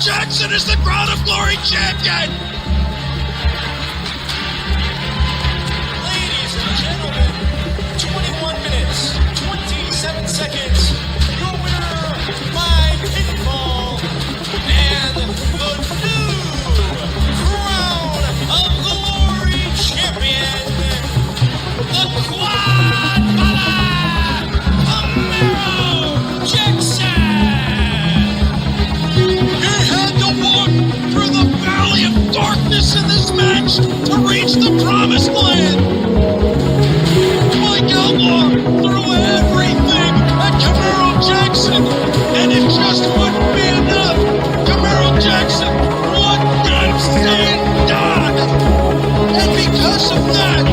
Jackson is the Crown of Glory champion! Ladies and gentlemen, 21 minutes, 27 seconds, your winner by pinfall, and the new Crown of Glory champion, the Quad Camaro Jackson! Darkness in this match to reach the promised land. Mike Outlaw threw everything at Camaro Jackson, and it just wouldn't be enough. Camaro Jackson would not say die, and because of that,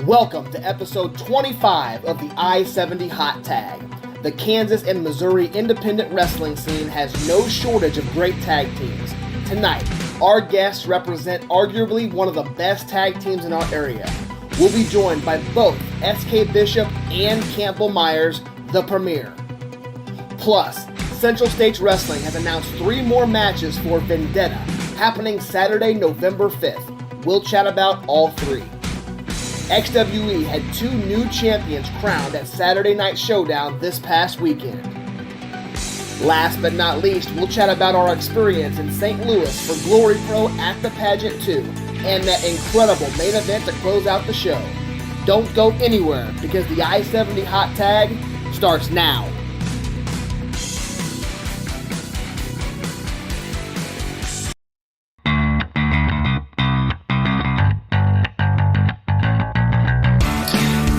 Welcome to episode 25 of the I-70 Hot Tag. The Kansas and Missouri independent wrestling scene has no shortage of great tag teams. Tonight, our guests represent arguably one of the best tag teams in our area. We'll be joined by both S.K. Bishop and Campbell Myers, the Premier. Plus, Central States Wrestling has announced 3 more matches for Vendetta, happening Saturday, November 5th. We'll chat about all 3. XWE had 2 new champions crowned at Saturday Night Showdown this past weekend. Last but not least, we'll chat about our experience in St. Louis for Glory Pro at the Pageant 2 and that incredible main event to close out the show. Don't go anywhere because the I-70 Hot Tag starts now.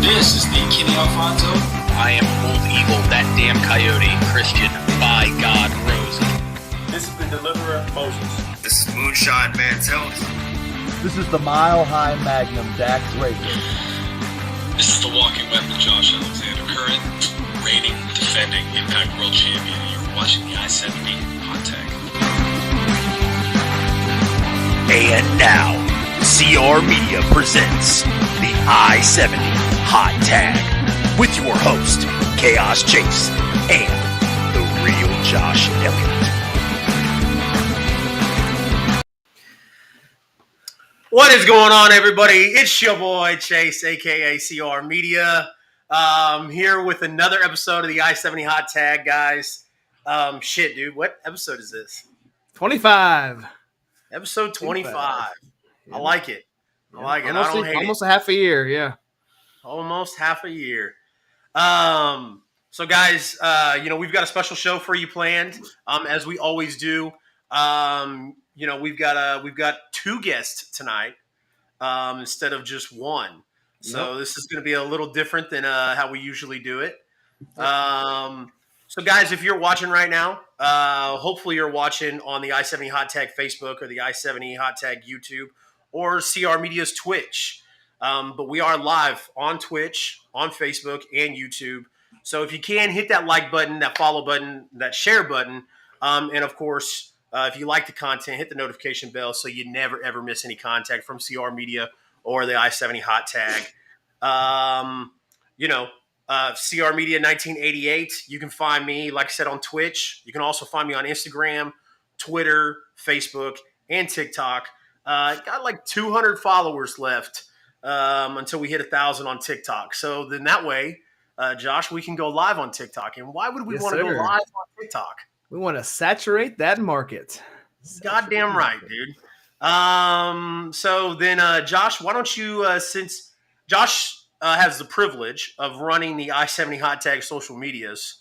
This is the Kenny Alfonso. I am Old Eagle, that damn coyote, Christian, by God, Rose. This is the Deliverer, Moses. This is Moonshine Mantell. This is the Mile High Magnum, Dax Raker. This is the Walking Weapon, Josh Alexander, current reigning, defending Impact World Champion. You're watching the I-70 Hot Tag. And now, CR Media presents the I-70 Hot Tag with your host, Chaos Chase, and the real Josh Elliott. What is going on, everybody? It's your boy Chase, aka CR Media, here with another episode of the I-70 Hot Tag, guys. Shit, dude, what episode is this? 25. Episode 25. Yeah. I like it. I like it. Almost, I don't hate almost it. a half a year, yeah. Almost half a year. So guys, we've got a special show for you planned, as we always do. We've got 2 guests tonight, instead of just one. So This is going to be a little different than how we usually do it. So guys, if you're watching right now, hopefully you're watching on the I-70 Hot Tag Facebook or the I-70 Hot Tag YouTube or CR Media's Twitch. But we are live on Twitch, on Facebook, and YouTube. So if you can, hit that like button, that follow button, that share button. And of course, if you like the content, hit the notification bell so you never, ever miss any contact from CR Media or the I-70 Hot Tag. CR Media 1988. You can find me, like I said, on Twitch. You can also find me on Instagram, Twitter, Facebook, and TikTok. Got like 200 followers left until we hit 1,000 on TikTok. So then that way, Josh, we can go live on TikTok. And why would we want to go live on TikTok? We want to saturate that market. Goddamn right, dude. So then, Josh, why don't you, since Josh has the privilege of running the I-70 Hot Tag social medias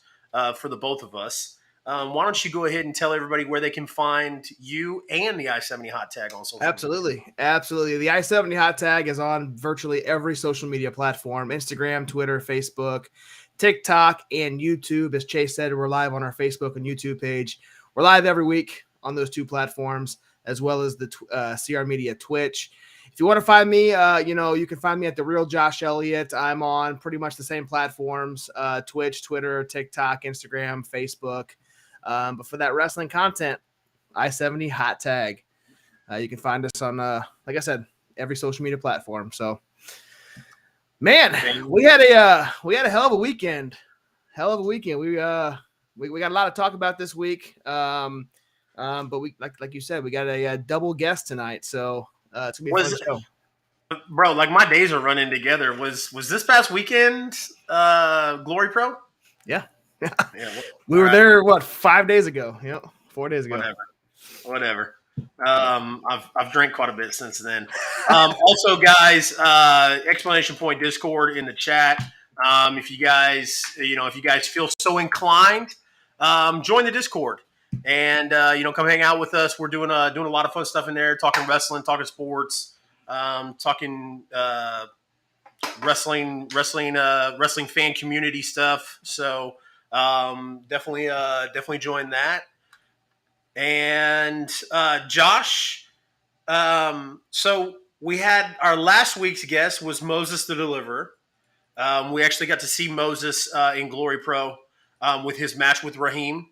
for the both of us, why don't you go ahead and tell everybody where they can find you and the I-70 Hot Tag on social media? Absolutely. The I-70 Hot Tag is on virtually every social media platform: Instagram, Twitter, Facebook, TikTok, and YouTube. As Chase said, we're live on our Facebook and YouTube page. We're live every week on those 2 platforms, as well as the CR Media Twitch. If you want to find me, you can find me at The Real Josh Elliott. I'm on pretty much the same platforms: Twitch, Twitter, TikTok, Instagram, Facebook. But for that wrestling content, I-70 Hot Tag. You can find us on, like I said, every social media platform. So, man, we had a hell of a weekend. We got a lot to talk about this week. But we, like you said, we got a double guest tonight. So it's gonna be a fun show. Bro, like my days are running together. Was this past weekend Glory Pro? Yeah. Yeah, we were there 5 days ago? 4 days ago. Whatever. I've drank quite a bit since then. Also, guys, exclamation point Discord in the chat. If you guys feel so inclined, join the Discord and come hang out with us. We're doing a lot of fun stuff in there, talking wrestling, talking sports, talking wrestling fan community stuff. So definitely join that. And Josh, so we had our last week's guest was Moses the Deliverer. We actually got to see Moses in Glory Pro with his match with Raheem,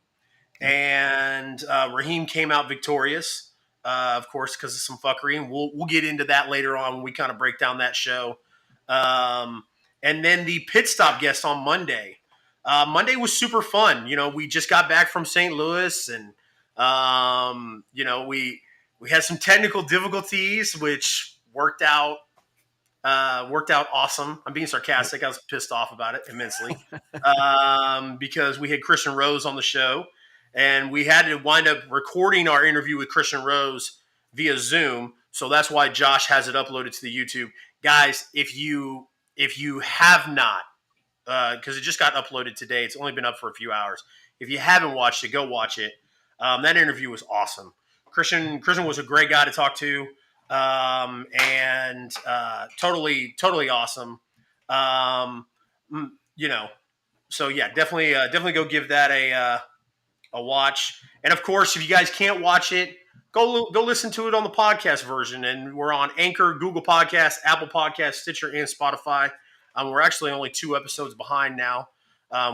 and Raheem came out victorious, of course, because of some fuckery. And we'll get into that later on when we kind of break down that show. And then the pit stop guest on Monday. Monday was super fun. We just got back from St. Louis, and we had some technical difficulties, which worked out Worked out awesome. I'm being sarcastic. I was pissed off about it immensely because we had Christian Rose on the show, and we had to wind up recording our interview with Christian Rose via Zoom. So that's why Josh has it uploaded to the YouTube. Guys, if you have not, because it just got uploaded today, it's only been up for a few hours. If you haven't watched it, go watch it. That interview was awesome. Christian was a great guy to talk to. And totally awesome. So yeah, definitely go give that a watch. And of course, if you guys can't watch it, go listen to it on the podcast version. And we're on Anchor, Google Podcasts, Apple Podcasts, Stitcher, and Spotify. We're actually only 2 episodes behind now,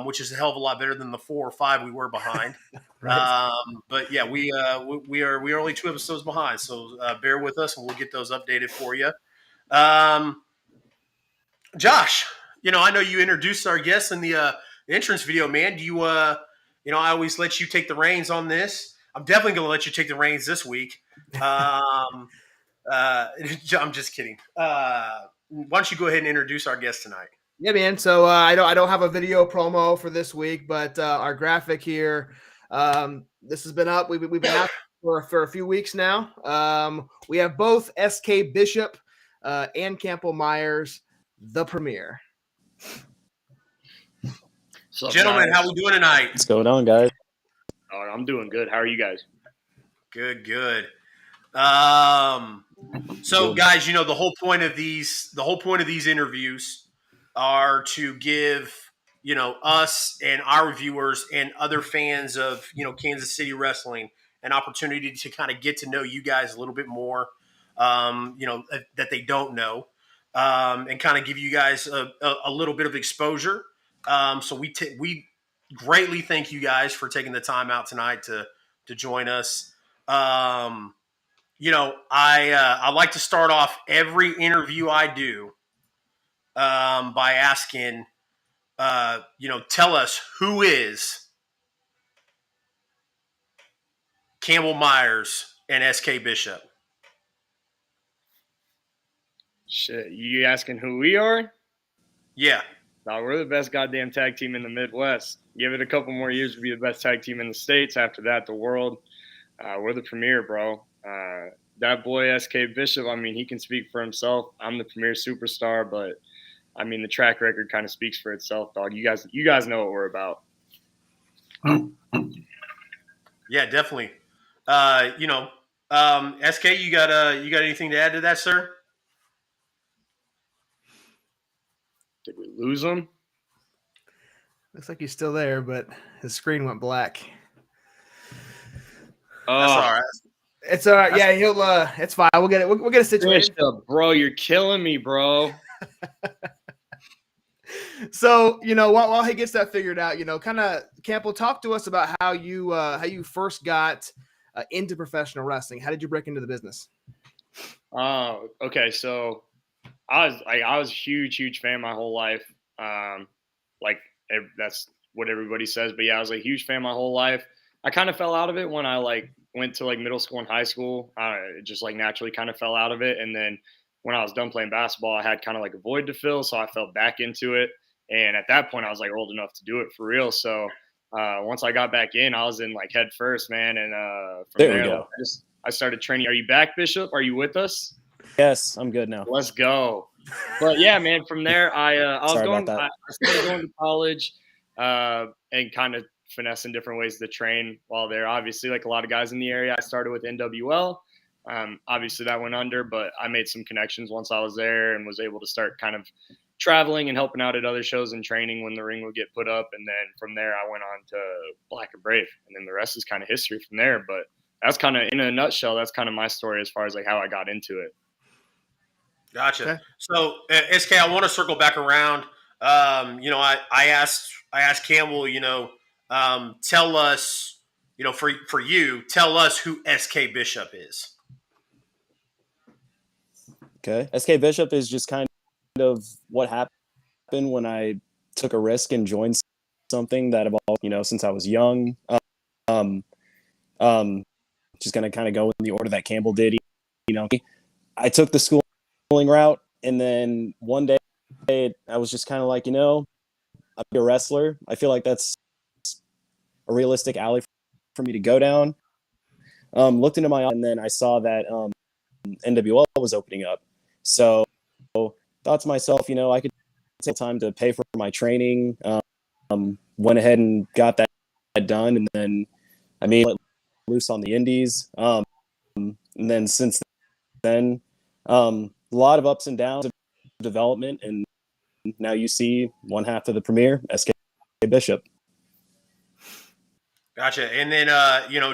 which is a hell of a lot better than the 4 or 5 we were behind. Right. But yeah, we are only 2 episodes behind, so bear with us, and we'll get those updated for you. Josh, I know you introduced our guests in the entrance video, man. Do you, I always let you take the reins on this. I'm definitely going to let you take the reins this week. I'm just kidding. Why don't you go ahead and introduce our guest tonight? Yeah, man. So I don't have a video promo for this week, but our graphic here. This has been up. We've been out for a few weeks now. We have both SK Bishop and Campbell Myers, the Premier. Gentlemen, how we doing tonight? What's going on, guys? Oh, I'm doing good. How are you guys? Good. So guys, the whole point of these interviews are to give us and our viewers and other fans of Kansas City wrestling an opportunity to kind of get to know you guys a little bit more, that they don't know, and kind of give you guys a little bit of exposure. So we greatly thank you guys for taking the time out tonight to join us. I like to start off every interview I do by asking, tell us, who is Campbell Myers and SK Bishop? Shit, you asking who we are? Yeah. No, we're the best goddamn tag team in the Midwest. Give it a couple more years to be the best tag team in the States. After that, the world. We're the premier, bro. That boy, SK Bishop, he can speak for himself. I'm the premier superstar, but, the track record kind of speaks for itself, dog. You guys know what we're about. Yeah, definitely. SK, you got anything to add to that, sir? Did we lose him? Looks like he's still there, but his screen went black. That's all right. It's all right. Yeah, he'll. It's fine. We'll get it. We'll get a situation. Bro, you're killing me, bro. So while he gets that figured out, kind of Campbell, talk to us about how you first got into professional wrestling. How did you break into the business? Okay, so I was a huge fan my whole life. That's what everybody says, but yeah, I was a huge fan my whole life. I kind of fell out of it when I went to middle school and high school. It just naturally kind of fell out of it. And then when I was done playing basketball, I had kind of a void to fill. So I fell back into it. And at that point I was old enough to do it for real. So once I got back in, I was in head first, man. And from there I started training. Are you back, Bishop? Are you with us? Yes, I'm good now. Let's go. But yeah, man, from there I started going to college and kind of finessing different ways to train while there. Obviously, a lot of guys in the area, I started with NWL. Obviously that went under, but I made some connections once I was there and was able to start kind of traveling and helping out at other shows and training when the ring would get put up. And then from there I went on to Black and Brave, and then the rest is kind of history from there. But that's kind of, in a nutshell, that's kind of my story as far as how I got into it. Gotcha. Okay. So SK, I want to circle back around. I asked Campbell, tell us, tell us who SK Bishop is. Okay. SK Bishop is just kind of what happened when I took a risk and joined something that evolved, since I was young. Just going to kind of go in the order that Campbell did. I took the schooling route. And then one day I was just kind of like, I'm a wrestler. I feel like that's a realistic alley for me to go down. Looked into my, and then I saw that NWL was opening up. So thought to myself, I could take time to pay for my training. Went ahead and got that done. And then I made it loose on the indies. And then since then, a lot of ups and downs of development. And now you see one half of the premier, SK Bishop. Gotcha. And then,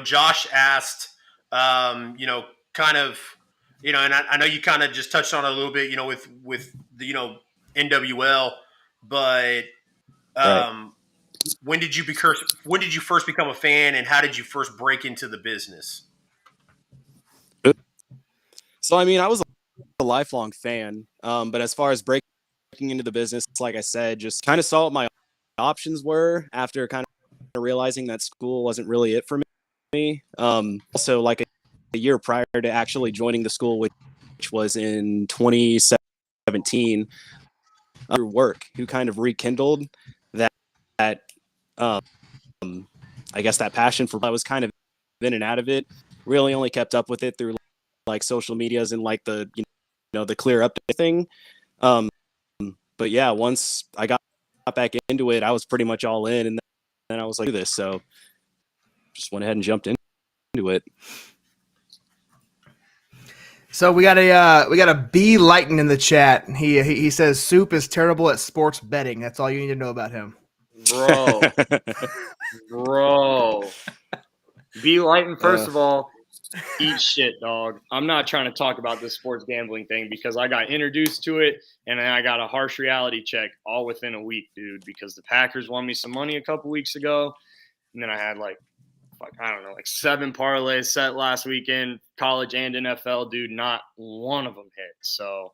Josh asked, kind of, and I know you kind of just touched on it a little bit, with the, NWL, but Right. when did you first become a fan, and how did you first break into the business? So, I was a lifelong fan, but as far as breaking into the business, like I said, just kind of saw what my options were after kind of realizing that school wasn't really it for me. Also, like a year prior to actually joining the school, which was in 2017, through work, who kind of rekindled that I guess that passion for. I was kind of in and out of it. Really only kept up with it through like social medias and like the the clear update thing. But yeah, once I got back into it, I was pretty much all in, and then I was like, do this. So just went ahead and jumped into it. So we got a B Lighten in the chat. He says Soup is terrible at sports betting. That's all you need to know about him. Bro. B Lighten, first of all, eat shit, dog. I'm not trying to talk about this sports gambling thing because I got introduced to it and then I got a harsh reality check all within a week, dude, because the Packers won me some money a couple weeks ago. And then I had like 7 parlays set last weekend, college and NFL, dude. Not one of them hit. So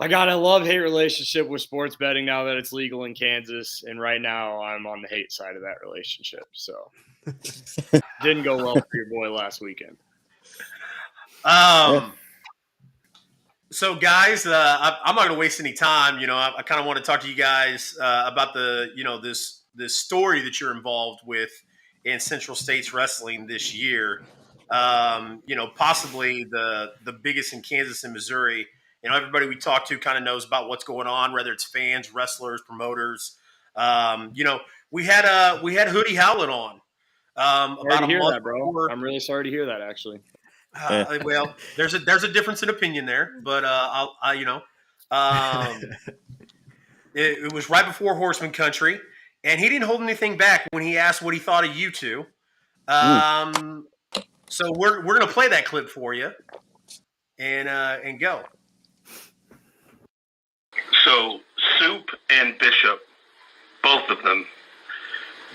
I got a love-hate relationship with sports betting now that it's legal in Kansas. And right now I'm on the hate side of that relationship. So didn't go well for your boy last weekend. So guys, I'm not going to waste any time. I kind of want to talk to you guys about this story that you're involved with in Central States Wrestling this year. Possibly the biggest in Kansas and Missouri. Everybody we talk to kind of knows about what's going on, whether it's fans, wrestlers, promoters. We had Hoodie Howlett on. About a month that, bro. Before. I'm really sorry to hear that, actually. Well, there's a difference in opinion there, but it was right before Horseman Country, and he didn't hold anything back when he asked what he thought of you two. So we're gonna play that clip for you, and go. So Soup and Bishop, both of them,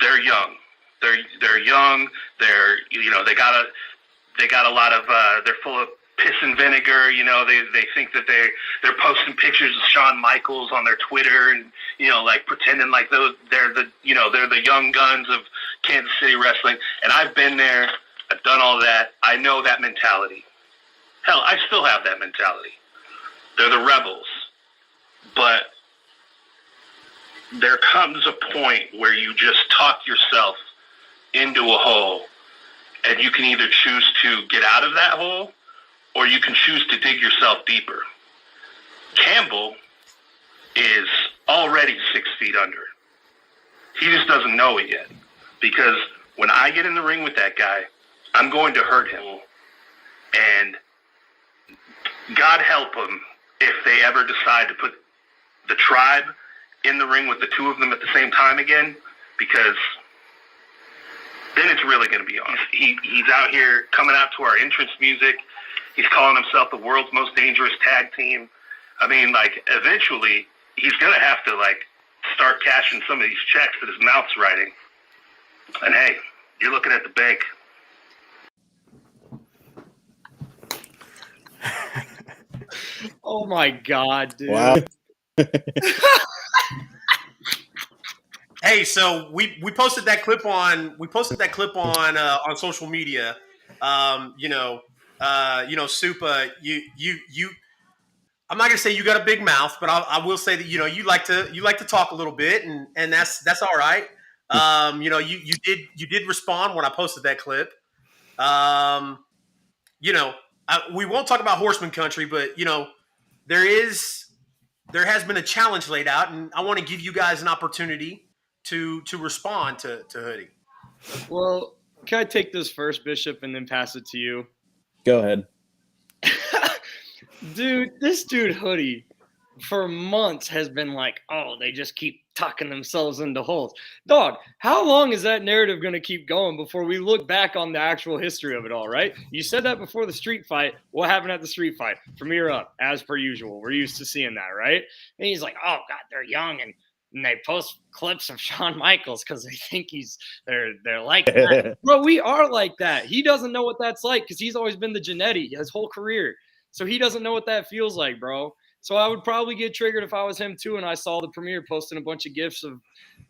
they're young. They're young. They got a lot of they're full of piss and vinegar. They think that they're posting pictures of Shawn Michaels on their Twitter and like pretending like they're the young guns of Kansas City wrestling. And I've been there. I've done all that. I know that mentality. Hell, I still have that mentality. They're the rebels. But there comes a point where you just talk yourself into a hole, and you can either choose to get out of that hole or you can choose to dig yourself deeper. Campbell is already 6 feet under. He just doesn't know it yet, because when I get in the ring with that guy, I'm going to hurt him. And God help them if they ever decide to put the tribe in the ring with the two of them at the same time again, because then it's really going to be on. He's out here coming out to our entrance music. He's calling himself the world's most dangerous tag team. Eventually, he's going to have to, start cashing some of these checks that his mouth's writing. And, hey, you're looking at the bank. Oh, my God, dude. Wow. Hey, so we posted that clip on social media. Supa, I'm not gonna say you got a big mouth, but I will say that you like to talk a little bit, and that's all right. You did respond when I posted that clip. Um, we won't talk about horseman country, but there has been a challenge laid out, and I want to give you guys an opportunity to respond to Hoodie. Well, can I take this first, Bishop, and then pass it to you? Go ahead. Dude, this dude Hoodie for months has been like, oh, they just keep tucking themselves into holes. Dog, how long is that narrative going to keep going before we look back on the actual history of it all, right? You said that before the street fight. What happened at the street fight? Premier up, as per usual. We're used to seeing that, right? And he's like, oh, God, they're young, and they post clips of Shawn Michaels because they think they're like that. Bro, we are like that. He doesn't know what that's like because he's always been the Genetti his whole career. So he doesn't know what that feels like, bro. So I would probably get triggered if I was him too, and I saw the Premier posting a bunch of gifs of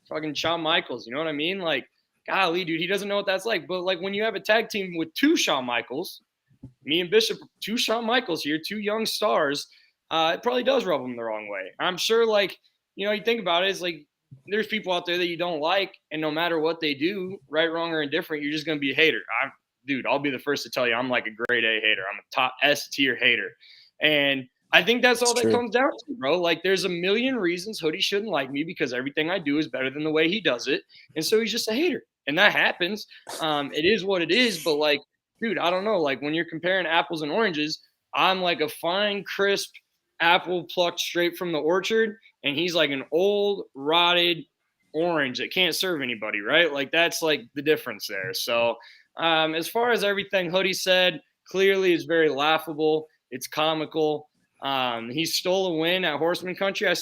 fucking Shawn Michaels. You know what I mean? Like, golly, dude, he doesn't know what that's like. But like when you have a tag team with two Shawn Michaels, me and Bishop, two Shawn Michaels here, two young stars, it probably does rub them the wrong way. I'm sure, like, you think about it, it's like there's people out there that you don't like, and no matter what they do, right, wrong, or indifferent, you're just gonna be a hater. Dude, I'll be the first to tell you, I'm like a grade A hater. I'm a top S tier hater, and I think that's all that comes down to, bro. Like, there's a million reasons Hoodie shouldn't like me because everything I do is better than the way he does it. And so he's just a hater. And that happens. It is what it is. But, like, dude, I don't know. Like, when you're comparing apples and oranges, I'm like a fine, crisp apple plucked straight from the orchard. And he's like an old, rotted orange that can't serve anybody, right? Like, that's, like, the difference there. So as far as everything Hoodie said, clearly is very laughable. It's comical. He stole a win at Horseman Country. I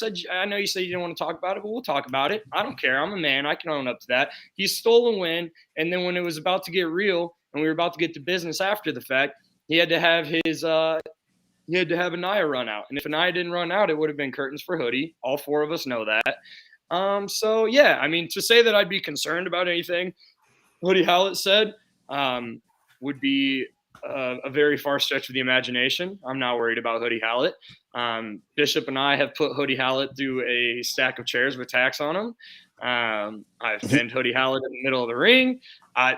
know you said you didn't want to talk about it, but we'll talk about it. I don't care. I'm a man. I can own up to that. He stole a win, and then when it was about to get real and we were about to get to business after the fact, he had to have Anaya run out. And if Anaya didn't run out, it would have been curtains for Hoodie. All four of us know that. So yeah, I mean, to say that I'd be concerned about anything Hoodie Hallett said would be a very far stretch of the imagination. I'm not worried about Hoodie Hallett. Bishop and I have put Hoodie Hallett through a stack of chairs with tacks on them. I've pinned Hoodie Hallett in the middle of the ring. I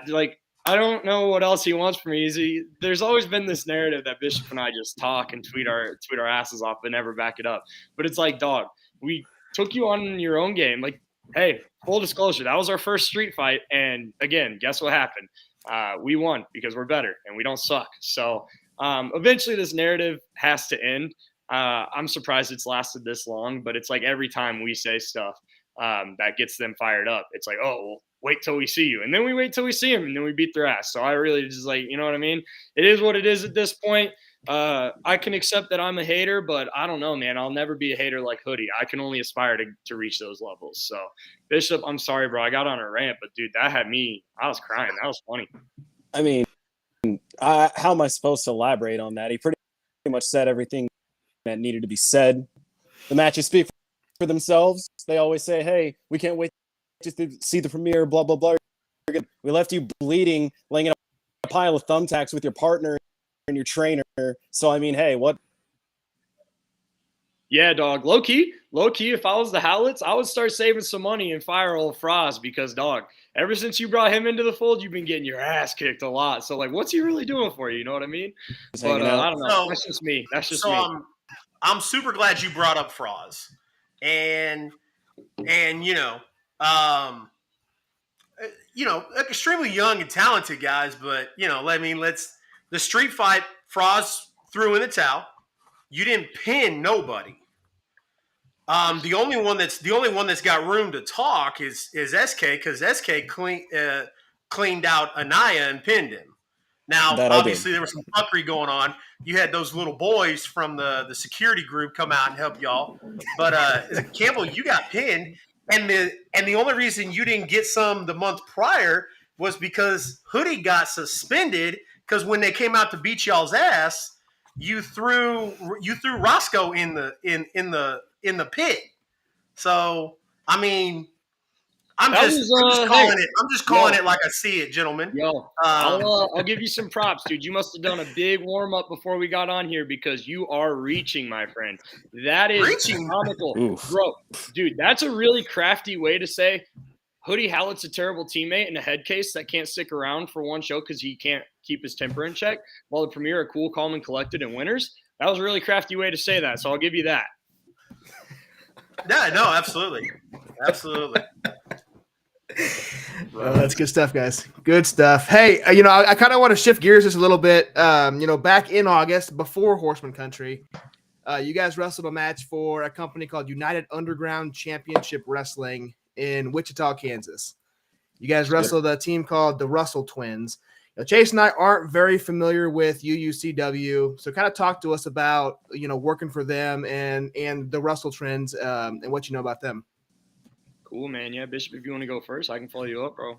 don't know what else he wants from me. There's always been this narrative that Bishop and I just talk and tweet our asses off but never back it up. But it's like, dog, we took you on your own game. Like, hey, full disclosure, that was our first street fight. And again, guess what happened? We won because we're better and we don't suck. So eventually this narrative has to end. I'm surprised it's lasted this long, but it's like every time we say stuff that gets them fired up, it's like, oh, well, wait till we see you. And then we wait till we see them and then we beat their ass. So I really just like, you know what I mean? It is what it is at this point. I can accept that I'm a hater, but I don't know, man. I'll never be a hater like Hoodie. I can only aspire to reach those levels. So, Bishop, I'm sorry, bro. I got on a rant, but, dude, that had me – I was crying. That was funny. I mean, how am I supposed to elaborate on that? He pretty much said everything that needed to be said. The matches speak for themselves. They always say, hey, we can't wait to see the premiere, blah, blah, blah. We left you bleeding, laying in a pile of thumbtacks with your partner and your trainer. So I mean, hey, what? Yeah, dog. Low key. If I was the Howletts, I would start saving some money and fire old Frost because, dog, ever since you brought him into the fold, you've been getting your ass kicked a lot. So like, what's he really doing for you? You know what I mean? But I don't know. So, that's just me. I'm super glad you brought up Frost, and extremely young and talented guys, but the street fight, Frost threw in the towel. You didn't pin nobody. The only one that's got room to talk is SK because SK cleaned out Anaya and pinned him. Now, obviously, there was some fuckery going on. You had those little boys from the security group come out and help y'all. But Campbell, you got pinned, and the only reason you didn't get some the month prior was because Hoodie got suspended because when they came out to beat y'all's ass, you threw Roscoe in the pit. So I mean, I'm just calling it like I see it, gentlemen. I'll give you some props, dude. You must have done a big warm up before we got on here because you are reaching, my friend. That is comical, bro. Dude, that's a really crafty way to say Hoodie Hallett's a terrible teammate and a head case that can't stick around for one show because he can't keep his temper in check, while the Premier are cool, calm, and collected and winners. That was a really crafty way to say that, so I'll give you that. Yeah, no, absolutely. Well, that's good stuff, guys. Good stuff. Hey, I kind of want to shift gears just a little bit. Back in August, before Horseman Country, you guys wrestled a match for a company called United Underground Championship Wrestling in Wichita, Kansas. You guys wrestled a team called the Russell Twins. Chase and I aren't very familiar with UUCW, so kind of talk to us about working for them and the Russell Twins and what you know about them. Cool, man. Yeah, Bishop, if you want to go first, I can follow you up, bro.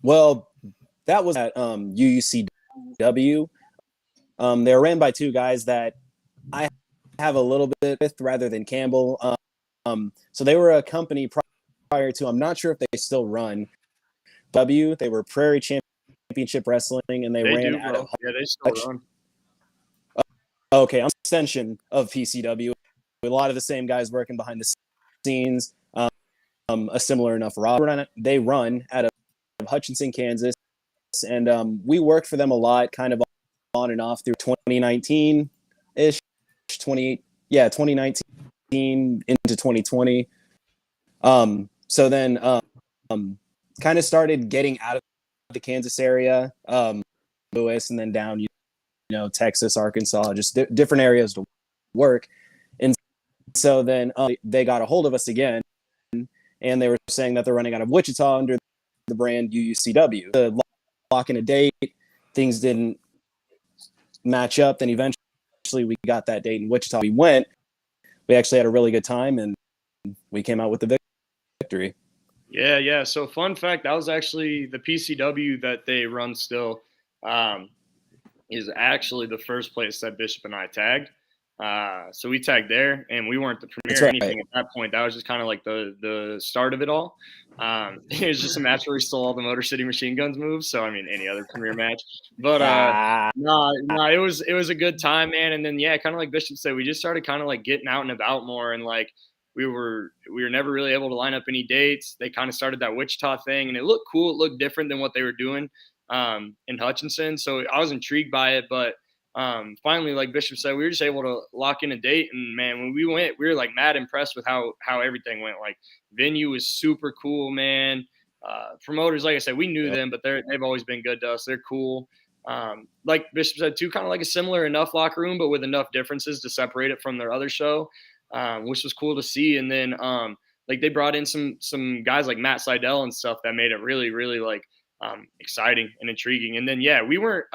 Well, that was at UUCW. They were ran by two guys that I have a little bit with rather than Campbell. So they were a company prior to, I'm not sure if they still run They were Prairie Championship Wrestling, and they ran out of they still run. Okay, I'm an extension of PCW. A lot of the same guys working behind the scenes. A similar enough roster. They run out of Hutchinson, Kansas, and we worked for them a lot, kind of on and off through 2019-ish, 2019 into 2020. So then kind of started getting out of the Kansas area, Louis, and then down, Texas, Arkansas, just different areas to work. And so then they got a hold of us again, and they were saying that they're running out of Wichita under the brand UUCW. The lock in a date, things didn't match up. Then eventually we got that date in Wichita. We went. We actually had a really good time, and we came out with the victory. Yeah. So fun fact, that was actually the PCW that they run still is actually the first place that Bishop and I tagged. So we tagged there, and we weren't the Premier or anything at that point. That was just kind of like the start of it all. It was just a match where we stole all the Motor City Machine Guns moves. So, I mean, any other Premier match. But it was a good time, man. And then, kind of like Bishop said, we just started kind of like getting out and about more, and like we were never really able to line up any dates. They kind of started that Wichita thing, and it looked cool. It looked different than what they were doing in Hutchinson. So I was intrigued by it, but finally, like Bishop said, we were just able to lock in a date. And man, when we went, we were like mad impressed with how everything went. Like venue was super cool, man. Promoters, like I said, we knew them, but they've always been good to us. They're cool. Like Bishop said too, kind of like a similar enough locker room, but with enough differences to separate it from their other show, which was cool to see. And then like they brought in some guys like Matt Seidel and stuff that made it really, really like exciting and intriguing. And then we weren't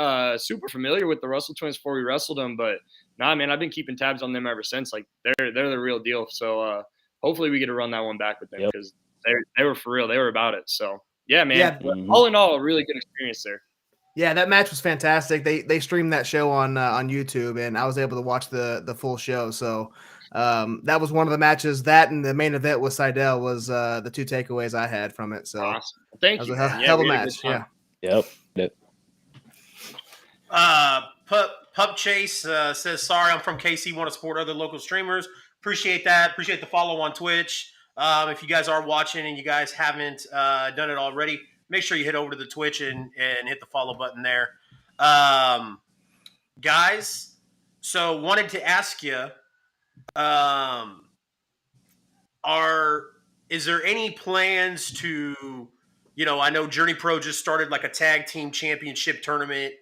super familiar with the Russell Twins before we wrestled them, but nah, man, I've been keeping tabs on them ever since. Like they're the real deal. So hopefully we get to run that one back with them because they were for real. They were about it. So yeah, man. Yeah. All in all, a really good experience there. Yeah, that match was fantastic. They streamed that show on YouTube, and I was able to watch the full show. So that was one of the matches. That and the main event with Seidel was the two takeaways I had from it. So awesome. Thank you. Hell of a match. Yeah. Yep. Pup Chase says, sorry, I'm from KC, want to support other local streamers. Appreciate that. Appreciate the follow on Twitch. If you guys are watching and you guys haven't done it already, make sure you head over to the Twitch and hit the follow button there. Guys, so wanted to ask you, is there any plans to, I know Journey Pro just started like a tag team championship tournament.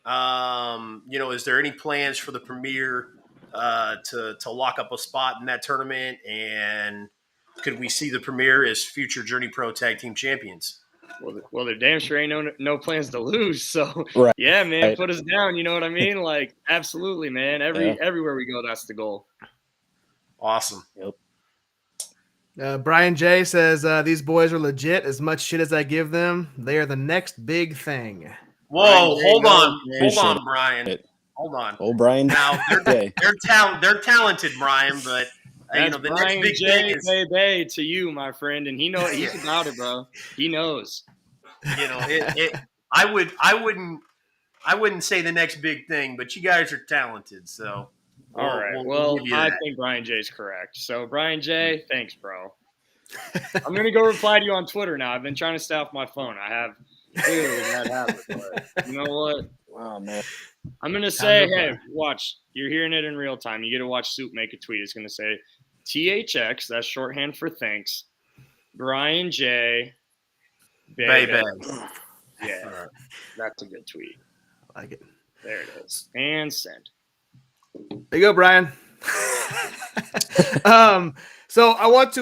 Is there any plans for the Premier to lock up a spot in that tournament? And could we see the Premier as future Journey Pro tag team champions? Well, there damn sure ain't no plans to lose. So right. Yeah, man, put us down. You know what I mean? Like, absolutely, man. Everywhere we go, that's the goal. Awesome. Yep. Brian J says these boys are legit. As much shit as I give them, they are the next big thing. Whoa, hold on, Brian. Hold on. Oh, Brian. Now they're talented, Brian, but That's the Brian next big J. thing is, Bay to you, my friend, and he's about it, bro. He knows. I wouldn't say the next big thing, but you guys are talented, so All right. we'll give you I that. think Brian J's correct. So Brian J, thanks, bro. I'm gonna go reply to you on Twitter now. I've been trying to stay off my phone. I have clearly that habit, but you know what? Wow, man. I'm gonna say, hey, watch. You're hearing it in real time. You get to watch Soup make a tweet. It's gonna say THX. That's shorthand for thanks. Brian J. Baby. Yeah, that's a good tweet. I like it. There it is. And send. There you go, Brian. So I want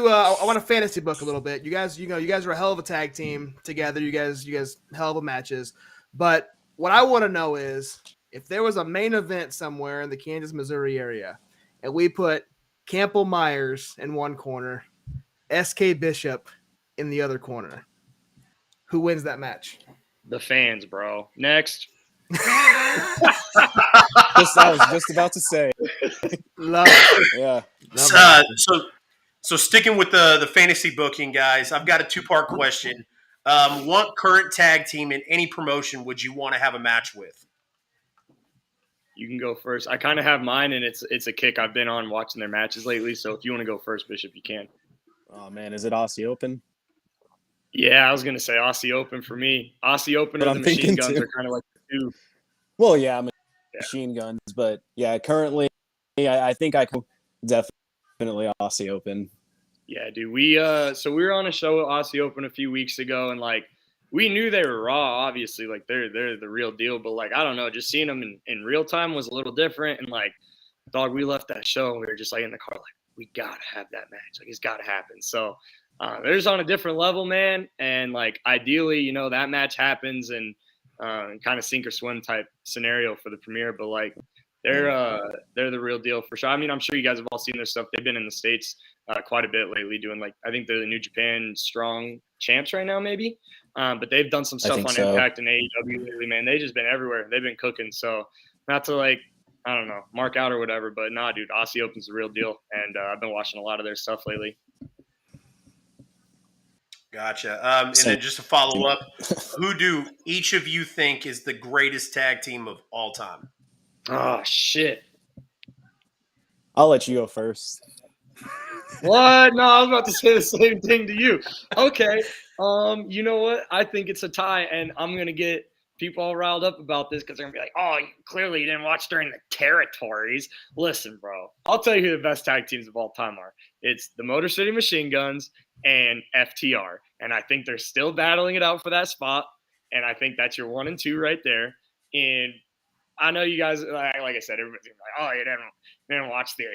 a fantasy book a little bit. You guys are a hell of a tag team together. You guys hell of a matches. But what I want to know is if there was a main event somewhere in the Kansas, Missouri area, and we put Campbell Myers in one corner, SK Bishop in the other corner, who wins that match? The fans, bro. Next. I was just about to say. Love it. Yeah. So sticking with the fantasy booking, guys, I've got a 2-part question. What current tag team in any promotion would you want to have a match with? You can go first. I kind of have mine, and it's a kick I've been on watching their matches lately. So if you want to go first, Bishop, you can. Oh man, is it Aussie Open? Yeah, I was gonna say Aussie Open for me. Aussie Open or the Machine Guns are kind of like the two. Well, yeah, Machine Guns, but yeah, currently, I think I can definitely Aussie Open. Yeah, dude. We were on a show at Aussie Open a few weeks ago, and like we knew they were raw. Obviously, like they're the real deal. But like I don't know, just seeing them in real time was a little different. And like, dog, we left that show and we were just like in the car, like we gotta have that match. Like it's gotta happen. So they're just on a different level, man. And like ideally, that match happens and kind of sink or swim type scenario for the premiere. But like they're the real deal for sure. I mean, I'm sure you guys have all seen their stuff. They've been in the States quite a bit lately doing like, I think they're the New Japan Strong champs right now, maybe. But they've done some stuff on Impact and AEW lately, man. They've just been everywhere. They've been cooking. So not to like, I don't know, mark out or whatever, but nah, dude, Aussie Open's the real deal. And I've been watching a lot of their stuff lately. Gotcha. And then just to follow up, who do each of you think is the greatest tag team of all time? Oh, shit. I'll let you go first. What? No, I was about to say the same thing to you. Okay. You know what? I think it's a tie, and I'm going to get people all riled up about this because they're going to be like, oh, clearly you didn't watch during the territories. Listen, bro, I'll tell you who the best tag teams of all time are. It's the Motor City Machine Guns and FTR. And I think they're still battling it out for that spot. And I think that's your 1 and 2 right there. And I know you guys, like I said, everybody's like, oh, you didn't watch the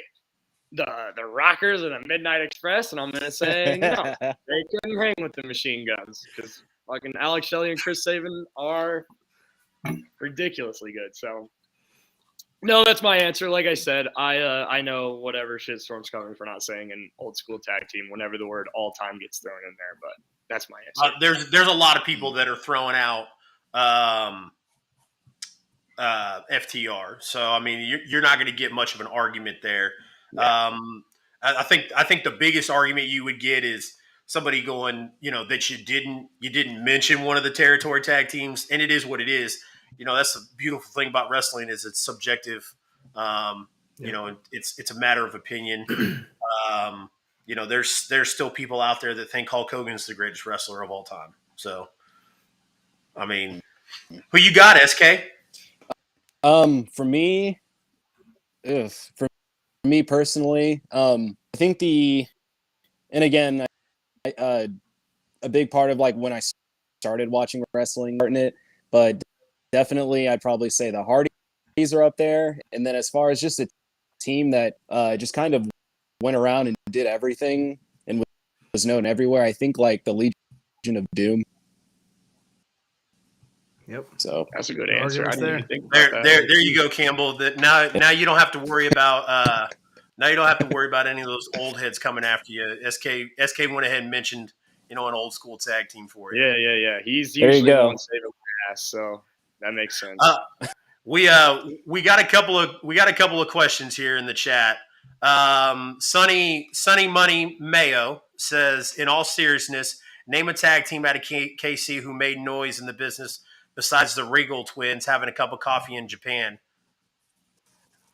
Rockers or the Midnight Express. And I'm going to say, no, they couldn't hang with the Machine Guns because fucking Alex Shelley and Chris Sabin are ridiculously good. So, no, that's my answer. Like I said, I know whatever shitstorm's coming for not saying an old school tag team whenever the word all time gets thrown in there, but that's my answer. There's a lot of people that are throwing out FTR, so I mean you're not going to get much of an argument there. Yeah. I think the biggest argument you would get is somebody going, that you didn't mention one of the territory tag teams, and it is what it is. That's the beautiful thing about wrestling is it's subjective. And it's a matter of opinion. There's still people out there that think Hulk Hogan's the greatest wrestler of all time. So, I mean, who you got, SK? For me personally, I think and again, a big part of like when I started watching wrestling, but definitely I'd probably say the Hardys are up there. And then as far as just a team that just kind of went around and did everything and was known everywhere, I think like the Legion of Doom. Yep. So that's a good answer. I didn't even think about that. There you go, Campbell. That now you don't have to worry about any of those old heads coming after you. SK went ahead and mentioned an old school tag team for you. Yeah. He's usually the one saving my ass, so that makes sense. We got a couple of questions here in the chat. Sunny Money Mayo says, in all seriousness, name a tag team out of KC who made noise in the business besides the Regal twins having a cup of coffee in Japan.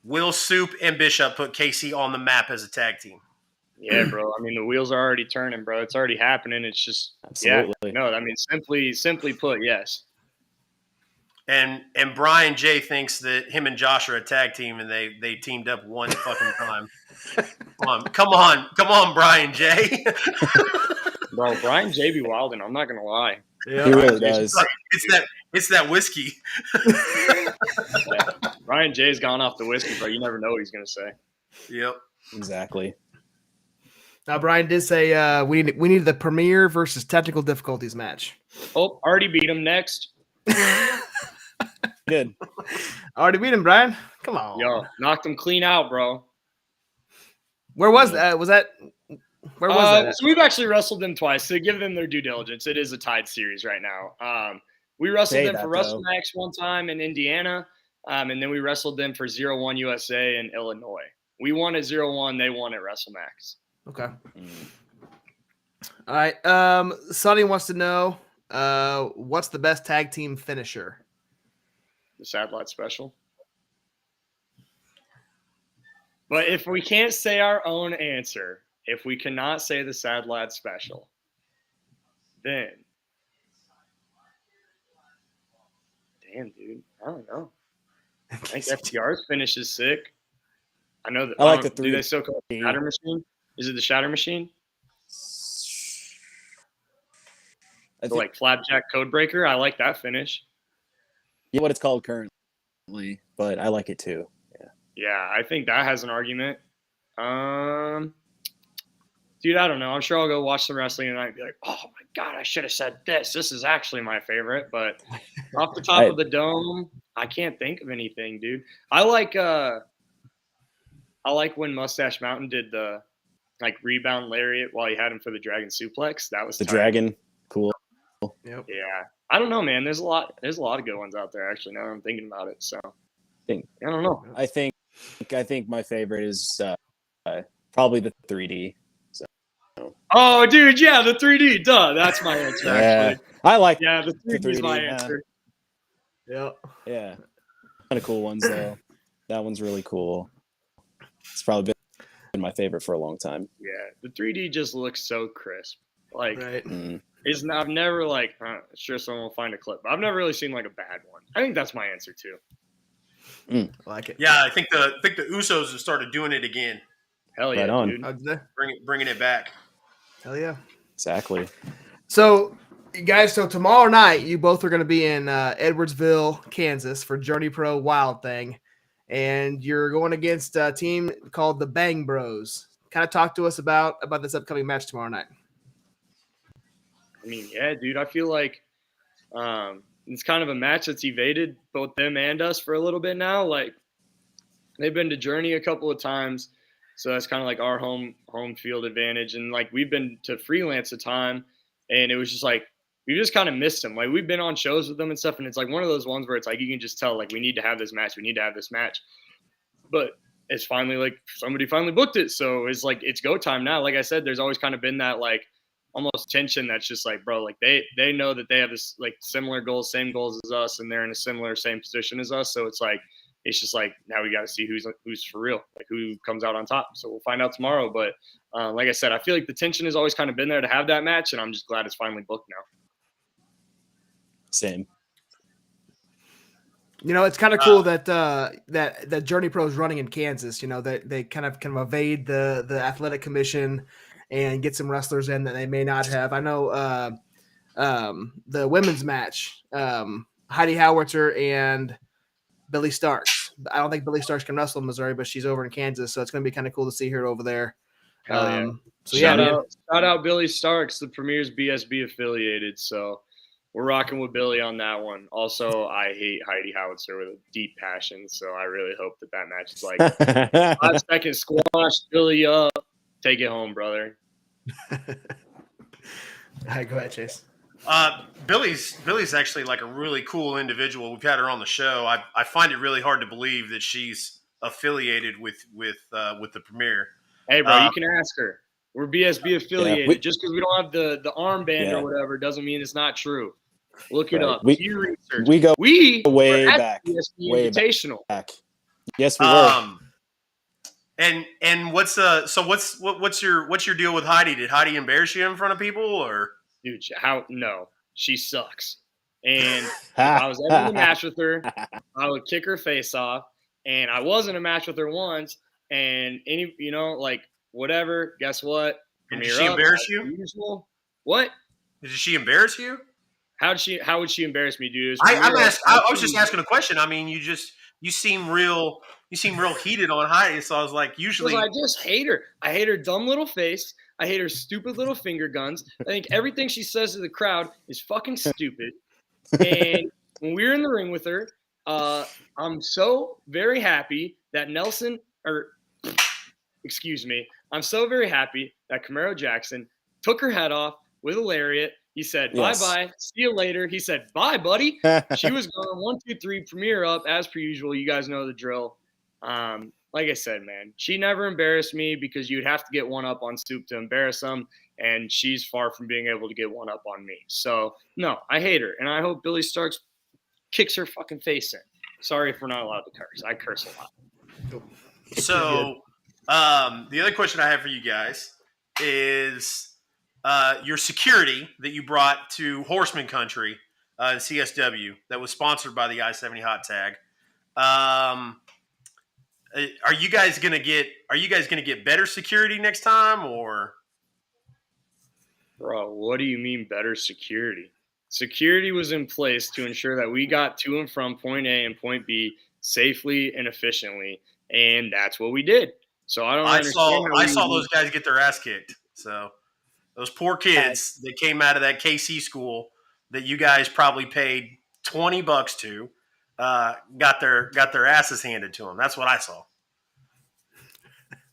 Will Soup and Bishop put KC on the map as a tag team? Yeah, bro. I mean, the wheels are already turning, bro. It's already happening. It's just, Absolutely. yeah. No, I mean, simply put, yes. And Brian J thinks that him and Josh are a tag team, and they teamed up one fucking time. Come on, Brian J. Bro, Brian J be wilding. I'm not gonna lie. Yeah, he really does. It's that whiskey. Yeah. Brian J's gone off the whiskey, bro. You never know what he's gonna say. Yep, exactly. Now, Brian did say we need the Premier versus technical difficulties match. Oh, already beat him. Next. Good. Already beat him, Brian. Come on. Yo, knocked him clean out, bro. Where was that? Where was that? So we've actually wrestled them twice. To give them their due diligence, it is a tied series right now. We wrestled them for WrestleMax one time in Indiana, and then we wrestled them for 0-1 USA in Illinois. We won at 0-1. They won at WrestleMax. Okay. All right. Sonny wants to know what's the best tag team finisher? The Sad Lad Special. But if we can't say our own answer, if we cannot say the Sad Lad Special, then damn, dude, I don't know. I think FTR's finish is sick. I know that. I like the 3. Do they still call it the Shatter Machine? Is it the Shatter Machine? Like Flapjack Codebreaker. I like that finish. Yeah, what it's called currently, but I like it too. Yeah, I think that has an argument. Dude, I don't know. I'm sure I'll go watch some wrestling tonight and be like, oh my God, I should have said this. This is actually my favorite. But off the top of the dome, I can't think of anything, dude. I like when Mustache Mountain did the rebound lariat while he had him for the dragon suplex. That was the dragon. Cool. Yep. Yeah. I don't know, man. There's a lot of good ones out there actually now that I'm thinking about it. So I don't know. I think my favorite is probably the 3D. So. Oh, dude, yeah, the 3D. Duh, that's my answer. Actually, I like. Yeah, the 3D is my answer. Yeah. Yeah. Kind of cool ones though. That one's really cool. It's probably been my favorite for a long time. Yeah, the 3D just looks so crisp. Like, right. I've never sure someone will find a clip, but I've never really seen like a bad one. I think that's my answer too. I like it. Yeah, I think the Usos have started doing it again. Hell yeah, right on. dude. Bringing it back. Hell yeah. Exactly. So, guys, tomorrow night you both are going to be in Edwardsville, Kansas for Journey Pro Wild Thing, and you're going against a team called the Bang Bros. Kind of talk to us about this upcoming match tomorrow night. I mean, yeah, dude, I feel like it's kind of a match that's evaded both them and us for a little bit now. Like, they've been to Journey a couple of times, so that's kind of like our home field advantage. And like, we've been to Freelance a time, and it was just like we just kind of missed them. Like, we've been on shows with them and stuff, and it's like one of those ones where it's like you can just tell like we need to have this match, but it's finally like somebody finally booked it, so it's like it's go time now. Like I said, there's always kind of been that like almost tension that's just like, bro, like they know that they have this like similar goals, same goals as us, and they're in a same position as us. So it's like, it's just like, now we got to see who's for real, like who comes out on top. So we'll find out tomorrow. But like I said, I feel like the tension has always kind of been there to have that match, and I'm just glad it's finally booked now. Same. You know, it's kind of cool that Journey Pro is running in Kansas. You know, that they kind of evade the athletic commission and get some wrestlers in that they may not have. I know the women's match, Heidi Howitzer and Billy Starks. I don't think Billy Starks can wrestle in Missouri, but she's over in Kansas, so it's going to be kind of cool to see her over there. So shout out Billy Starks, the Premier's BSB affiliated. So we're rocking with Billy on that one. Also, I hate Heidi Howitzer with a deep passion, so I really hope that match is like 5-second squash, Billy up, take it home, brother. All right, go ahead, Chase. Billy's actually like a really cool individual. We've had her on the show. I find it really hard to believe that she's affiliated with the Premier. Hey, bro, you can ask her. We're BSB affiliated. Just because we don't have the armband or whatever doesn't mean it's not true. Look it up. Do your research. We go way were back. BSB Way Invitational. back. Yes, we were. And what's your deal with Heidi? Did Heidi embarrass you in front of people, or dude? No, she sucks. And if I was ever in a match with her, I would kick her face off. And I was in a match with her once, and whatever. Guess what? Did she embarrass you? Usual. What? Did she embarrass you? How would she embarrass me, dude? I was just asking a question. I mean, you seem real heated on Heidi, so I was like, usually I just hate her. I hate her dumb little face. I hate her stupid little finger guns. I think everything she says to the crowd is fucking stupid. And when we were in the ring with her, I'm so very happy that I'm so very happy that Camaro Jackson took her head off with a lariat. He said, bye-bye, see you later. He said, bye, buddy. She was going 1, 2, 3, Premier up, as per usual. You guys know the drill. Like I said, man, she never embarrassed me because you'd have to get one up on Stoop to embarrass them, and she's far from being able to get one up on me. So, no, I hate her, and I hope Billy Starks kicks her fucking face in. Sorry if we're not allowed to curse. I curse a lot. So, the other question I have for you guys is your security that you brought to Horseman Country in CSW that was sponsored by the I-70 Hot Tag. Are you guys gonna get better security next time, or? Bro, what do you mean better security? Security was in place to ensure that we got to and from point A and point B safely and efficiently, and that's what we did. So I don't understand. I saw those guys get their ass kicked. So those poor kids that came out of that KC school that you guys probably paid $20 to got their asses handed to them. That's what I saw.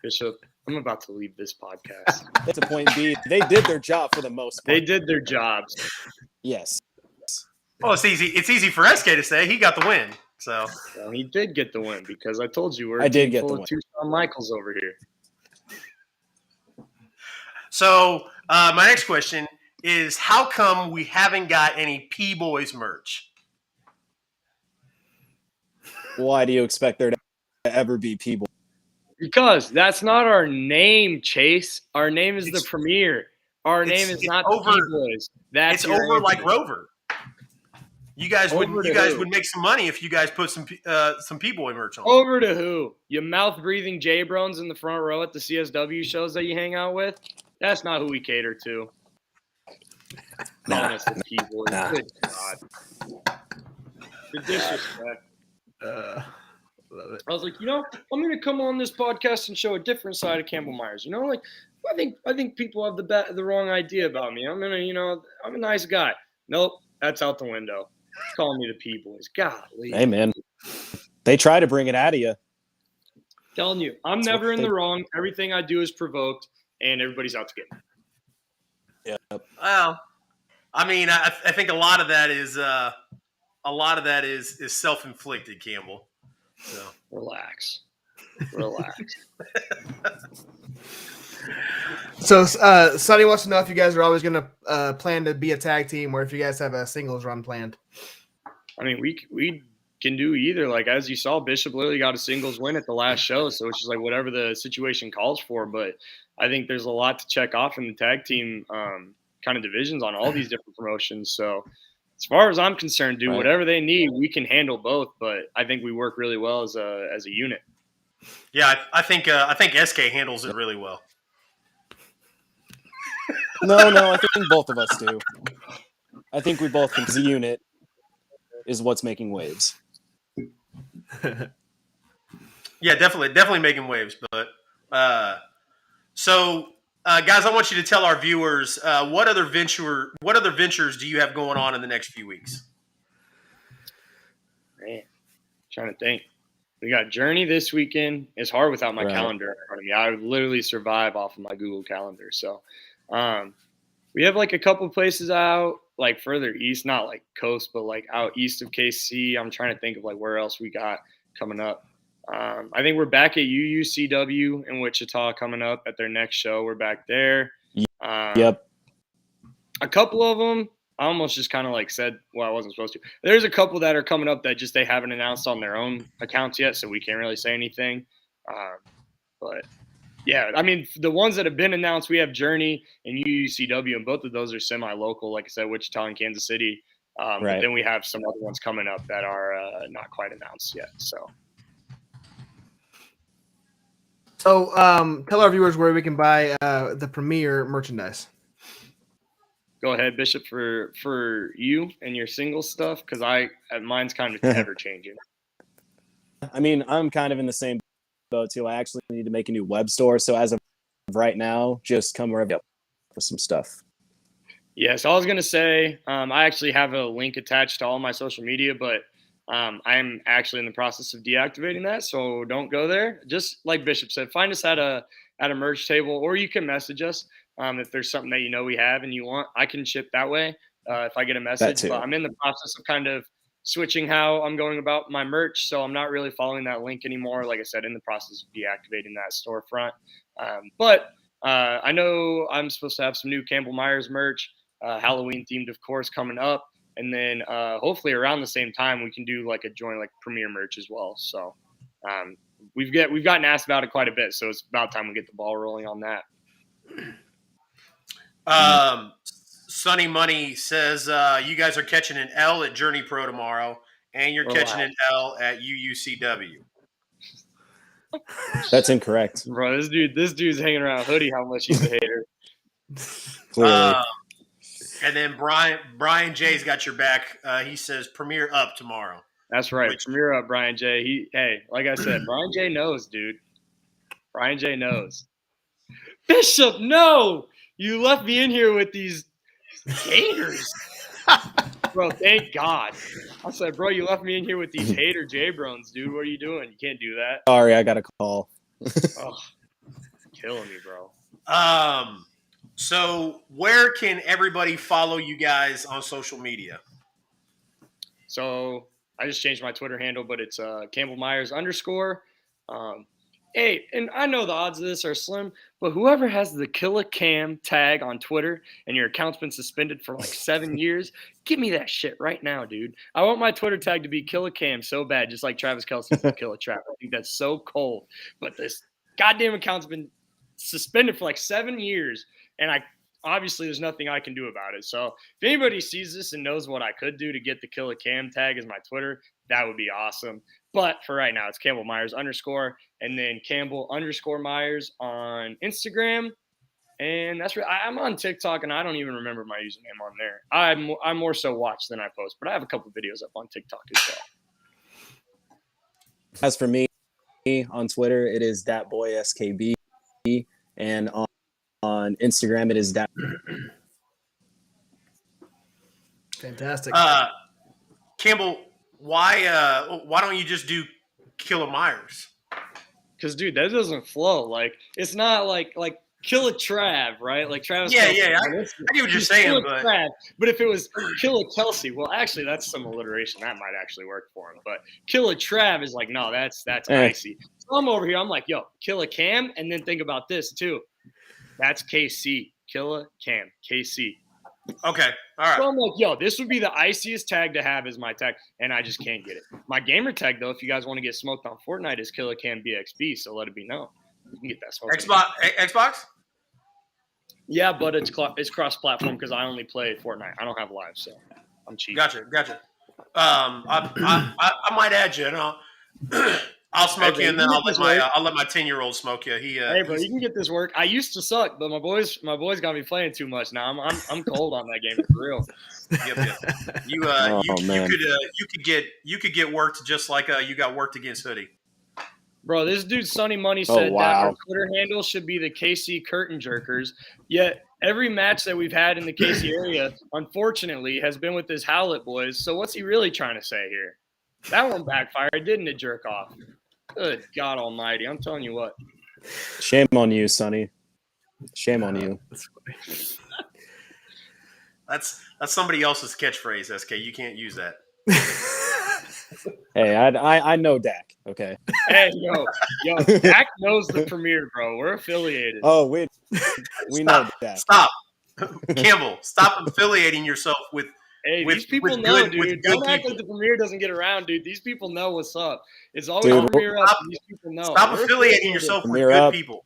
Bishop, I'm about to leave this podcast. That's a point B. They did their job for the most part. They did their jobs. Yes. Oh, it's easy. It's easy for SK to say he got the win. So well, he did get the win because I told you I did get the win. Two Shawn Michaels over here. So my next question is, how come we haven't got any P-Boys merch? Why do you expect there to ever be P-Boys? Because that's not our name, Chase. Our name is the Premier. Our name is not the P-Boys. It's over like Rover. You guys would make some money if you guys put some P-Boy merch on. Over to who? You mouth-breathing J-Brones in the front row at the CSW shows that you hang out with? That's not who we cater to. Nah. P-Boys. Nah. Good God. The disrespect. Love it. I was like, I'm going to come on this podcast and show a different side of Campbell Myers. I think people have the wrong idea about me. I'm a nice guy. Nope, that's out the window. Calling me the P-Boys. Golly. Hey, man. They try to bring it out of you. Telling you, I'm never in the wrong. Everything I do is provoked, and everybody's out to get me. Yeah. Well, I mean, I think a lot of that is self-inflicted, Campbell. So relax. So Sonny wants to know if you guys are always going to plan to be a tag team, or if you guys have a singles run planned. I mean, we can do either. Like, as you saw, Bishop literally got a singles win at the last show, so it's just like whatever the situation calls for. But I think there's a lot to check off in the tag team kind of divisions on all these different promotions. So as far as I'm concerned, dude, whatever they need, we can handle both. But I think we work really well as a unit. Yeah, I think SK handles it really well. No, I think both of us do. I think we both think the unit is what's making waves. Yeah, definitely making waves. But guys, I want you to tell our viewers what other ventures do you have going on in the next few weeks? Man, trying to think. We got Journey this weekend. It's hard without my calendar in front of me. I would literally survive off of my Google Calendar. So we have like a couple places out like further east, not like coast, but like out east of KC. I'm trying to think of like where else we got coming up. I think we're back at UUCW in Wichita coming up at their next show. We're back there. Yep. A couple of them, I almost just kind of like said, well, I wasn't supposed to. There's a couple that are coming up that just they haven't announced on their own accounts yet, so we can't really say anything. But yeah, I mean, the ones that have been announced, we have Journey and UUCW, and both of those are semi-local, like I said, Wichita and Kansas City. Right. But then we have some other ones coming up that are not quite announced yet. So tell our viewers where we can buy the Premier merchandise. Go ahead, Bishop, for you and your single stuff, because mine's kind of ever changing. I mean, I'm kind of in the same boat too. I actually need to make a new web store. So as of right now, just come wherever for some stuff. Yeah, so I was gonna say, I actually have a link attached to all my social media, but I'm actually in the process of deactivating that, so don't go there. Just like Bishop said, find us at a merch table, or you can message us if there's something that we have and you want. I can ship that way if I get a message. But I'm in the process of kind of switching how I'm going about my merch, so I'm not really following that link anymore. Like I said, in the process of deactivating that storefront. But I know I'm supposed to have some new Campbell Myers merch, Halloween themed, of course, coming up. And then hopefully around the same time, we can do like a joint like Premier merch as well. So we've gotten asked about it quite a bit. So it's about time we get the ball rolling on that. Sunny Money says you guys are catching an L at Journey Pro tomorrow, and you're catching an L at UUCW. That's incorrect, bro. This dude's hanging around Hoodie. How much he's a hater. Clearly. And then Brian J's got your back. He says Premier up tomorrow. That's right. Premier up, Brian J. Like I said, Brian J knows, dude. Brian J knows. Bishop, no! You left me in here with these haters. Bro, thank God. I said, bro, you left me in here with these hater J-Brones, dude. What are you doing? You can't do that. Sorry, I got a call. Oh, killing me, bro. So where can everybody follow you guys on social media? So I just changed my Twitter handle, but it's Campbell Myers _. Hey, and I know the odds of this are slim, but whoever has the Killa Cam tag on Twitter and your account's been suspended for like 7 years, give me that shit right now, dude. I want my Twitter tag to be Killa Cam so bad, just like Travis Kelce's Killa Trap. I think that's so cold. But this goddamn account's been suspended for like 7 years, and obviously there's nothing I can do about it. So if anybody sees this and knows what I could do to get the Killa Cam tag as my Twitter, that would be awesome. But for right now, it's Campbell Myers _ and then Campbell _Myers on Instagram. And that's right. I'm on TikTok, and I don't even remember my username on there. I more so watch than I post, but I have a couple videos up on TikTok as well. As for me, on Twitter, it is thatboyskb, and on Instagram, it is that. Fantastic. Campbell, why don't you just do Killa Myers? Because, dude, that doesn't flow. Like, it's not like Killa Trav, right? Like Travis. Yeah, I get what you're saying, but Trav, but if it was Killa Kelsey, well, actually, that's some alliteration. That might actually work for him. But Killa Trav is like, no, that's icy. So I'm over here. I'm like, yo, Killa Cam, and then think about this too. That's KC. Killa Cam. KC. Okay. All right. So I'm like, yo, this would be the iciest tag to have as my tag, and I just can't get it. My gamer tag, though, if you guys want to get smoked on Fortnite, is Killa Cam BXB, so let it be known. You can get that smoke. Xbox? Yeah, but it's cross-platform because I only play Fortnite. I don't have live, so I'm cheap. Gotcha. I might add you, I'll smoke you, and then I'll let my 10-year-old smoke you. Hey, bro, you can get this work. I used to suck, but my boys got me playing too much now. I'm cold on that game for real. Yep. You could get worked just like you got worked against Hoodie. Bro, this dude Sunny Money said that our Twitter handle should be the KC Curtain Jerkers. Yet every match that we've had in the KC area, unfortunately, has been with his Howlett boys. So what's he really trying to say here? That one backfired, didn't it, jerk off? Good God Almighty! I'm telling you what. Shame on you, Sonny. Shame on you. That's somebody else's catchphrase, SK. You can't use that. Hey, I know Dak. Okay. Hey, yo, Dak knows the Premier, bro. We're affiliated. Oh, we know Dak. Stop, Campbell. Stop affiliating yourself with. Hey, with, these people with know, good, dude. with good Don't act people. like the Premier doesn't get around, dude. These people know what's up. It's always Dude, Premier up. stop- These people know. Stop We're affiliating affiliated. yourself with Premier good up. people.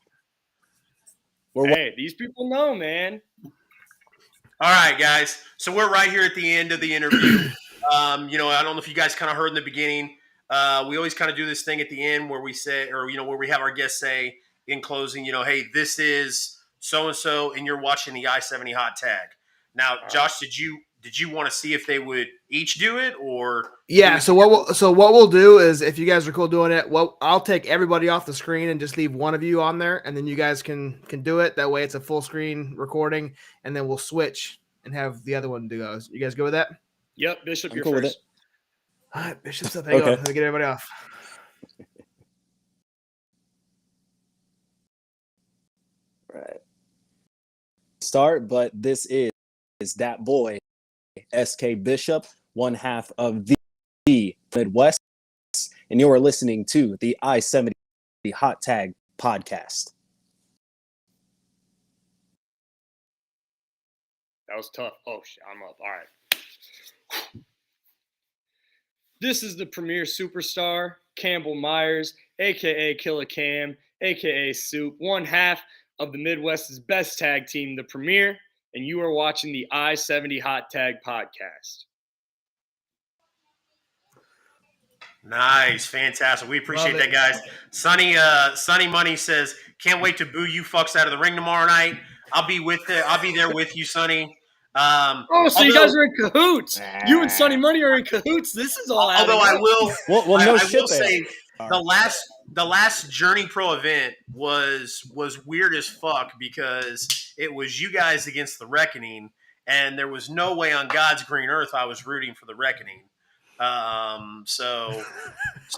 Hey, these people know, man. All right, guys. So we're right here at the end of the interview. I don't know if you guys kind of heard in the beginning. We always kind of do this thing at the end where we say, or where we have our guests say in closing, hey, this is so and so, and you're watching the I-70 hot tag. Now, Josh, did you want to see if they would each do it, or Yeah. So what we'll do is, if you guys are cool doing it, I'll take everybody off the screen and just leave one of you on there, and then you guys can do it. That way, it's a full screen recording, and then we'll switch and have the other one do those. You guys go with that? Yep, Bishop, I'm you're cool with first. All right, Bishop's up. Hang on. Let me get everybody off. Right. Start, but this is that boy, SK Bishop, one half of the Midwest, and you are listening to the I-70 Hot Tag Podcast. That was tough. Oh, shit, I'm up. All right. This is the Premier superstar, Campbell Myers, a.k.a. Killer Cam, a.k.a. Soup, one half of the Midwest's best tag team, the Premier, and you are watching the I-70 Hot Tag Podcast. Nice, fantastic. We appreciate that, guys. Sonny Money says, "Can't wait to boo you fucks out of the ring tomorrow night." I'll be there with you, Sonny. So you guys are in cahoots. You and Sonny Money are in cahoots. This is all. Although I will, no I shit will say the last Journey Pro event was weird as fuck because it was you guys against the Reckoning, and there was no way on God's green earth I was rooting for the Reckoning. So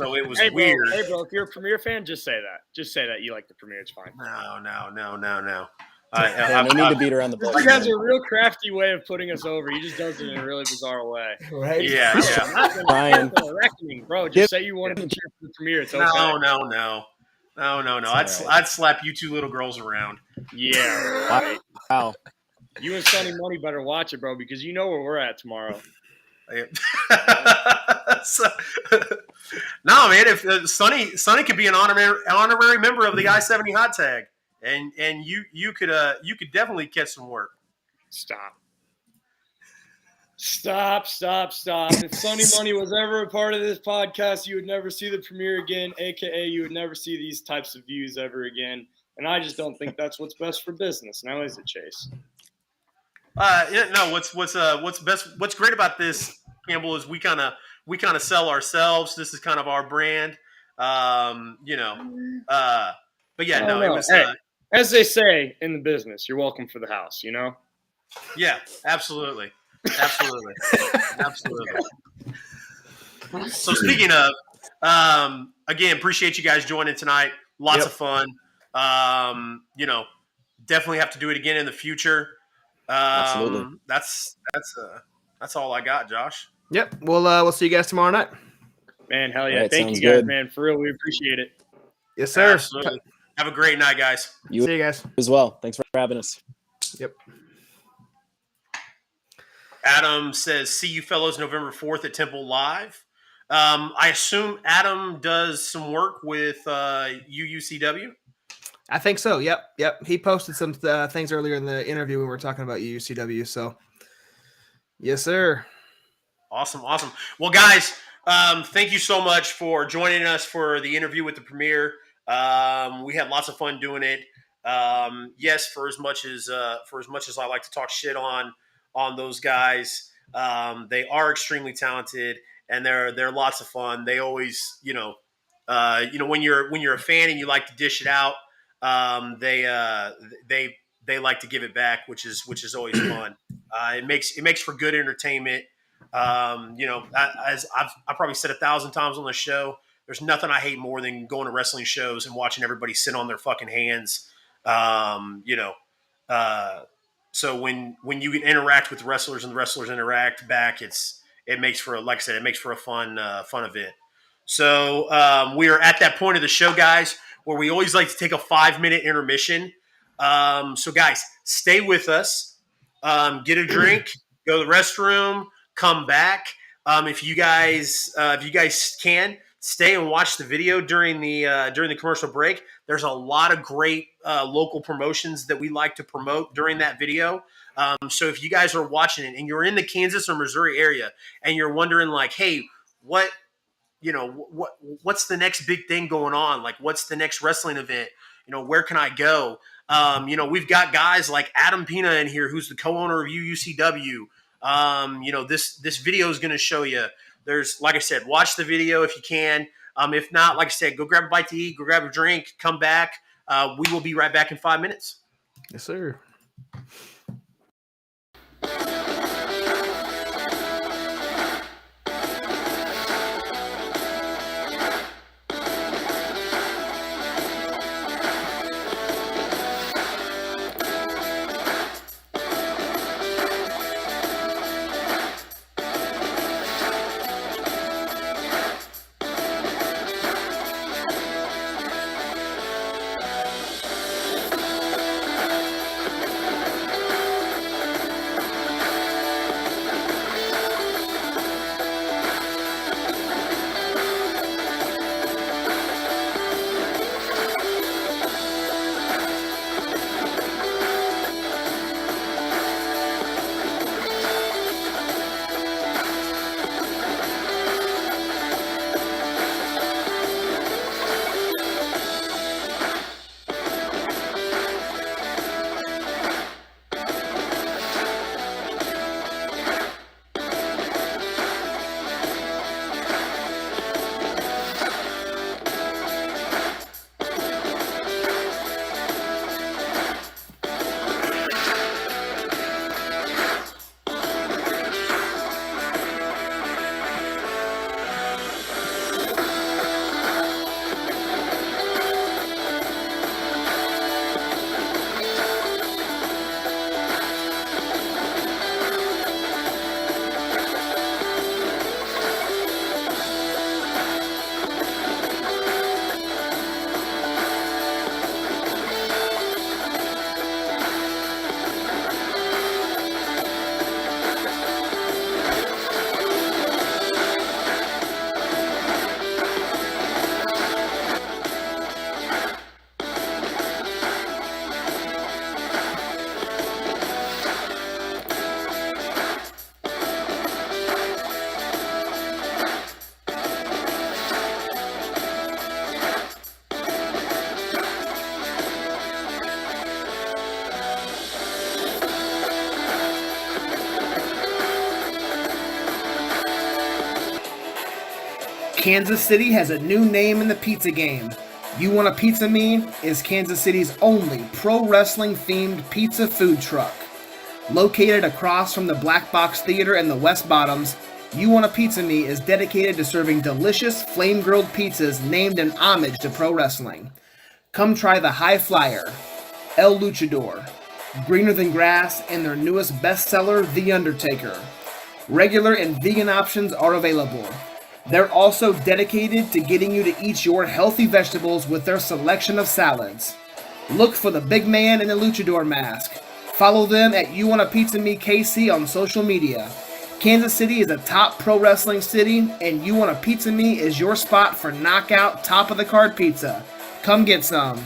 it was weird. Hey, bro, if you're a Premier fan, just say that. Just say that you like the Premier. It's fine. No. No need to beat around the bush. This has a real crafty way of putting us over. He just does it in a really bizarre way. Right? Yeah. Brian, Reckoning, bro. Just say you wanted to cheer for the Premier. It's okay. No. I'd slap you two little girls around. Yeah. Right. Wow. You and Sonny Money better watch it, bro, because you know where we're at tomorrow. No, man. If Sonny could be an honorary member of the I-70 Hot Tag, and you could definitely catch some work. Stop. If Sonny Money was ever a part of this podcast, you would never see the Premier again, aka you would never see these types of views ever again. And I just don't think that's what's best for business. Now is it, Chase? No. What's great about this, Campbell, is we kind of sell ourselves. This is kind of our brand. But yeah, no, it was. Hey, as they say in the business, you're welcome for the house. You know. Yeah, absolutely. So speaking of, again, appreciate you guys joining tonight. Lots of fun. Definitely have to do it again in the future. Absolutely. That's all I got, Josh. Yep. We'll see you guys tomorrow night. Man, hell yeah! Right, Thank you guys, good. Man. For real, we appreciate it. Yes, sir. Absolutely. Have a great night, guys. You see you guys as well. Thanks for having us. Yep. Adam says, "See you fellows November 4th at Temple Live." I assume Adam does some work with UUCW. I think so. Yep. He posted some things earlier in the interview when we were talking about UUCW. So, yes, sir. Awesome. Well, guys, thank you so much for joining us for the interview with the Premier. We had lots of fun doing it. Yes, for as much as I like to talk shit on those guys, they are extremely talented and they're lots of fun. They always, when you're a fan and you like to dish it out, they like to give it back, which is always fun. It makes for good entertainment. As I've probably said 1,000 times on the show, there's nothing I hate more than going to wrestling shows and watching everybody sit on their fucking hands. So when you can interact with wrestlers and the wrestlers interact back, it's it makes for, like I said, it makes for a fun event. So we are at that point of the show, guys, where we always like to take a 5-minute intermission. So guys, stay with us, get a drink, go to the restroom, come back. If you guys can stay and watch the video during the commercial break, there's a lot of great local promotions that we like to promote during that video. So if you guys are watching it and you're in the Kansas or Missouri area and you're wondering like, hey, what's the next big thing going on? Like, what's the next wrestling event? Where can I go? We've got guys like Adam Pina in here, who's the co-owner of UUCW. This video is going to show you. There's, like I said, watch the video if you can. If not, like I said, go grab a bite to eat, go grab a drink, come back. We will be right back in 5 minutes. Yes, sir. Kansas City has a new name in the pizza game. You Want a Pizza Me is Kansas City's only pro wrestling themed pizza food truck. Located across from the Black Box Theater in the West Bottoms, You Want a Pizza Me is dedicated to serving delicious flame-grilled pizzas named in homage to pro wrestling. Come try the High Flyer, El Luchador, Greener Than Grass, and their newest bestseller, The Undertaker. Regular and vegan options are available. They're also dedicated to getting you to eat your healthy vegetables with their selection of salads. Look for the big man in the luchador mask. Follow them at You Want a Pizza Me KC on social media. Kansas City is a top pro wrestling city, and You Want a Pizza Me is your spot for knockout top of the card pizza. Come get some.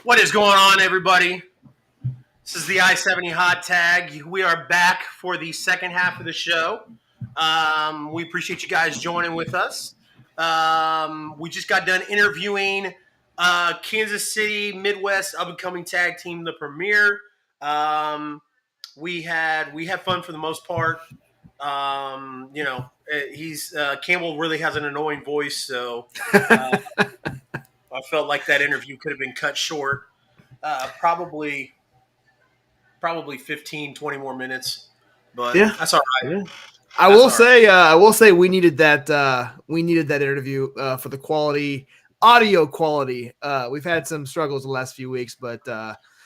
What is going on, everybody? This is the I-70 Hot Tag. We are back for the second half of the show. We appreciate you guys joining with us. We just got done interviewing Kansas City Midwest up-and-coming tag team, The Premier. We had fun for the most part. Campbell really has an annoying voice, so I felt like that interview could have been cut short. Probably 15, 20 more minutes, but that's all right. Yeah. I will say we needed that interview for the audio quality. We've had some struggles the last few weeks, but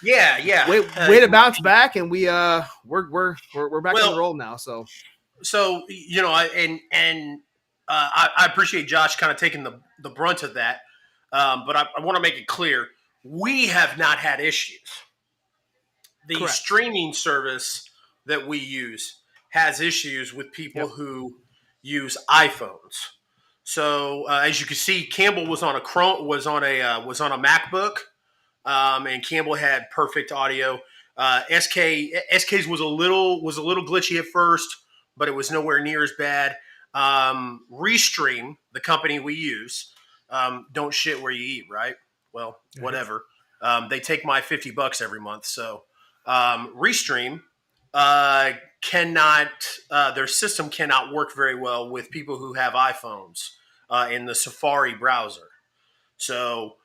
yeah. Way to bounce back, and we're back on the roll now. So I appreciate Josh kind of taking the brunt of that, but I want to make it clear we have not had issues. The Correct. Streaming service that we use has issues with people who use iPhones. So as you can see, Campbell was on a MacBook, and Campbell had perfect audio. SK's was a little glitchy at first, but it was nowhere near as bad. Restream, the company we use, don't shit where you eat, right? Well, whatever. They take my $50 every month, so. Restream their system cannot work very well with people who have iPhones in the Safari browser. So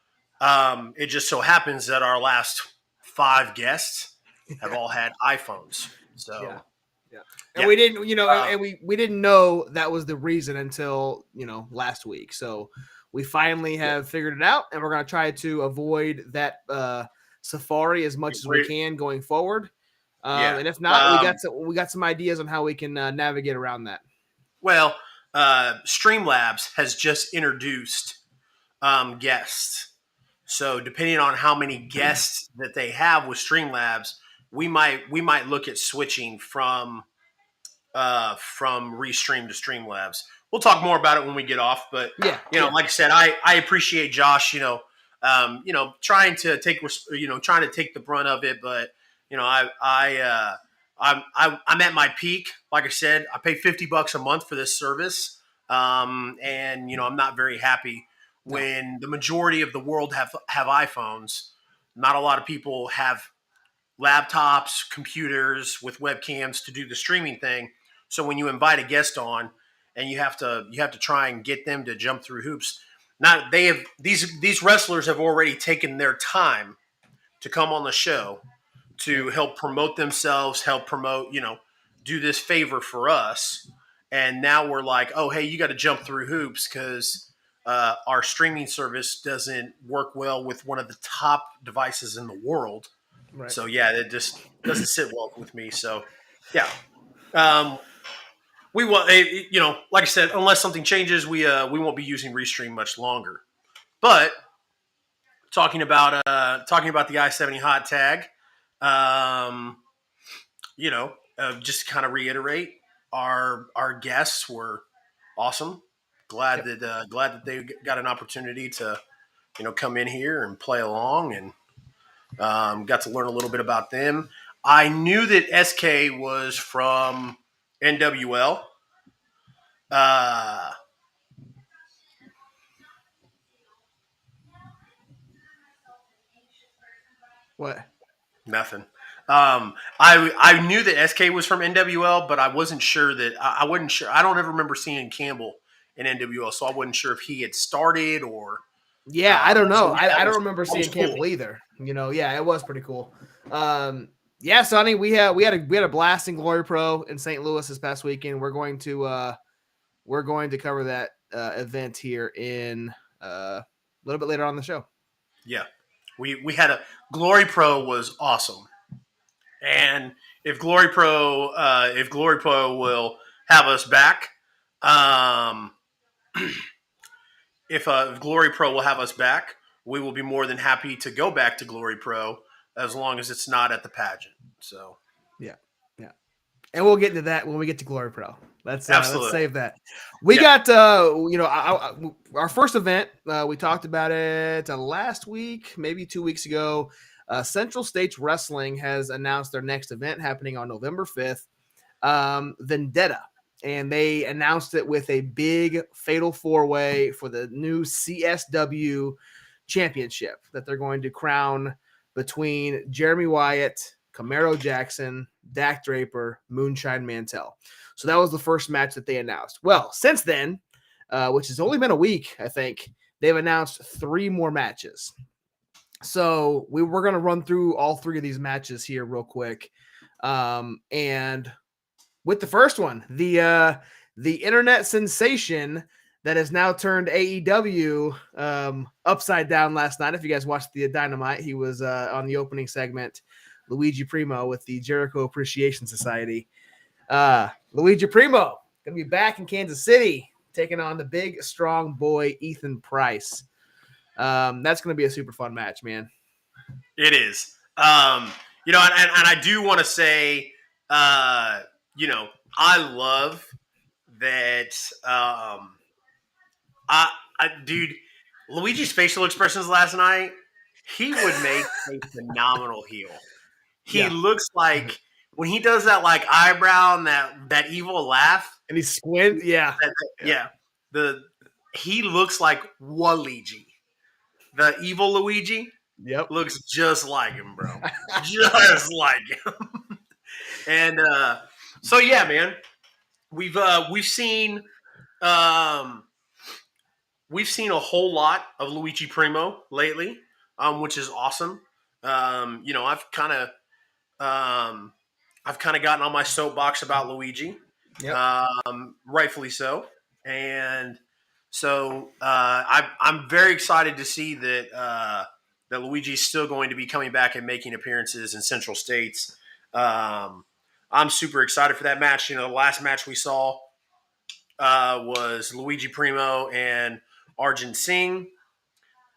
it just so happens that our last 5 guests have all had iPhones. So and we didn't, and we didn't know that was the reason until last week. So we finally have figured it out, and we're going to try to avoid that Safari as much as we can going forward. And if not, we got some ideas on how we can navigate around that. Well, Streamlabs has just introduced guests. So depending on how many guests that they have with Streamlabs, we might look at switching from Restream to Streamlabs. We'll talk more about it when we get off, but like I said, I appreciate Josh, trying to take the brunt of it, but I'm at my peak. Like I said, I pay $50 a month for this service, and I'm not very happy when the majority of the world have iPhones. Not a lot of people have laptops, computers with webcams to do the streaming thing. So when you invite a guest on, and you have to try and get them to jump through hoops. Now these wrestlers have already taken their time to come on the show to help promote themselves, help promote, do this favor for us. And now we're like, oh, hey, you got to jump through hoops because our streaming service doesn't work well with one of the top devices in the world. Right. So it just doesn't sit well with me. So we will, like I said, unless something changes, we won't be using Restream much longer. But talking about the I-70 Hot Tag, just to kind of reiterate, our guests were awesome. Glad that they got an opportunity to come in here and play along, and got to learn a little bit about them. I knew that SK was from NWL. What? Nothing. I knew that SK was from NWL, but I wasn't sure that I wasn't sure. I don't ever remember seeing Campbell in NWL, so I wasn't sure if he had started or. Yeah, I don't know. I don't remember seeing Campbell either. It was pretty cool. Sonny, we had a blast in Glory Pro in St. Louis this past weekend. We're going to cover that event here in a little bit later on the show. Yeah, we had Glory Pro was awesome, and if Glory Pro will have us back, if Glory Pro will have us back, we will be more than happy to go back to Glory Pro as long as it's not at the pageant. So yeah, and we'll get into that when we get to Glory Pro. Let's Absolutely. save that. We got our first event. We talked about it last week, maybe 2 weeks ago. Central States Wrestling has announced their next event happening on November 5th, Vendetta. And they announced it with a big fatal four-way for the new CSW championship that they're going to crown between Jeremy Wyatt, Camaro Jackson, Dak Draper, Moonshine Mantell. So that was the first match that they announced. Well, since then, which has only been a week, I think, they've announced 3 more matches. So we're going to run through all 3 of these matches here real quick. And with the first one, the internet sensation that has now turned AEW upside down last night. If you guys watched the Dynamite, he was on the opening segment, Luigi Primo with the Jericho Appreciation Society. Luigi Primo going to be back in Kansas City, taking on the big, strong boy, Ethan Price. That's going to be a super fun match, man. It is. And I do want to say, I love that. Dude, Luigi's facial expressions last night, he would make a phenomenal heel. He looks like when he does that like eyebrow and that evil laugh, and he squints. He looks like Waluigi, the evil Luigi. Yep, looks just like him, bro. Just like him. And so yeah, man, we've seen a whole lot of Luigi Primo lately, which is awesome. I've kind of gotten on my soapbox about Luigi, rightfully so, and so I'm very excited to see that Luigi's still going to be coming back and making appearances in Central States. I'm super excited for that match. The last match we saw was Luigi Primo and Arjun Singh.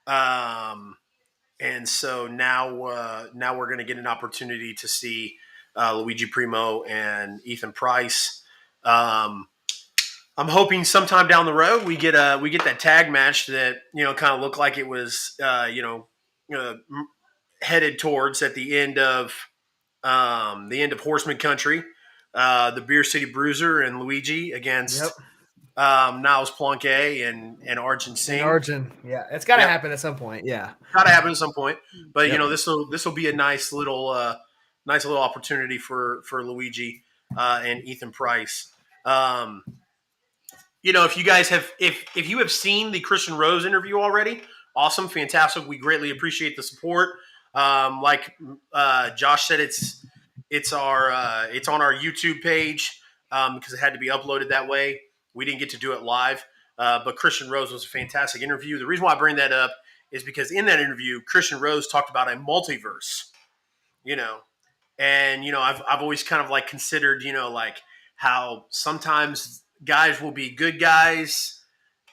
And so now we're going to get an opportunity to see Luigi Primo and Ethan Price. I'm hoping sometime down the road we get that tag match that kind of looked like it was headed towards at the end of Horseman Country, the Beer City Bruiser and Luigi against Niles Planquet and Arjun Singh. It's got to happen at some point. Got to happen at some point. But this will be a nice little opportunity for Luigi and Ethan Price. If you guys if you have seen the Christian Rose interview already, awesome, fantastic. We greatly appreciate the support. Like Josh said, it's on our YouTube page because it had to be uploaded that way. We didn't get to do it live, but Christian Rose was a fantastic interview. The reason why I bring that up is because in that interview, Christian Rose talked about a multiverse, and I've always kind of like considered, like how sometimes guys will be good guys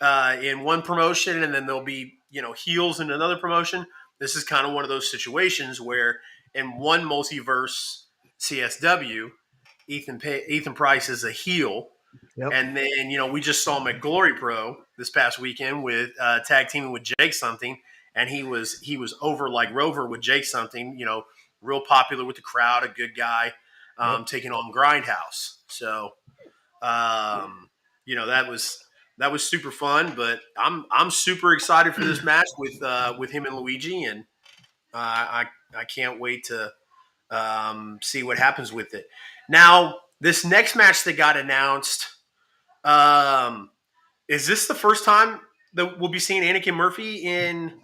in one promotion, and then they'll be heels in another promotion. This is kind of one of those situations where in one multiverse CSW, Ethan Price is a heel. And then, we just saw him at Glory Pro this past weekend with tag teaming with Jake Something. And he was over like Rover with Jake Something, real popular with the crowd, a good guy, taking on Grindhouse. So, that was super fun, but I'm super excited for this match with him and Luigi. And I can't wait to see what happens with it. Now, this next match that got announced, is this the first time that we'll be seeing Anakin Murphy in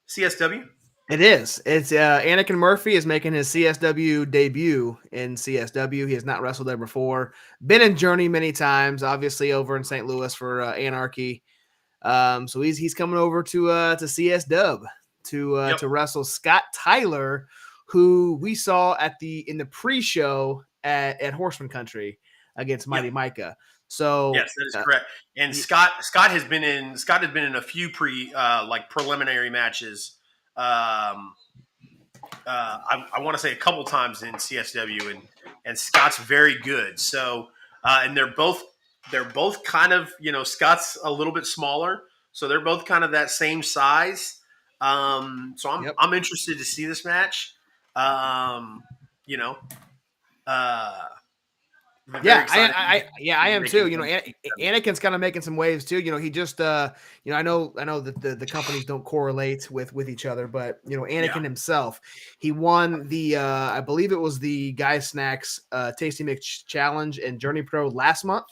CSW? It is. It's Anakin Murphy is making his CSW debut in CSW. He has not wrestled there before. Been in Journey many times, obviously over in St. Louis for Anarchy. So he's coming over to CSW to wrestle Scott Tyler, who we saw in the pre-show at Horseman Country against Mighty Micah. So yes, that is correct. And Scott has been in a few preliminary matches. I want to say a couple times in CSW, and Scott's very good. So and they're both they're both kind of, Scott's a little bit smaller, so they're both kind of that same size. So I'm interested to see this match. You know, uh, I'm very excited. I am too. Anakin's kind of making some waves too. He just, I know that the companies don't correlate with each other, but Anakin himself, he won the, I believe it was the Guy Snacks Tasty Mix Challenge and Journey Pro last month.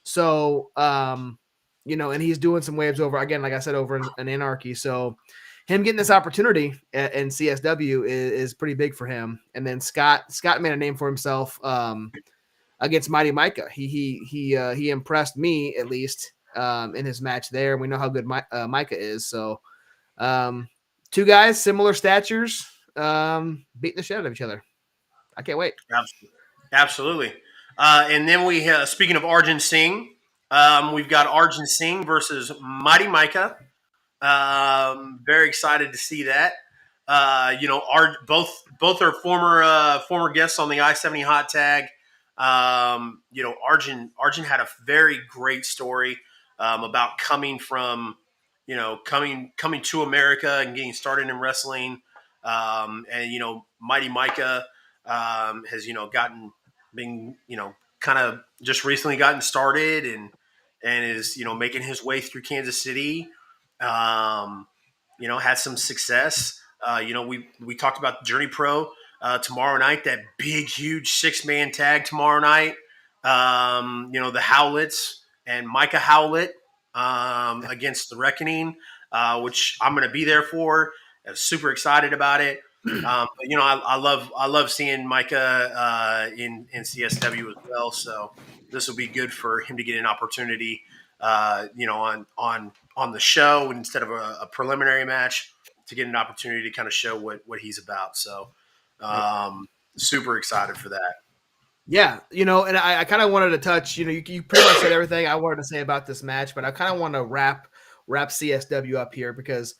So, and he's doing some waves over again, like I said, over in Anarchy. So, him getting this opportunity in CSW is pretty big for him. And then Scott made a name for himself against Mighty Micah. He impressed me at least in his match there. And we know how good Micah is. So, two guys, similar statures, beating the shit out of each other. I can't wait. Absolutely. And then we, speaking of Arjun Singh, we've got Arjun Singh versus Mighty Micah. Very excited to see that. Both are former guests on the I-70 Hot Tag. Arjun had a very great story about coming from, coming to America and getting started in wrestling. And Mighty Micah has been kind of just recently gotten started and is making his way through Kansas City. Had some success. We talked about Journey Pro tomorrow night, that big, huge 6-man tag tomorrow night. The Howletts and Micah Howlett against the Reckoning, which I'm going to be there for. I'm super excited about it. I love seeing Micah in CSW as well. So this will be good for him to get an opportunity, on the show instead of a preliminary match, to get an opportunity to kind of show what he's about. So super excited for that. Yeah, and I kind of wanted to touch, you pretty much said everything I wanted to say about this match, but I kind of want to wrap CSW up here because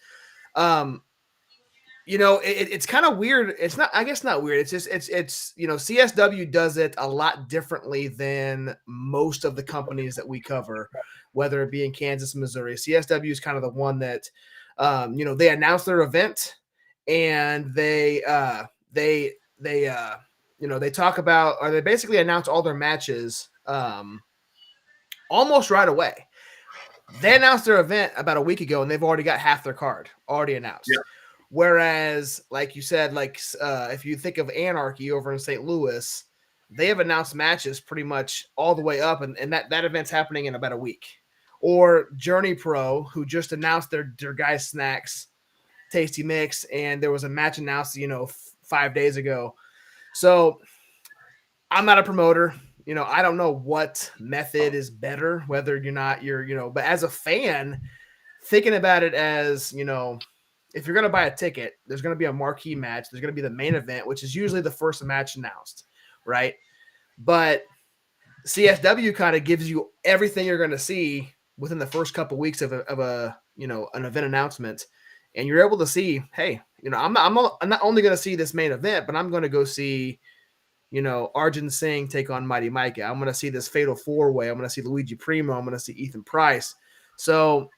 it's kind of weird. It's not, I guess not weird. It's just, it's CSW does it a lot differently than most of the companies that we cover, whether it be in Kansas, Missouri. CSW is kind of the one that, they announce their event and they talk about, or they basically announce all their matches almost right away. They announced their event about a week ago and they've already got half their card already announced. Yeah. Whereas, like you said, if you think of Anarchy over in St. Louis, they have announced matches pretty much all the way up, and that event's happening in about a week. Or Journey Pro, who just announced their Guy Snacks Tasty Mix, and there was a match announced, 5 days ago. So I'm not a promoter. I don't know what method is better, whether but as a fan, thinking about it as, if you're going to buy a ticket, there's going to be a marquee match. There's going to be the main event, which is usually the first match announced, right? But CSW kind of gives you everything you're going to see within the first couple weeks of an event announcement, and you're able to see, hey, I'm not only going to see this main event, but I'm going to go see, Arjun Singh take on Mighty Micah. I'm going to see this Fatal 4-Way. I'm going to see Luigi Primo. I'm going to see Ethan Price. So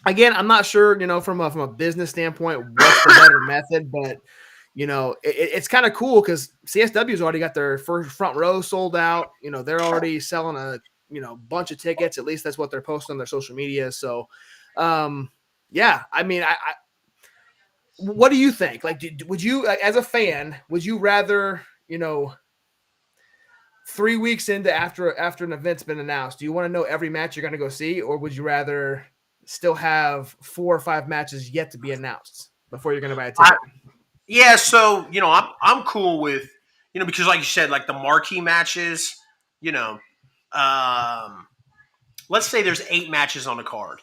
again, I'm not sure, from a business standpoint, what's the better method, but it's kind of cool because CSW's already got their first front row sold out. They're already selling a bunch of tickets. At least that's what they're posting on their social media. So, yeah, I mean, I what do you think? Would you, as a fan, would you rather, 3 weeks into after an event's been announced, do you want to know every match you're going to go see, or would you rather still have 4 or 5 matches yet to be announced before you're going to buy a ticket? So I'm cool with because like you said, like the marquee matches, let's say there's 8 matches on the card.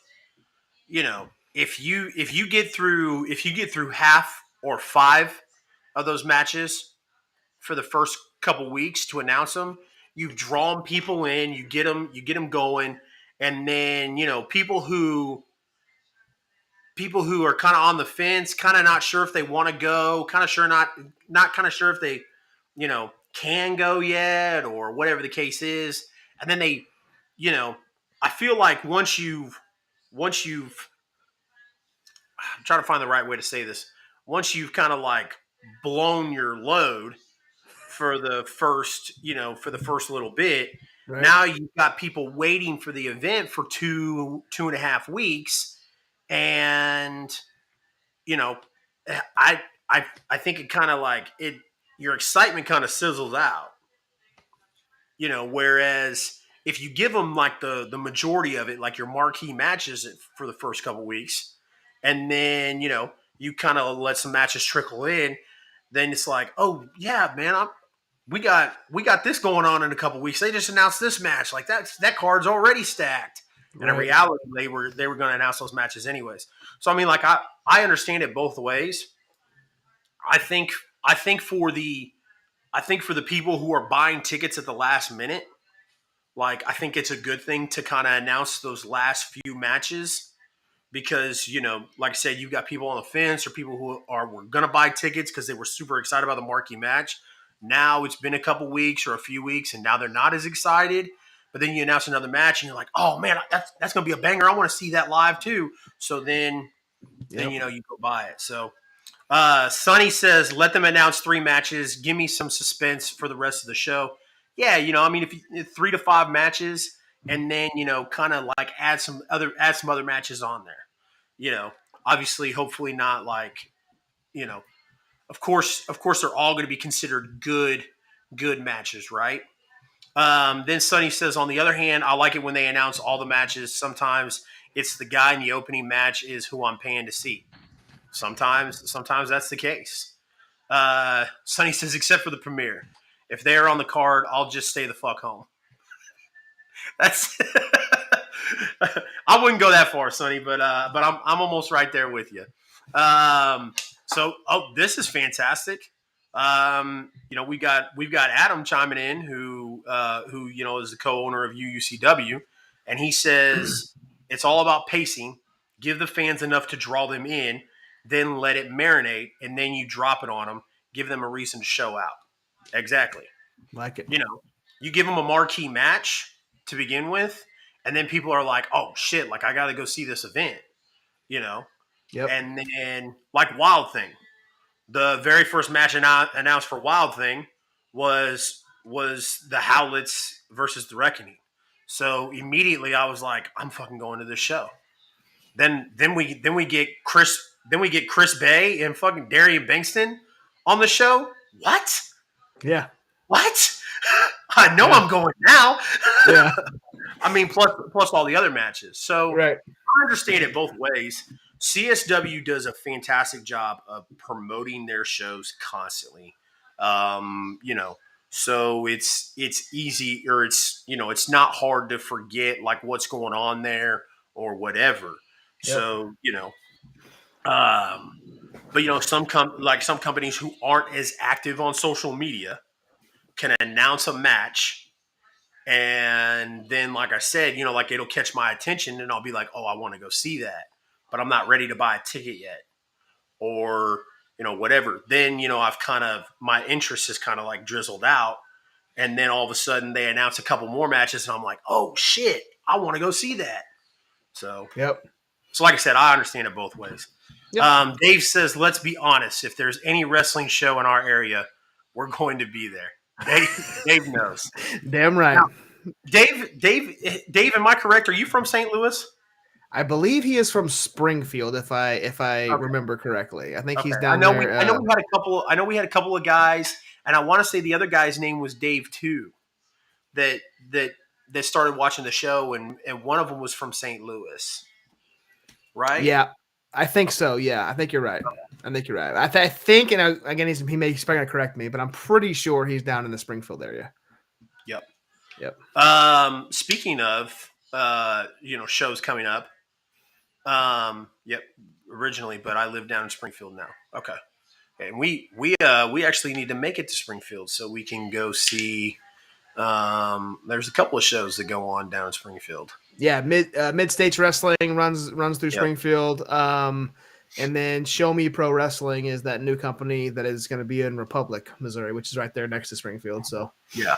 If you get through half or 5 of those matches for the first couple weeks to announce them, you've drawn people in, you get them going, and then people who are kind of on the fence, kind of not sure if they want to go, kind of sure not kind of sure if they can go yet, or whatever the case is, and then they you know, I feel like once you've I'm trying to find the right way to say this. Once you've kind of like blown your load for the first little bit, Right. now you've got people waiting for the event for 2.5 weeks, and you know, I think it kind of like it. Your excitement kind of sizzles out, whereas if you give them like the majority of it, like your marquee matches for the first couple weeks, and then you kind of let some matches trickle in, then it's like, oh yeah, man, we got this going on in a couple weeks. They just announced this match, like that card's already stacked. And in Right. reality, they were going to announce those matches anyways. So I mean, like I understand it both ways. I think for the people who are buying tickets at the last minute, like I think it's a good thing to kind of announce those last few matches because like I said, you've got people on the fence or people who were gonna buy tickets because they were super excited about the marquee match. Now it's been a couple weeks or a few weeks, and now they're not as excited. But then you announce another match, and you're like, "Oh man, that's gonna be a banger! I want to see that live too." So then you go buy it. So Sonny says, "Let them announce 3 matches. Give me some suspense for the rest of the show." Yeah, I mean, if 3 to 5 matches, and then kind of like add some other matches on there. Obviously, hopefully not like, of course, they're all going to be considered good matches, right? Then Sonny says, on the other hand, I like it when they announce all the matches. Sometimes it's the guy in the opening match is who I'm paying to see. Sometimes that's the case. Sonny says, except for the premiere. If they're on the card, I'll just stay the fuck home. That's I wouldn't go that far, Sonny, but I'm almost right there with you. This is fantastic. We've got Adam chiming in who is the co-owner of UUCW, and he says it's all about pacing. Give the fans enough to draw them in, then let it marinate, and then you drop it on them. Give them a reason to show out. Exactly. Like it. You give them a marquee match to begin with, and then people are like, oh shit, like I got to go see this event, Yep. And then like Wild Thing, the very first match announced for Wild Thing was the Howlets versus the Reckoning. So immediately I was like, I'm fucking going to this show. Then we get Chris Bay and fucking Darian Bankston on the show. What? Yeah. What? I know I'm going now. Yeah. I mean, plus all the other matches. So Right. I understand it both ways. CSW does a fantastic job of promoting their shows constantly. So it's easy, or it's not hard to forget like what's going on there or whatever. Yep. So but some companies who aren't as active on social media can announce a match, and then like I said, like it'll catch my attention, and I'll be like, oh, I want to go see that, but I'm not ready to buy a ticket yet, or whatever. Then I've my interest is kind of like drizzled out, and then all of a sudden they announce a couple more matches, and I'm like, oh shit, I want to go see that. So yep. So like I said, I understand it both ways. Yep. Dave says, let's be honest. If there's any wrestling show in our area, we're going to be there. Dave knows. Damn right. Now, Dave, am I correct? Are you from St. Louis? I believe he is from Springfield, if I remember correctly. I think he's down there. I know we had a couple of guys, and I want to say the other guy's name was Dave too. That started watching the show, and one of them was from St. Louis, right? Yeah, I think so. Yeah, I think you're right. I think you're right. I think, and again, he's probably going to correct me, but I'm pretty sure he's down in the Springfield area. Yep. Speaking of, shows coming up. Yep. Originally, but I live down in Springfield now. Okay. And we actually need to make it to Springfield so we can go see. There's a couple of shows that go on down in Springfield. Yeah, Mid States Wrestling runs through Springfield. And then Show Me Pro Wrestling is that new company that is going to be in Republic, Missouri, which is right there next to Springfield. So yeah.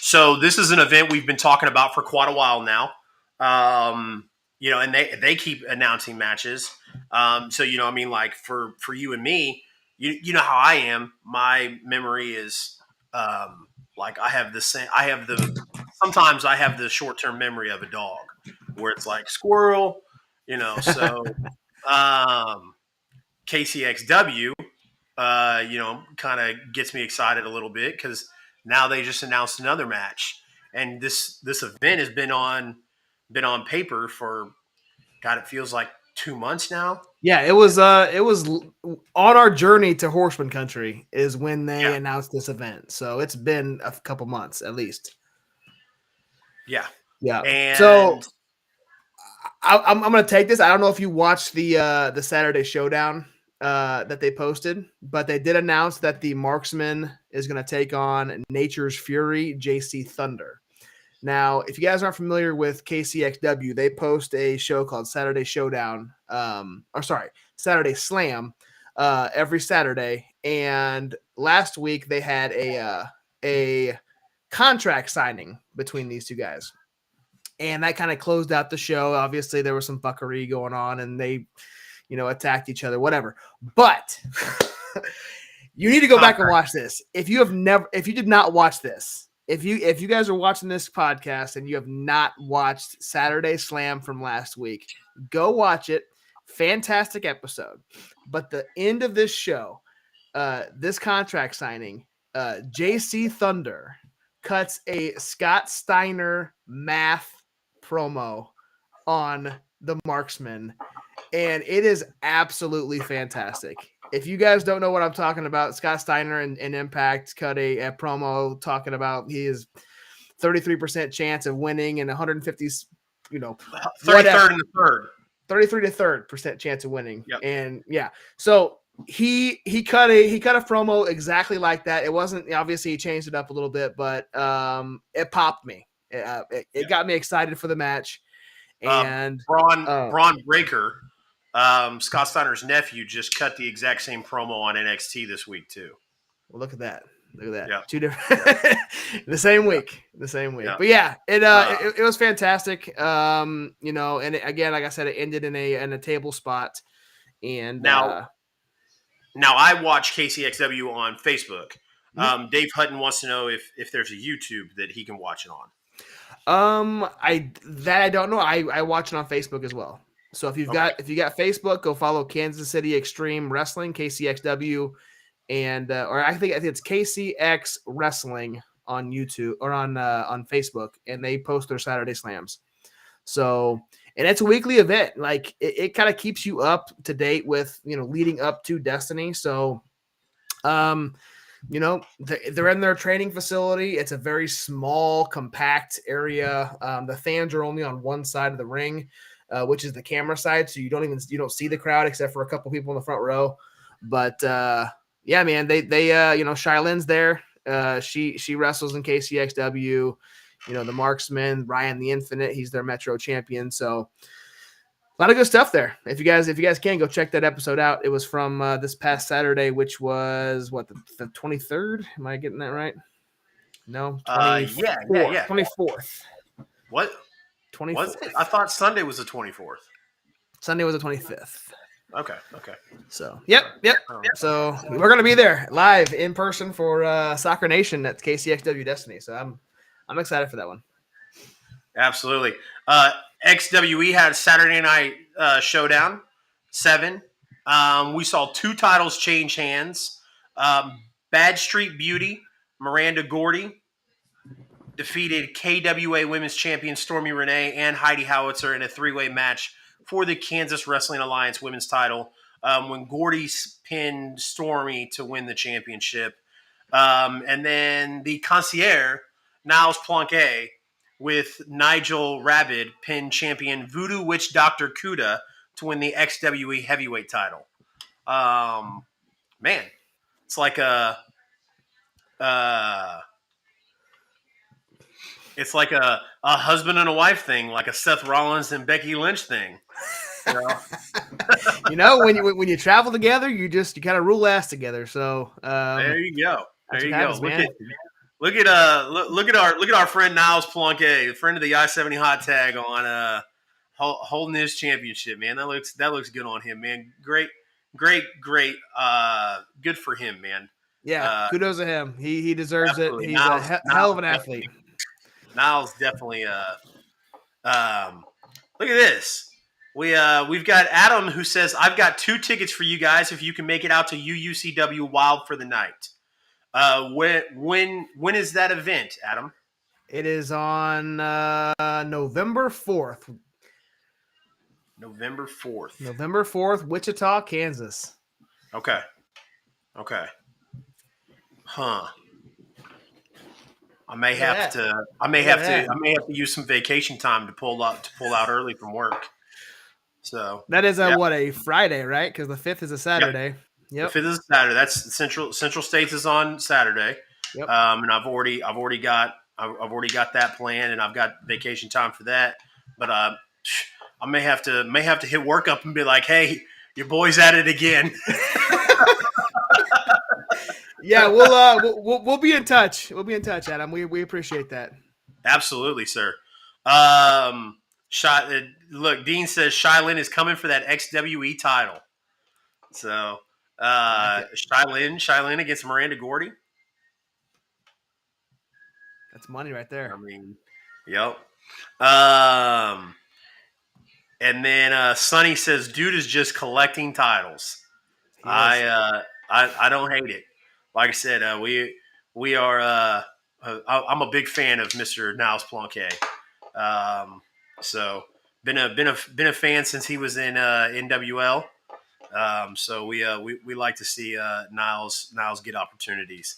So this is an event we've been talking about for quite a while now. And they keep announcing matches. So I mean, like for you and me, you know how I am. My memory is like I have the same. Sometimes I have the short term memory of a dog, where it's like squirrel. So KCXW, kind of gets me excited a little bit because now they just announced another match, and this event has been on paper for God, it feels like 2 months now. Yeah, it was on our journey to Horseman Country is when they announced this event. So it's been a couple months at least. Yeah. Yeah. And so I'm going to take this. I don't know if you watched the Saturday Showdown that they posted, but they did announce that the Marksman is going to take on Nature's Fury, JC Thunder. Now, if you guys aren't familiar with KCXW, they post a show called Saturday Showdown, Saturday Slam, every Saturday. And last week they had a contract signing between these two guys, and that kind of closed out the show. Obviously, there was some buckery going on, and they, attacked each other, whatever. But you need to go back and watch this. If you did not watch this. If you guys are watching this podcast and you have not watched Saturday Slam from last week, go watch it. Fantastic episode. But the end of this show, this contract signing, JC Thunder cuts a Scott Steiner math promo on the Marksman, and it is absolutely fantastic. If you guys don't know what I'm talking about, Scott Steiner and Impact cut a promo talking about he is 33% chance of winning and 150, 33rd and the third. 33 to 3rd% chance of winning. Yep. And so he cut a promo exactly like that. It wasn't, obviously he changed it up a little bit, but it popped me. It got me excited for the match. And Braun Breaker, Scott Steiner's nephew, just cut the exact same promo on NXT this week too. Well, look at that. Yeah. 2 different the same week. Yeah. But yeah, it was fantastic. And again, like I said, it ended in a table spot. And now I watch KCXW on Facebook. Dave Hutton wants to know if there's a YouTube that he can watch it on. I don't know. I watch it on Facebook as well. So if you got Facebook, go follow Kansas City Extreme Wrestling, KCXW, and or I think it's KCX Wrestling on YouTube or on Facebook, and they post their Saturday Slams. So, and it's a weekly event. Like it kind of keeps you up to date with leading up to Destiny. So, they're in their training facility. It's a very small, compact area. The fans are only on one side of the ring, which is the camera side. So you don't see the crowd except for a couple people in the front row. But yeah, man, they Shailen's there. She wrestles in KCXW. The Marksman, Ryan the Infinite, he's their Metro champion. So a lot of good stuff there. If you guys can, go check that episode out. It was from this past Saturday, which was the 23rd. Am I getting that right? No, 24th. Yeah. 24th. What? 24th. Was it? I thought Sunday was the 24th. Sunday was the 25th. Okay. So, yep. So we're gonna be there live in person for Soccer Nation at KCXW Destiny. So I'm excited for that one. Absolutely. XWE had Saturday Night Showdown 7. We saw 2 titles change hands. Bad Street Beauty, Miranda Gordy, defeated KWA Women's Champion Stormy Renee and Heidi Howitzer in a 3-way match for the Kansas Wrestling Alliance Women's title when Gordy pinned Stormy to win the championship. And then the Concierge, Niles Planquet, with Nigel Rabid pin champion Voodoo Witch Dr. Kuda to win the XWE heavyweight title. Man, it's like a husband and a wife thing, like a Seth Rollins and Becky Lynch thing. When you travel together, you kind of rule ass together. So there you go. There you go. Look at our friend Niles Plonke, the friend of the I-70 hot tag on holding his championship, man. That looks good on him, man. Great. Good for him, man. Yeah, kudos to him. He deserves absolutely. it. He's a hell of an athlete. Niles definitely. Look at this. We've got Adam who says, "I've got 2 tickets for you guys if you can make it out to UUCW Wild for the night." When is that event, Adam? It is on November 4th. November 4th. November 4th, Wichita, Kansas. Okay. Huh. I may have to use some vacation time to pull out early from work. So that is a Friday, right? Because the 5th is a Saturday. Yep. The 5th is a Saturday. That's Central States is on Saturday. Yep. And I've already got that planned, and I've got vacation time for that. But I may have to hit work up and be like, "Hey, your boy's at it again." Yeah, we'll be in touch. We'll be in touch, Adam. We appreciate that. Absolutely, sir. Look, Dean says Shylin is coming for that XWE title. So Shylin against Miranda Gordy. That's money right there. I mean, yep. And then Sonny says, "Dude is just collecting titles." I don't hate it. Like I said, we are. I'm a big fan of Mr. Niles Plonke. So been a fan since he was in NWL. So we like to see Niles get opportunities.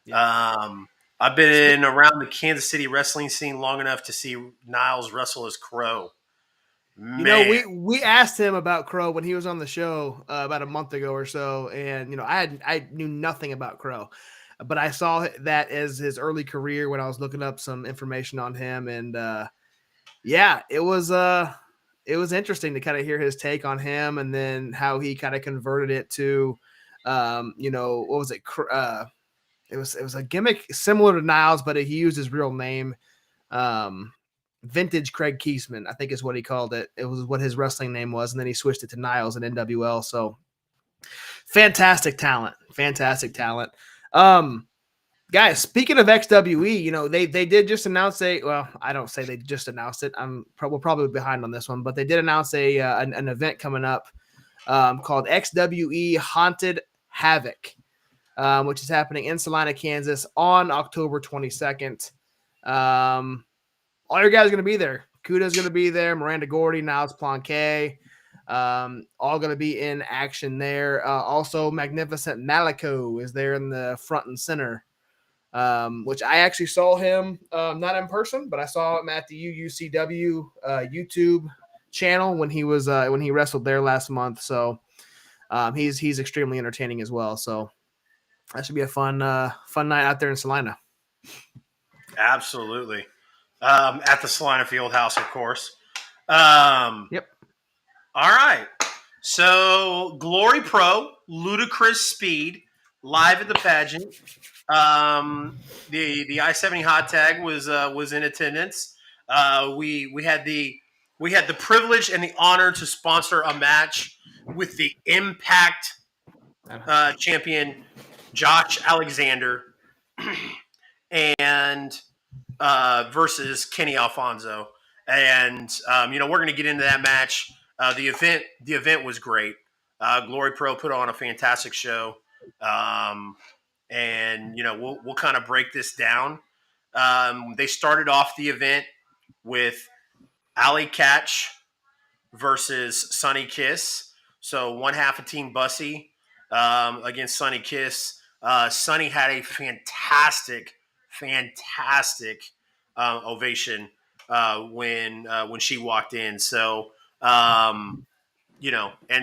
Yeah. I've been around the Kansas City wrestling scene long enough to see Niles wrestle as Crow. Man. You know, we asked him about Crow when he was on the show about a month ago or so, and I knew nothing about Crow, but I saw that as his early career when I was looking up some information on him, and it was interesting to kind of hear his take on him, and then how he kind of converted it to, what was it? It was a gimmick similar to Niles, but he used his real name. Vintage Craig Kiesman, I think is what he called it. It was what his wrestling name was, and then he switched it to Niles in NWL. So fantastic talent. Guys, speaking of XWE, they did just announce I don't say they just announced it. We're probably behind on this one, but they did announce an event coming up called XWE Haunted Havoc, which is happening in Salina, Kansas on October 22nd. All your guys are going to be there. Kuda's going to be there. Miranda Gordy, Niles Plonke, all going to be in action there. Also, Magnificent Malico is there in the front and center, which I actually saw him not in person, but I saw him at the UUCW YouTube channel when he wrestled there last month. So he's extremely entertaining as well. So that should be a fun night out there in Salina. Absolutely. At the Salina Fieldhouse, of course. Yep. All right. So Glory Pro, Ludicrous Speed, live at the pageant. The I-70 hot tag was in attendance. We had the privilege and the honor to sponsor a match with the Impact champion Josh Alexander and versus Kenny Alfonso. And we're going to get into that match. The event was great. Glory Pro put on a fantastic show. And we'll kind of break this down. They started off the event with Alley Catch versus Sunny Kiss. So one half of Team Bussy against Sunny Kiss. Sunny had a fantastic ovation when she walked in. So and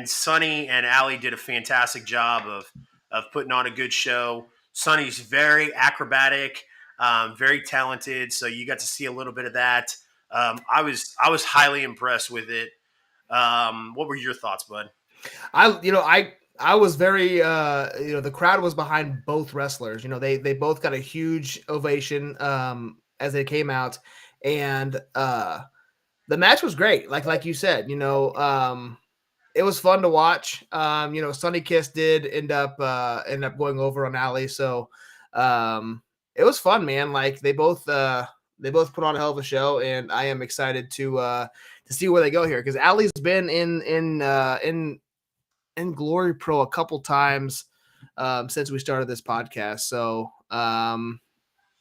Sunny and Allie did a fantastic job of putting on a good show. Sunny's very acrobatic, very talented. So you got to see a little bit of that. I was highly impressed with it. What were your thoughts, bud? I I was very, the crowd was behind both wrestlers. They both got a huge ovation as they came out, and the match was great. Like you said, it was fun to watch. Sunny Kiss did end up going over on Allie, so it was fun, man. Like they both put on a hell of a show, and I am excited to see where they go here because Allie's been in Glory Pro a couple times since we started this podcast. So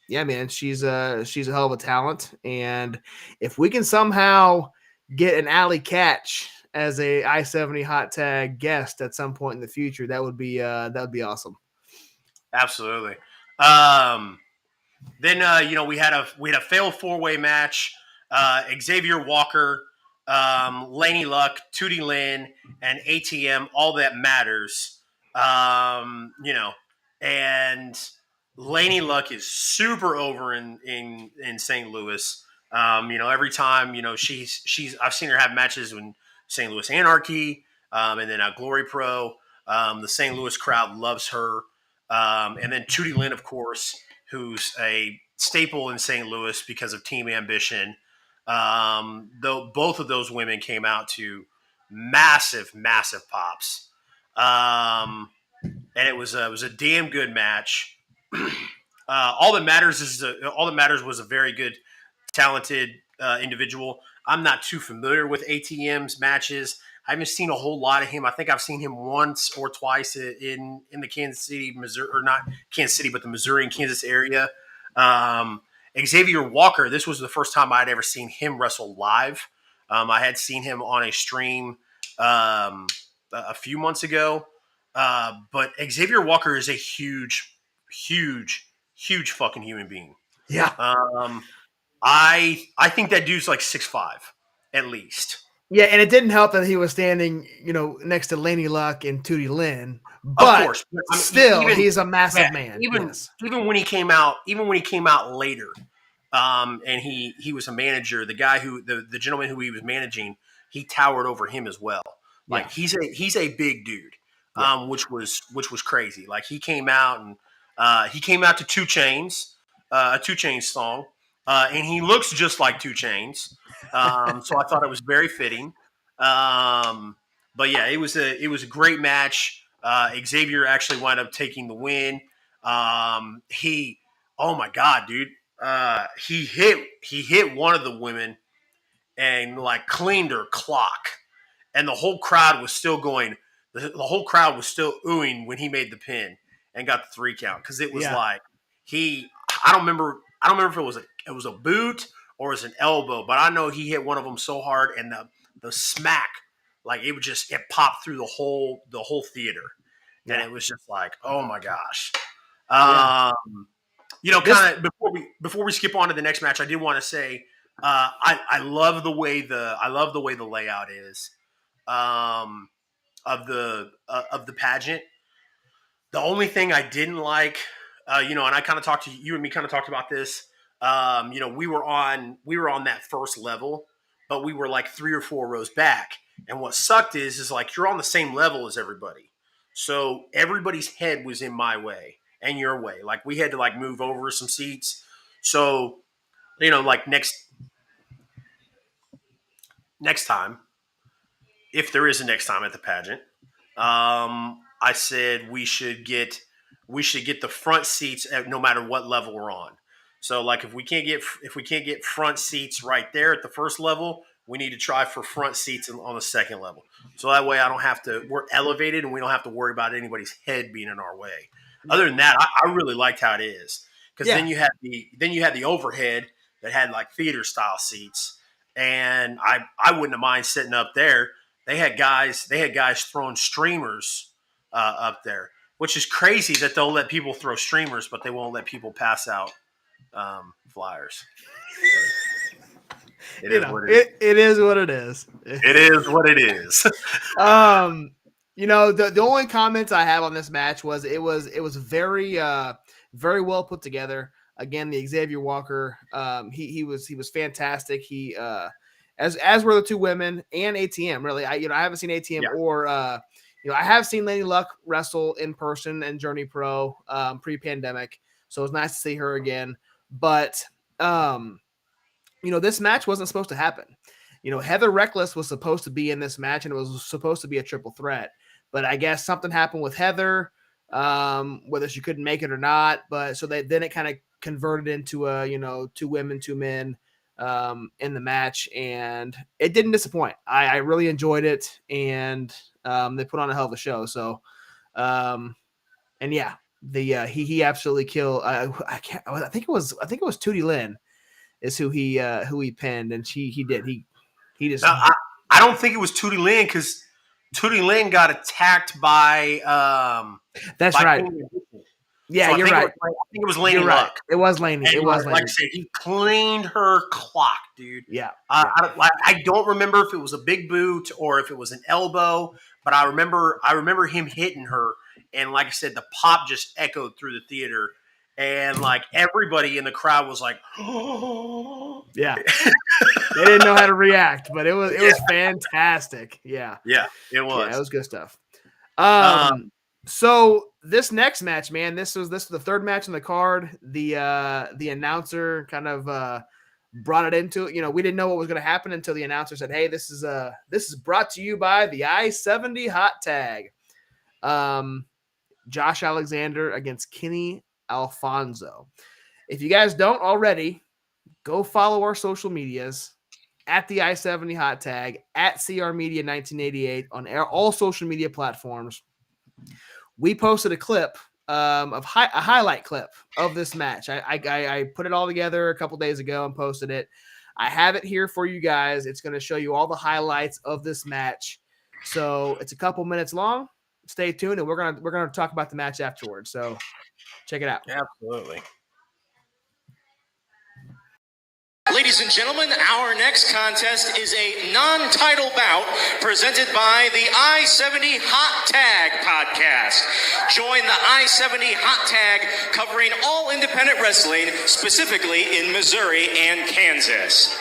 yeah, man, she's a hell of a talent, and if we can somehow get an Alley Catch as a I-70 hot tag guest at some point in the future, that would be awesome. Absolutely. Then we had a failed 4-way match. Xavier Walker, Laney Luck, Tootie Lynn, and ATM. All that matters. And Laney Luck is super over in St. Louis. Every time she's I've seen her have matches in St. Louis Anarchy, and then Glory Pro. The St. Louis crowd loves her. And then Tootie Lynn, of course, who's a staple in St. Louis because of Team Ambition. Though both of those women came out to massive pops. And it was a damn good match. All that matters was a very good, talented individual. I'm not too familiar with ATM's matches. I haven't seen a whole lot of him. I think I've seen him once or twice in the Kansas City, Missouri, or not Kansas City, but the Missouri and Kansas area. Xavier Walker, this was the first time I'd ever seen him wrestle live. I had seen him on a stream a few months ago. But Xavier Walker is a huge fucking human being. Yeah. I think that dude's like 6'5", at least. Yeah, and it didn't help that he was standing, next to Laney Luck and Tootie Lynn. But of course, still, he's a massive man. Even when he came out later, and he was a manager. The guy the gentleman who he was managing, he towered over him as well. Like he's a big dude, which was crazy. Like he came out to 2 Chainz, a 2 Chainz song, and he looks just like 2 Chainz. So I thought it was very fitting. But yeah, it was a great match. Xavier actually wound up taking the win. Oh my God, dude. He hit one of the women and like cleaned her clock, and the whole crowd was still going. The whole crowd was still oohing when he made the pin and got the 3 count because it was like I don't remember if it was a boot or it was an elbow, but I know he hit one of them so hard and the smack, like it popped through the whole theater, and it was just like, oh my gosh. Kind of before we skip on to the next match, I did want to say I love the way the layout is of the pageant. The only thing I didn't like, and I kind of talked to you and me kind of talked about this. We were on that first level, but we were like 3 or 4 rows back. And what sucked is like you're on the same level as everybody, so everybody's head was in my way and your way. Like we had to like move over some seats. So, like next time, if there is a next time at the pageant, I said we should get the front seats no matter what level we're on. So like if we can't get front seats right there at the first level, we need to try for front seats on the second level. So that way we're elevated and we don't have to worry about anybody's head being in our way. Other than that, I really liked how it is. Because then you had the overhead that had like theater style seats. And I wouldn't have mind sitting up there. They had guys throwing streamers up there, which is crazy that they'll let people throw streamers, but they won't let people pass out flyers. It is what it is. It is what it is. The only comments I have on this match was it was very very well put together. Again, the Xavier Walker, he was fantastic. He as were the 2 women and ATM. Really, I haven't seen ATM or I have seen Lady Luck wrestle in person in Journey Pro pre-pandemic, so it was nice to see her again. But this match wasn't supposed to happen. Heather Reckless was supposed to be in this match, and it was supposed to be a triple threat. But I guess something happened with Heather, whether she couldn't make it or not. But so then it kind of converted into a 2 women, 2 men in the match, and it didn't disappoint. I really enjoyed it, and they put on a hell of a show. So, and yeah, he absolutely killed. I think it was Tootie Lynn is who he pinned, and he did. He just. No, I don't think it was Tootie Lynn because Tootie Lynn got attacked by. That's by right. Yeah, so you're right. I think it was Laney You're right. Luck. It was Laney. And It was like Laney. I said, he cleaned her clock, dude. Yeah. I don't remember if it was a big boot or if it was an elbow, but I remember him hitting her, and like I said, the pop just echoed through the theater, and like everybody in the crowd was like, "Oh, yeah." They didn't know how to react, but it was fantastic. Yeah. Yeah, it was. Yeah, it was good stuff. So this next match, man, this was the third match on the card. The announcer kind of brought it into it. We didn't know what was going to happen until the announcer said, "Hey, this is brought to you by the I-70 Hot Tag." Josh Alexander against Kenny Alfonso. If you guys don't already, go follow our social medias at the I-70 Hot Tag, at CR Media 1988 on all social media platforms. We posted a clip of a highlight clip of this match. I put it all together a couple days ago and posted it. I have it here for you guys. It's going to show you all the highlights of this match. So it's a couple minutes long. Stay tuned, and we're gonna talk about the match afterwards. So check it out. Absolutely. Ladies and gentlemen, our next contest is a non-title bout presented by the I-70 Hot Tag podcast. Join the I-70 Hot Tag covering all independent wrestling, specifically in Missouri and Kansas.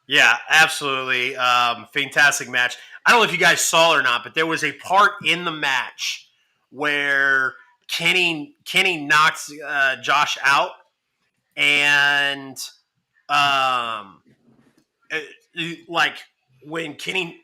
Yeah, absolutely. Fantastic match. I don't know if you guys saw it or not, but there was a part in the match where Kenny knocks Josh out, and like when Kenny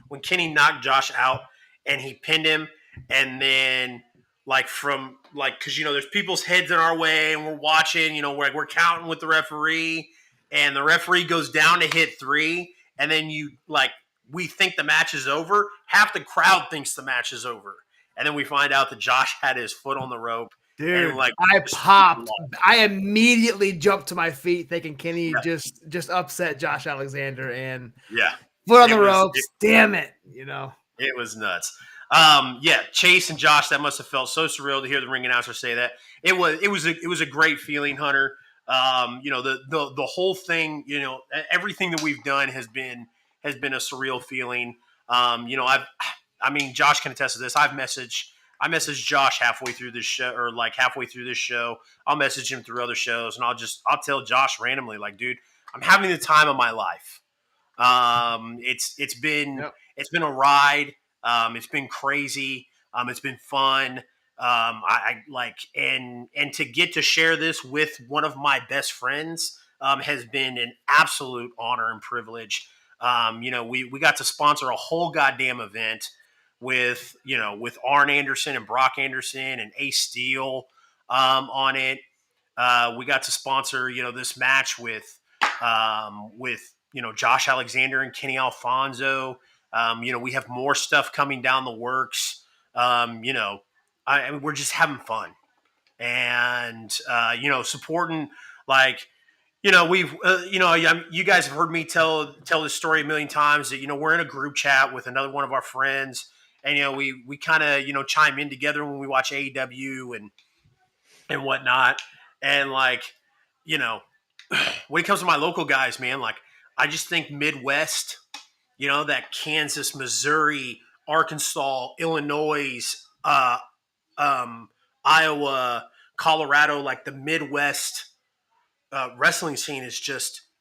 when Kenny knocked Josh out and he pinned him, and then like from like because there's people's heads in our way and we're watching, we're counting with the referee, and the referee goes down to hit 3, and then we think the match is over. Half the crowd thinks the match is over, and then we find out that Josh had his foot on the rope. Dude, and, I popped. I immediately jumped to my feet thinking Kenny just upset Josh Alexander and foot on the ropes. Damn it, It was nuts. Chase and Josh, that must have felt so surreal to hear the ring announcer say that. It was a great feeling, Hunter. The whole thing, everything that we've done has been a surreal feeling. Josh can attest to this. I messaged Josh halfway through this show, or like halfway through this show. I'll message him through other shows, and I'll tell Josh randomly, like, dude, I'm having the time of my life. It's been a ride. It's been crazy. It's been fun. I like and to get to share this with one of my best friends has been an absolute honor and privilege. We got to sponsor a whole goddamn event with Arn Anderson and Brock Anderson and Ace Steel on it. We got to sponsor this match with Josh Alexander and Kenny Alfonso. We have more stuff coming down the works. We're just having fun, and supporting like. We've, you guys have heard me tell this story a million times that, we're in a group chat with another one of our friends, and, we kind of, chime in together when we watch AEW and whatnot. And like, when it comes to my local guys, man, like I just think Midwest, that Kansas, Missouri, Arkansas, Illinois, Iowa, Colorado, like the Midwest, wrestling scene is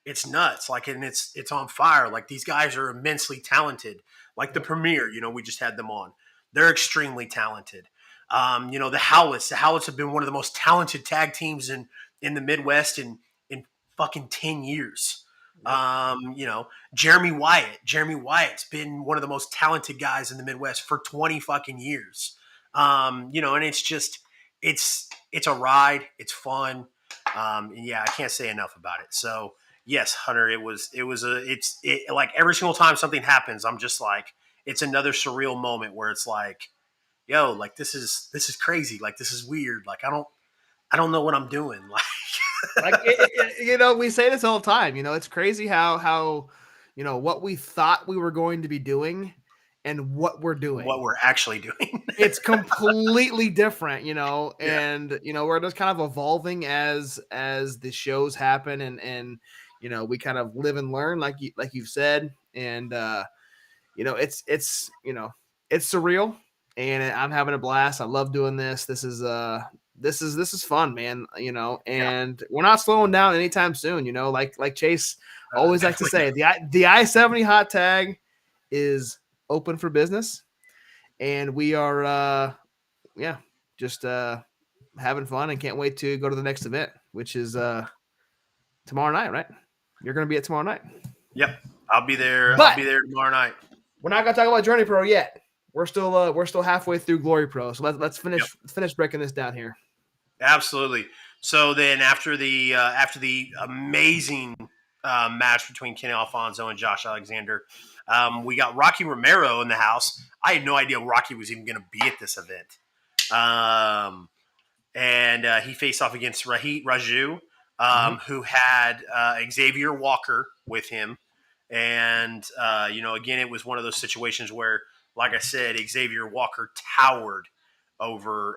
it's nuts. Like, and it's on fire. Like these guys are immensely talented. Like the Premier, we just had them on. They're extremely talented. The Howlets have been one of the most talented tag teams in the Midwest in fucking 10 years. Jeremy Wyatt's been one of the most talented guys in the Midwest for 20 fucking years. And it's a ride. It's fun. I can't say enough about it. So yes, Hunter, it's like every single time something happens, I'm just like, it's another surreal moment where it's like, yo, like this is crazy. Like, this is weird. Like, I don't know what I'm doing. Like, we say this all the time, it's crazy how, what we thought we were going to be doing and what we're doing, what we're actually doing. It's completely different, and, we're just kind of evolving as the shows happen and, we kind of live and learn like you've said. And, it's surreal and I'm having a blast. I love doing this. This is fun, man, and we're not slowing down anytime soon, like Chase always likes to say, the I-70 hot tag is open for business, and we are just having fun and can't wait to go to the next event, which is tomorrow night, right? You're going to be at tomorrow night. Yep. I'll be there. I'll be there tomorrow night. We're not going to talk about Journey Pro yet. We're still halfway through Glory Pro. So let's finish breaking this down here. Absolutely. So then after the amazing match between Kenny Alfonso and Josh Alexander, we got Rocky Romero in the house. I had no idea Rocky was even going to be at this event. And he faced off against Raju, who had Xavier Walker with him. And, again, it was one of those situations where, like I said, Xavier Walker towered over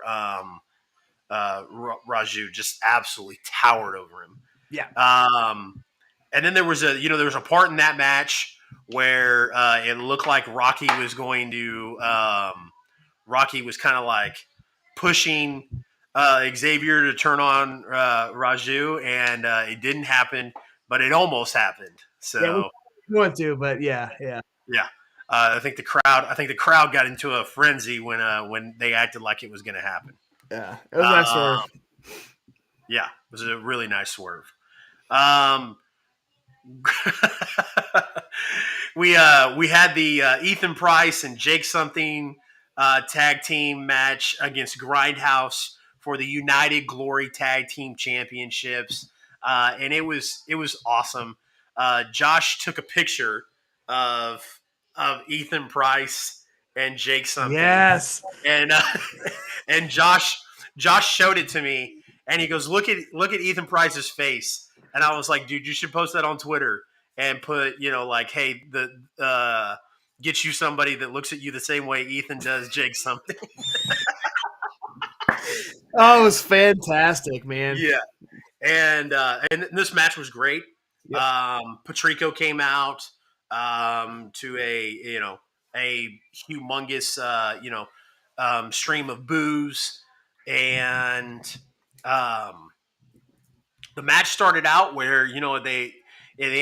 Raju, just absolutely towered over him. Yeah. And then there was a part in that match where it looked like Rocky was kind of like pushing Xavier to turn on Raju, and it didn't happen, but it almost happened. So we want to, but yeah. I think the crowd got into a frenzy when they acted like it was going to happen. Yeah, it was a nice swerve. Yeah, it was a really nice swerve. We had the Ethan Price and Jake Something tag team match against Grindhouse for the United Glory Tag Team Championships, and it was awesome. Josh took a picture of Ethan Price and Jake Something. Yes, and and Josh showed it to me, and he goes, "Look at Ethan Price's face." And I was like, "Dude, you should post that on Twitter and put, like, hey, get you somebody that looks at you the same way Ethan does Jake Something." Oh, it was fantastic, man. Yeah, and this match was great. Yep. Patrico came out to a humongous stream of boos, and the match started out where they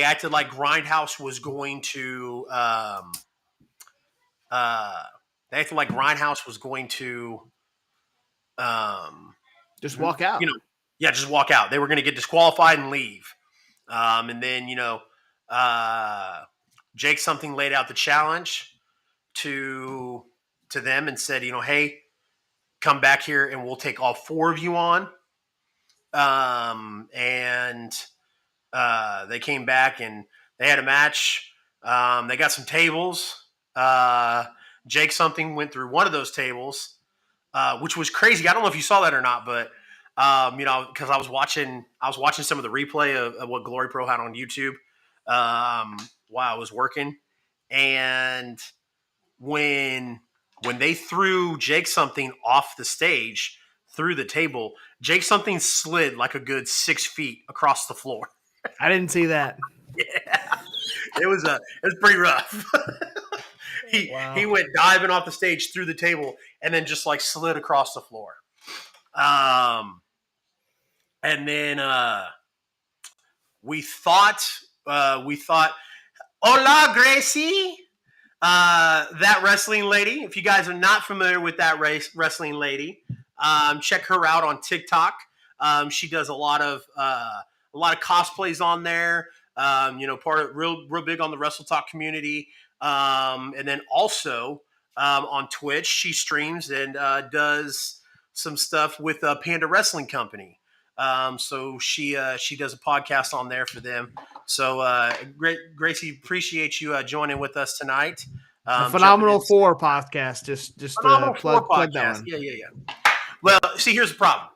acted like Grindhouse was going to just walk out. Just walk out. They were going to get disqualified and leave. And then Jake Something laid out the challenge to them and said, hey, come back here and we'll take all four of you on. And they came back and they had a match. They got some tables. Jake Something went through one of those tables, which was crazy. I don't know if you saw that or not, but because I was watching some of the replay of what Glory Pro had on YouTube while I was working, and when they threw Jake Something off the stage through the table, Jake Something slid like a good 6 feet across the floor. I didn't see that. Yeah, it was pretty rough. He went diving off the stage through the table and then just like slid across the floor. And then we thought, hola, Gracie, that wrestling lady. If you guys are not familiar with that wrestling lady, check her out on TikTok. She does a lot of cosplays on there. Part of real big on the Wrestle Talk community. And then also on Twitch, she streams and does some stuff with Panda Wrestling Company. So she does a podcast on there for them. So Gracie, appreciate you joining with us tonight. Phenomenal 4 podcast. Just plug that one. Yeah. Well, see, here's the problem.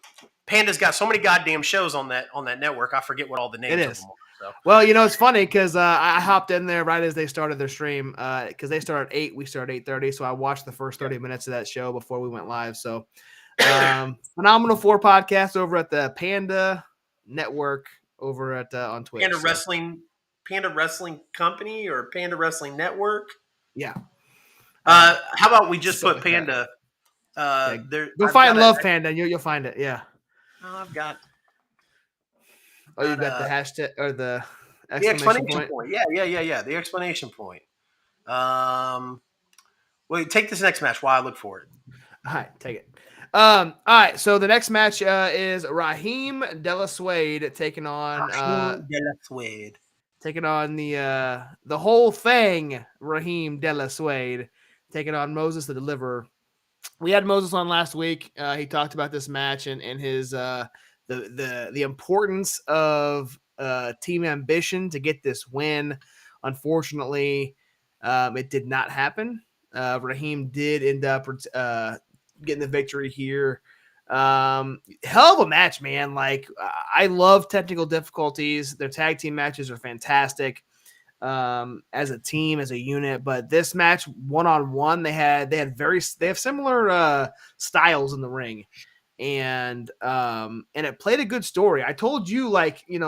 Panda's got so many goddamn shows on that network. I forget what all the names of them are. So. Well, it's funny because I hopped in there right as they started their stream because they start at 8. We start at 8:30. So I watched the first 30 minutes of that show before we went live. So Phenomenal 4 podcast over at the Panda Network over at on Twitch. Panda Wrestling Company or Panda Wrestling Network. Yeah. How about we just put Panda? Go find Love Panda and you'll find it. Yeah. Oh, I've got. Oh, you got the hashtag or the exclamation point. Yeah. The explanation point. Well, take this next match while I look for it. All right, take it. All right, so the next match is Raheem De La Suede taking on the whole thing. Raheem De La Suede taking on Moses the Deliverer. We had Moses on last week. He talked about this match and his the importance of team ambition to get this win. Unfortunately, it did not happen. Raheem did end up getting the victory here. Hell of a match, man. Like, I love technical difficulties. Their tag team matches are fantastic as a team, as a unit. But this match, one-on-one, they have similar styles in the ring. And it played a good story. I told you, looking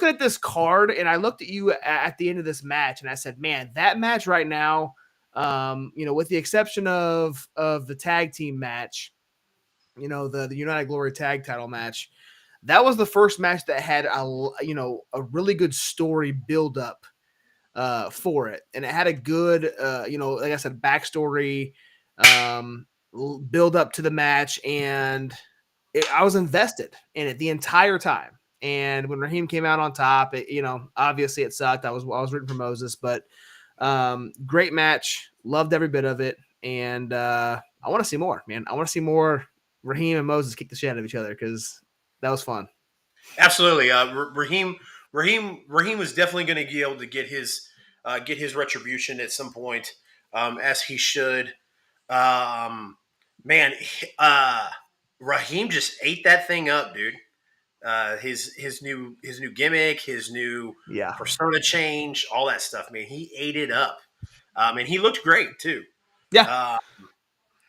at this card, and I looked at you at the end of this match, and I said, man, that match right now, with the exception of the tag team match, the United Glory tag title match, that was the first match that had a really good story build up for it, and it had a good, like I said, backstory, build up to the match, and I was invested in it the entire time. And when Raheem came out on top, obviously it sucked. I was rooting for Moses, but great match, loved every bit of it, and I want to see more, man. I want to see more Raheem and Moses kick the shit out of each other because that was fun. Absolutely, Raheem was definitely going to be able to get his retribution at some point, as he should. Man, Raheem just ate that thing up, dude. His new gimmick, his new persona change, all that stuff, man. He ate it up, and he looked great too. Yeah.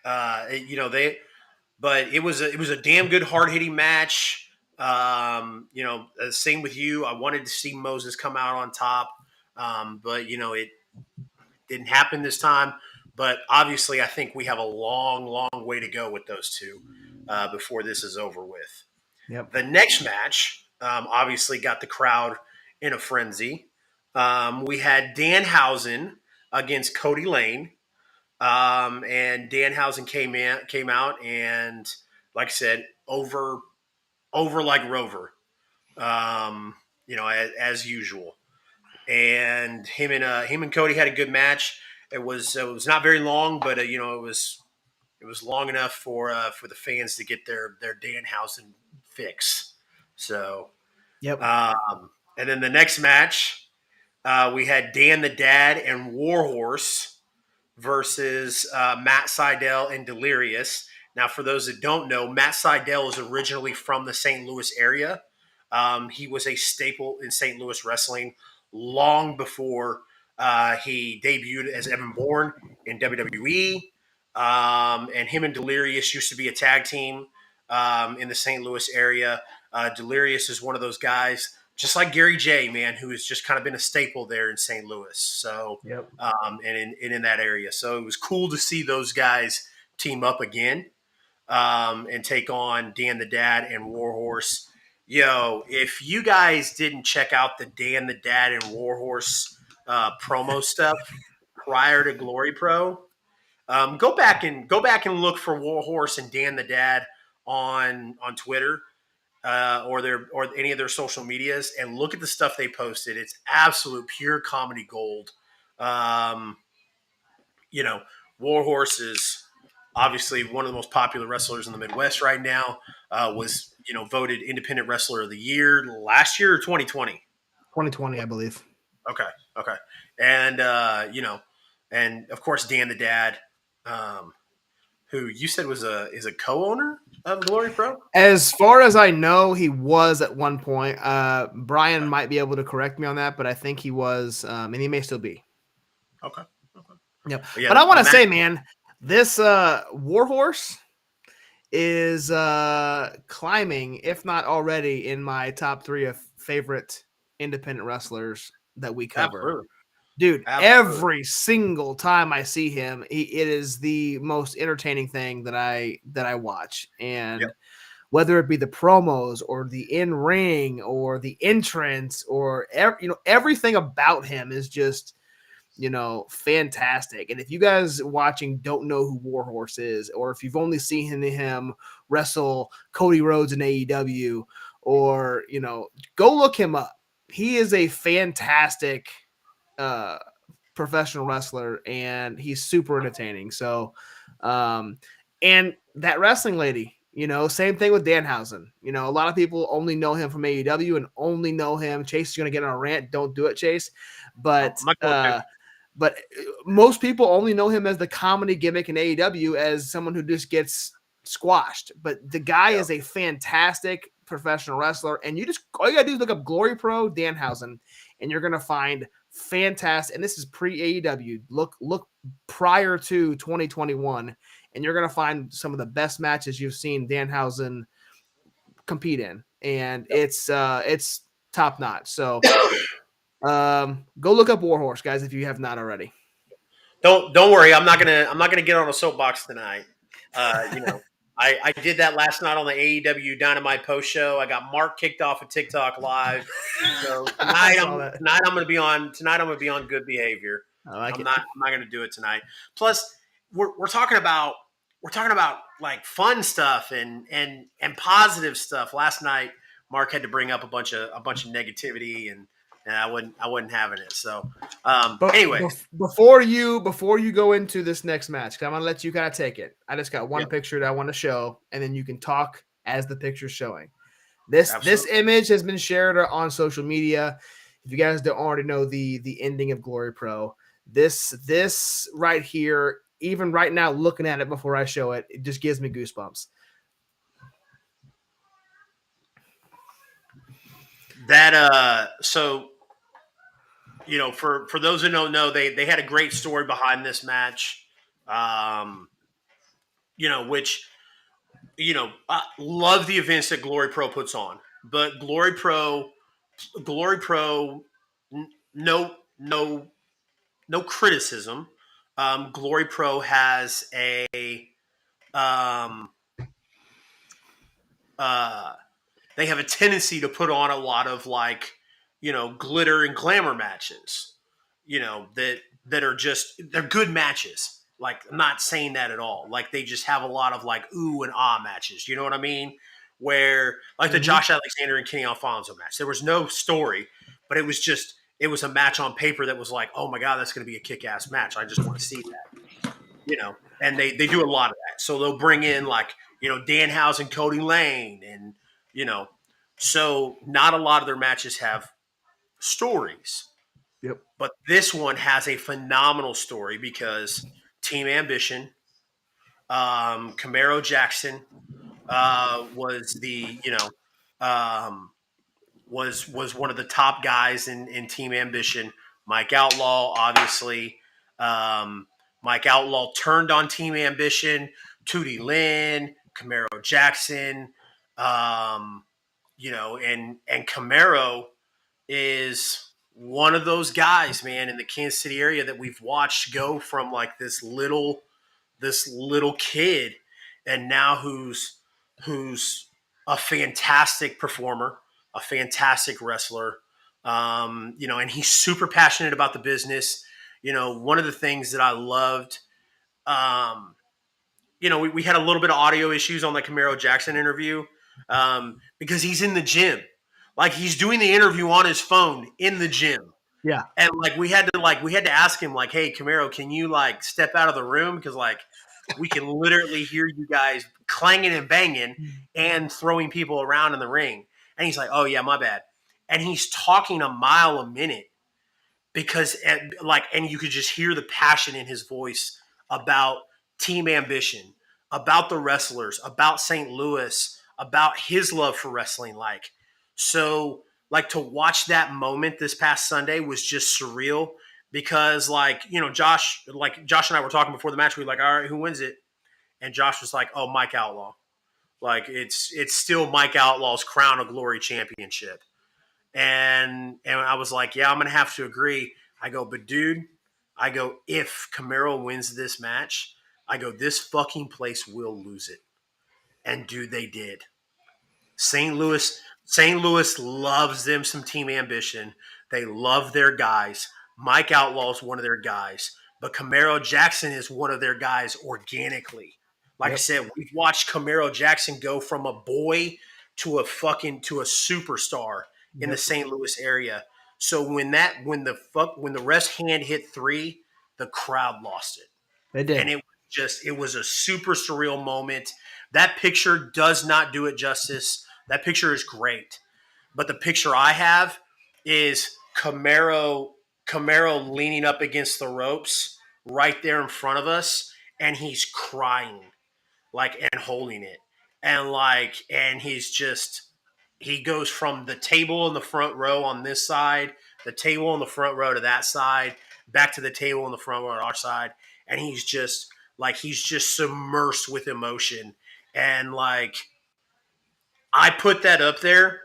But it was a damn good hard hitting match. Same with you. I wanted to see Moses come out on top, but it didn't happen this time. But obviously, I think we have a long, long way to go with those two before this is over with. Yep. The next match obviously got the crowd in a frenzy. We had Danhausen against Cody Lane. And Danhausen came out and, like I said, over like Rover, as usual. And him and Cody had a good match. It was not very long, but it was long enough for the fans to get their Danhausen fix. So, yep. And then the next match, we had Dan the Dad and Warhorse versus Matt Sydal and Delirious. Now, for those that don't know, Matt Sydal is originally from the St. Louis area. He was a staple in St. Louis wrestling long before he debuted as Evan Bourne in WWE. And him and Delirious used to be a tag team in the St. Louis area. Delirious is one of those guys, just like Gary J, man, who has just kind of been a staple there in St. Louis. So, and in that area. So it was cool to see those guys team up again and take on Dan the Dad and Warhorse. Yo, if you guys didn't check out the Dan the Dad and Warhorse promo stuff prior to Glory Pro, go back and look for Warhorse and Dan the Dad on Twitter. Or any of their social medias, and look at the stuff they posted. It's absolute pure comedy gold. Warhorse is obviously one of the most popular wrestlers in the Midwest right now. Was voted Independent Wrestler of the Year last year or 2020? 2020, I believe. Okay. And and of course Dan the Dad, who you said is a co-owner of Glory Pro? As far as I know, he was at one point. Brian might be able to correct me on that, but I think he was, and he may still be. Okay. Yep. But I want to say, man, this Warhorse is climbing, if not already, in my top 3 of favorite independent wrestlers that we cover. Absolutely. Dude, every single time I see him, it is the most entertaining thing that I watch. And whether it be the promos or the in-ring or the entrance or everything about him is just fantastic. And if you guys watching don't know who Warhorse is, or if you've only seen him wrestle Cody Rhodes in AEW, or go look him up. He is a fantastic professional wrestler, and he's super entertaining. So, and that wrestling lady, same thing with Danhausen. A lot of people only know him from AEW and only know him. Chase is going to get on a rant. Don't do it, Chase. But most people only know him as the comedy gimmick in AEW as someone who just gets squashed. But the guy is a fantastic professional wrestler, and all you gotta do is look up Glory Pro Danhausen, and you're gonna find fantastic. And this is pre AEW. Look prior to 2021, and you're gonna find some of the best matches you've seen Danhausen compete in, and it's top notch. So go look up Warhorse, guys, if you have not already. Don't worry. I'm not gonna get on a soapbox tonight. I did that last night on the AEW Dynamite post show. I got Mark kicked off of TikTok live. So tonight I'm gonna be on good behavior. I'm not gonna do it tonight. Plus, we're talking about like fun stuff and positive stuff. Last night, Mark had to bring up a bunch of negativity, and I wasn't having it. So, anyway, before you go into this next match, 'cause I'm gonna let you kind of take it. I just got one picture that I want to show, and then you can talk as the picture's showing. This image has been shared on social media. If you guys don't already know the ending of Glory Pro, this right here, even right now, looking at it before I show it, it just gives me goosebumps. That so for those who don't know, they had a great story behind this match. Which I love the events that Glory Pro puts on, but Glory Pro, no criticism. Glory Pro has they have a tendency to put on a lot of glitter and glamour matches, that are just, they're good matches. Like, I'm not saying that at all. Like, they just have a lot of ooh and ah matches. You know what I mean? Where the Josh Alexander and Kenny Alfonso match, there was no story, but it was a match on paper that was like, oh my God, that's going to be a kick-ass match. I just want to see that, and they do a lot of that. So they'll bring in Danhausen, Cody Lane, and, so not a lot of their matches have stories. Yep. But this one has a phenomenal story because Team Ambition, Camaro Jackson was was one of the top guys in Team Ambition. Mike Outlaw, obviously. Mike Outlaw turned on Team Ambition. Tootie Lynn, Camaro Jackson, and Camaro is one of those guys, man, in the Kansas City area that we've watched go from this little kid, and now who's a fantastic performer, a fantastic wrestler, and he's super passionate about the business. One of the things that I loved, we had a little bit of audio issues on the Camaro Jackson interview, because he's in the gym. He's doing the interview on his phone in the gym. Yeah. And we had to ask him hey, Camaro, can you step out of the room? Because we can literally hear you guys clanging and banging and throwing people around in the ring. And he's like, oh yeah, my bad. And he's talking a mile a minute because and you could just hear the passion in his voice about Team Ambition, about the wrestlers, about St. Louis, about his love for wrestling. So to watch that moment this past Sunday was just surreal because Josh and I were talking before the match. We were like, all right, who wins it? And Josh was like, oh, Mike Outlaw. It's still Mike Outlaw's Crown of Glory championship. And I was like, yeah, I'm going to have to agree. I go, but dude, if Camaro wins this match, this fucking place will lose it. And dude, they did. St. Louis loves them some Team Ambition. They love their guys. Mike Outlaw is one of their guys, but Camaro Jackson is one of their guys organically. I said, we've watched Camaro Jackson go from a boy to a superstar in the St. Louis area. So when the rest hand hit 3, the crowd lost it. They did. And it was a super surreal moment. That picture does not do it justice. That picture is great. But the picture I have is Camaro leaning up against the ropes right there in front of us, and he's crying, and holding it. And he goes from the table in the front row on this side, the table in the front row to that side, back to the table in the front row to our side. And he's just submersed with emotion. And I put that up there.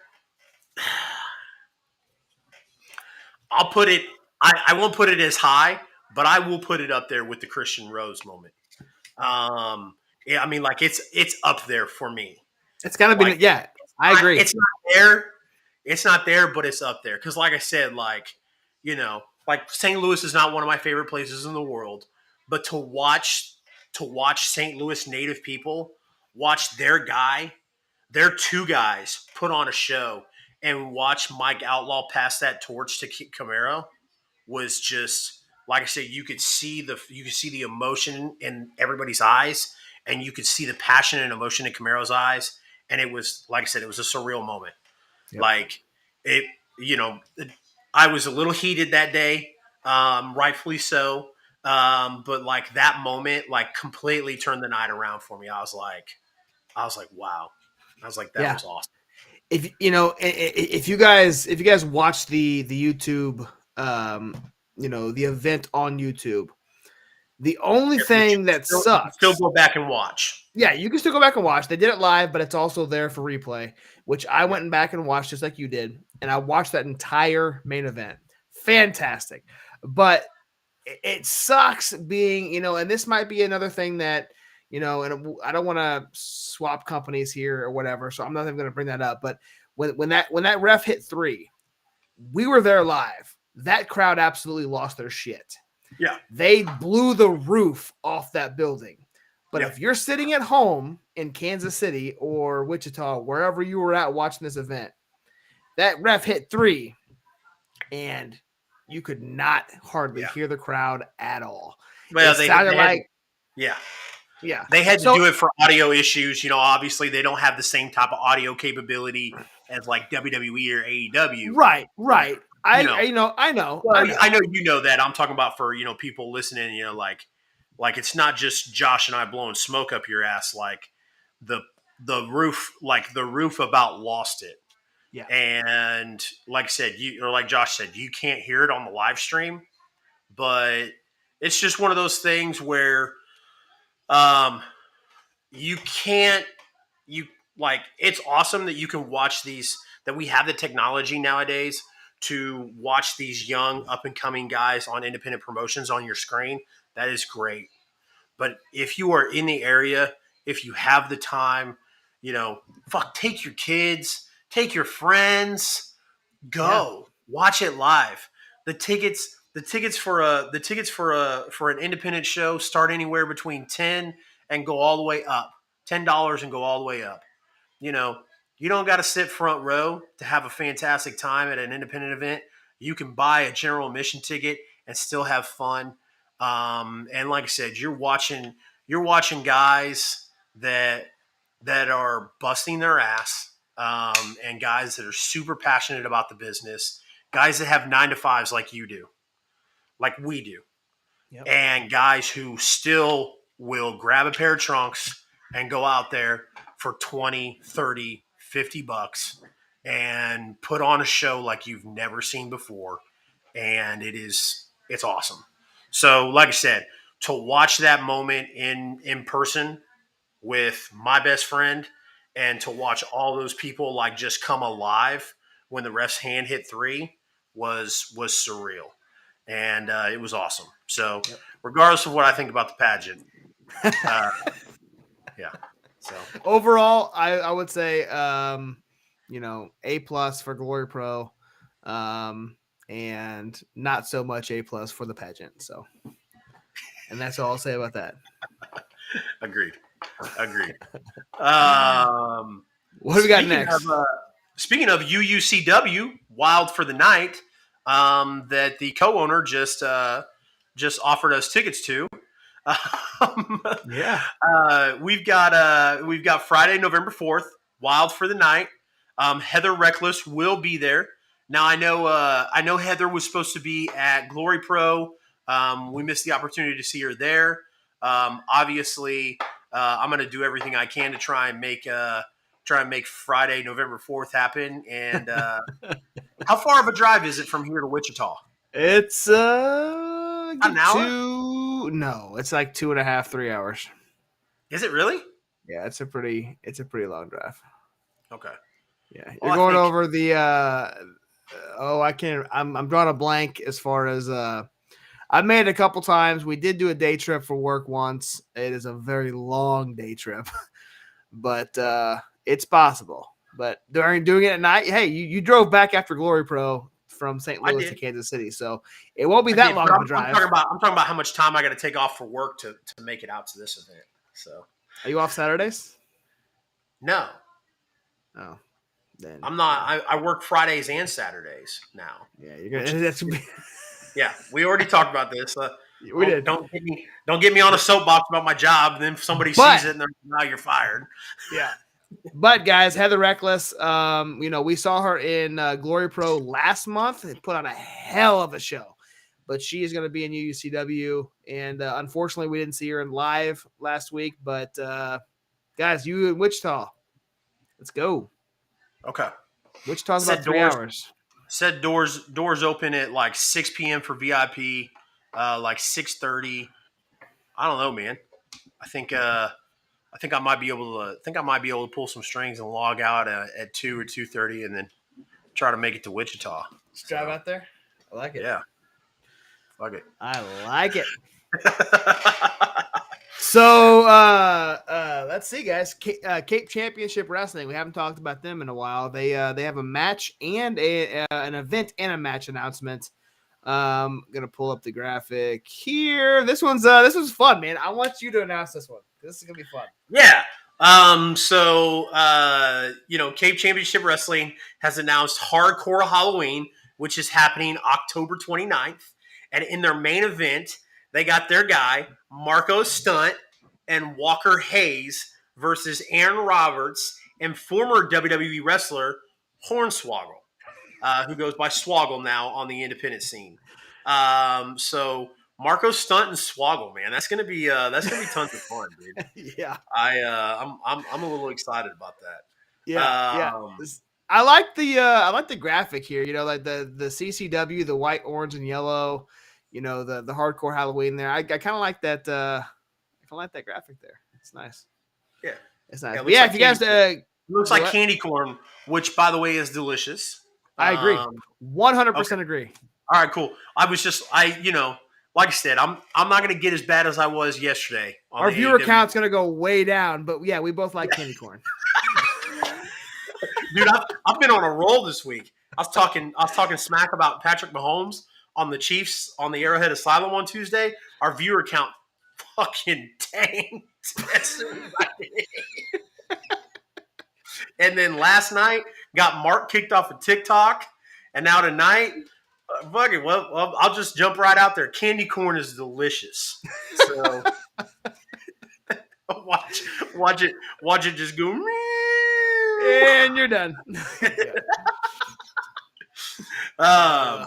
I'll put it, I won't put it as high, but I will put it up there with the Christian Rose moment. Yeah, I mean, like it's up there for me. It's gotta be. Yeah, I agree. It's not there. It's not there, but it's up there. Because, like I said, like like St. Louis is not one of my favorite places in the world, but to watch St. Louis native people watch their two guys put on a show and watch Mike Outlaw pass that torch to Camaro was just like I said. You could see the emotion in everybody's eyes, and you could see the passion and emotion in Camaro's eyes. And it was, like I said, it was a surreal moment. Yep. Like it, I was a little heated that day, rightfully so. But like that moment, like completely turned the night around for me. I was like, wow. I was like, that was awesome. If you guys watch the YouTube, the event on YouTube, the only thing that sucks. Still go back and watch. Yeah, you can still go back and watch. They did it live, but it's also there for replay, which I went back and watched just like you did, and I watched that entire main event. Fantastic, but it sucks being, and this might be another thing that, and I don't want to swap companies here or whatever, so I'm not even going to bring that up. But when that ref hit 3, we were there live. That crowd absolutely lost their shit. Yeah, they blew the roof off that building. But if you're sitting at home in Kansas City or Wichita, wherever you were at watching this event, that ref hit 3, and you could not hardly hear the crowd at all. Well, they sounded like they had to do it for audio issues. Obviously they don't have the same type of audio capability as like WWE or AEW. Right. I know. Well, I know you know that. I'm talking about for people listening. Like it's not just Josh and I blowing smoke up your ass. Like the roof about lost it. Yeah. And like I said, like Josh said, you can't hear it on the live stream, but it's just one of those things where it's awesome that you can watch these, that we have the technology nowadays to watch these young up and coming guys on independent promotions on your screen. That is great. But if you are in the area, if you have the time, take your kids, take your friends, go watch it live. The tickets for an independent show start anywhere between $10 and go all the way up. $10 and go all the way up. You don't got to sit front row to have a fantastic time at an independent event. You can buy a general admission ticket and still have fun. And like I said, you're watching guys that are busting their ass, and guys that are super passionate about the business, guys that have 9-to-5s like you do, like we do, and guys who still will grab a pair of trunks and go out there for 20, 30, 50 bucks and put on a show like you've never seen before. And it's awesome. So like I said, to watch that moment in person with my best friend and to watch all those people like just come alive when the ref's hand hit 3 was surreal. And it was awesome. So regardless of what I think about the pageant, so overall, I would say, A+ for Glory Pro, and not so much A+ for the pageant. So, and that's all I'll say about that. Agreed. What do we got next? Speaking of UUCW, Wild for the Night, that the co-owner just offered us tickets to. We've got Friday, November 4th, Wild for the Night. Heather Reckless will be there. Now I know Heather was supposed to be at Glory Pro. We missed the opportunity to see her there. Obviously, I'm going to do everything I can to try and make Friday, November 4th happen. And how far of a drive is it from here to Wichita? It's an hour. No, it's like 2.5, 3 hours. Is it really? Yeah, it's a pretty long drive. Okay. Yeah, you're going over the. I'm drawing a blank as far as. I've made it a couple times. We did do a day trip for work once. It is a very long day trip, but it's possible. But during doing it at night, hey, you drove back after Glory Pro from St. I Louis did. to Kansas City, so it won't be I that did, long but of a drive. I'm talking about how much time I got to take off for work to make it out to this event. So, Are you off Saturdays? no, Oh, then I'm not. I work Fridays and Saturdays now. Yeah, you're gonna. That's gonna be, Yeah, we already talked about this. we did. Don't get me on a soapbox about my job. And then if somebody sees it and they're now you're fired. Yeah. But guys, Heather Reckless, we saw her in Glory Pro last month and put on a hell of a show. But she is going to be in UUCW, and unfortunately, we didn't see her in live last week. But guys, you in Wichita, let's go. Okay. Wichita's about 3 hours. Said doors open at like 6 p.m. for VIP, like 6:30. I don't know, man. I think I might be able to pull some strings and log out at 2 or 2:30, and then try to make it to Wichita. Just drive out there. I like it. Yeah. Fuck it. I like it. So let's see, guys. Cape Championship Wrestling. We haven't talked about them in a while. They have a match and an event and a match announcement. Gonna pull up the graphic here. This one's fun, man. I want you to announce this one. This is gonna be fun. Yeah. Cape Championship Wrestling has announced Hardcore Halloween, which is happening October 29th. And in their main event, they got their guy, Marco Stunt and Walker Hayes versus Aaron Roberts and former WWE wrestler Hornswoggle, who goes by Swoggle now on the independent scene. So Marco Stunt and Swoggle, man, that's gonna be tons of fun, dude. Yeah, I'm a little excited about that. Yeah, I like the graphic here. Like the CCW, the white, orange, and yellow. The hardcore Halloween there. I kind of like that. I kind of like that graphic there. It's nice. Yeah, it's nice. Yeah, if you guys, it looks like candy corn, which by the way is delicious. I agree. 100% agree. All right, cool. Like I said, I'm not going to get as bad as I was yesterday. Our viewer count's going to go way down, but yeah, we both like candy corn. Dude, I've been on a roll this week. I was talking smack about Patrick Mahomes on the Chiefs on the Arrowhead Asylum on Tuesday. Our viewer count fucking tanked as soon as I did. And then last night got Mark kicked off of TikTok, and now tonight. Fuck it. Well, I'll just jump right out there. Candy corn is delicious. So watch it just go. And you're done. All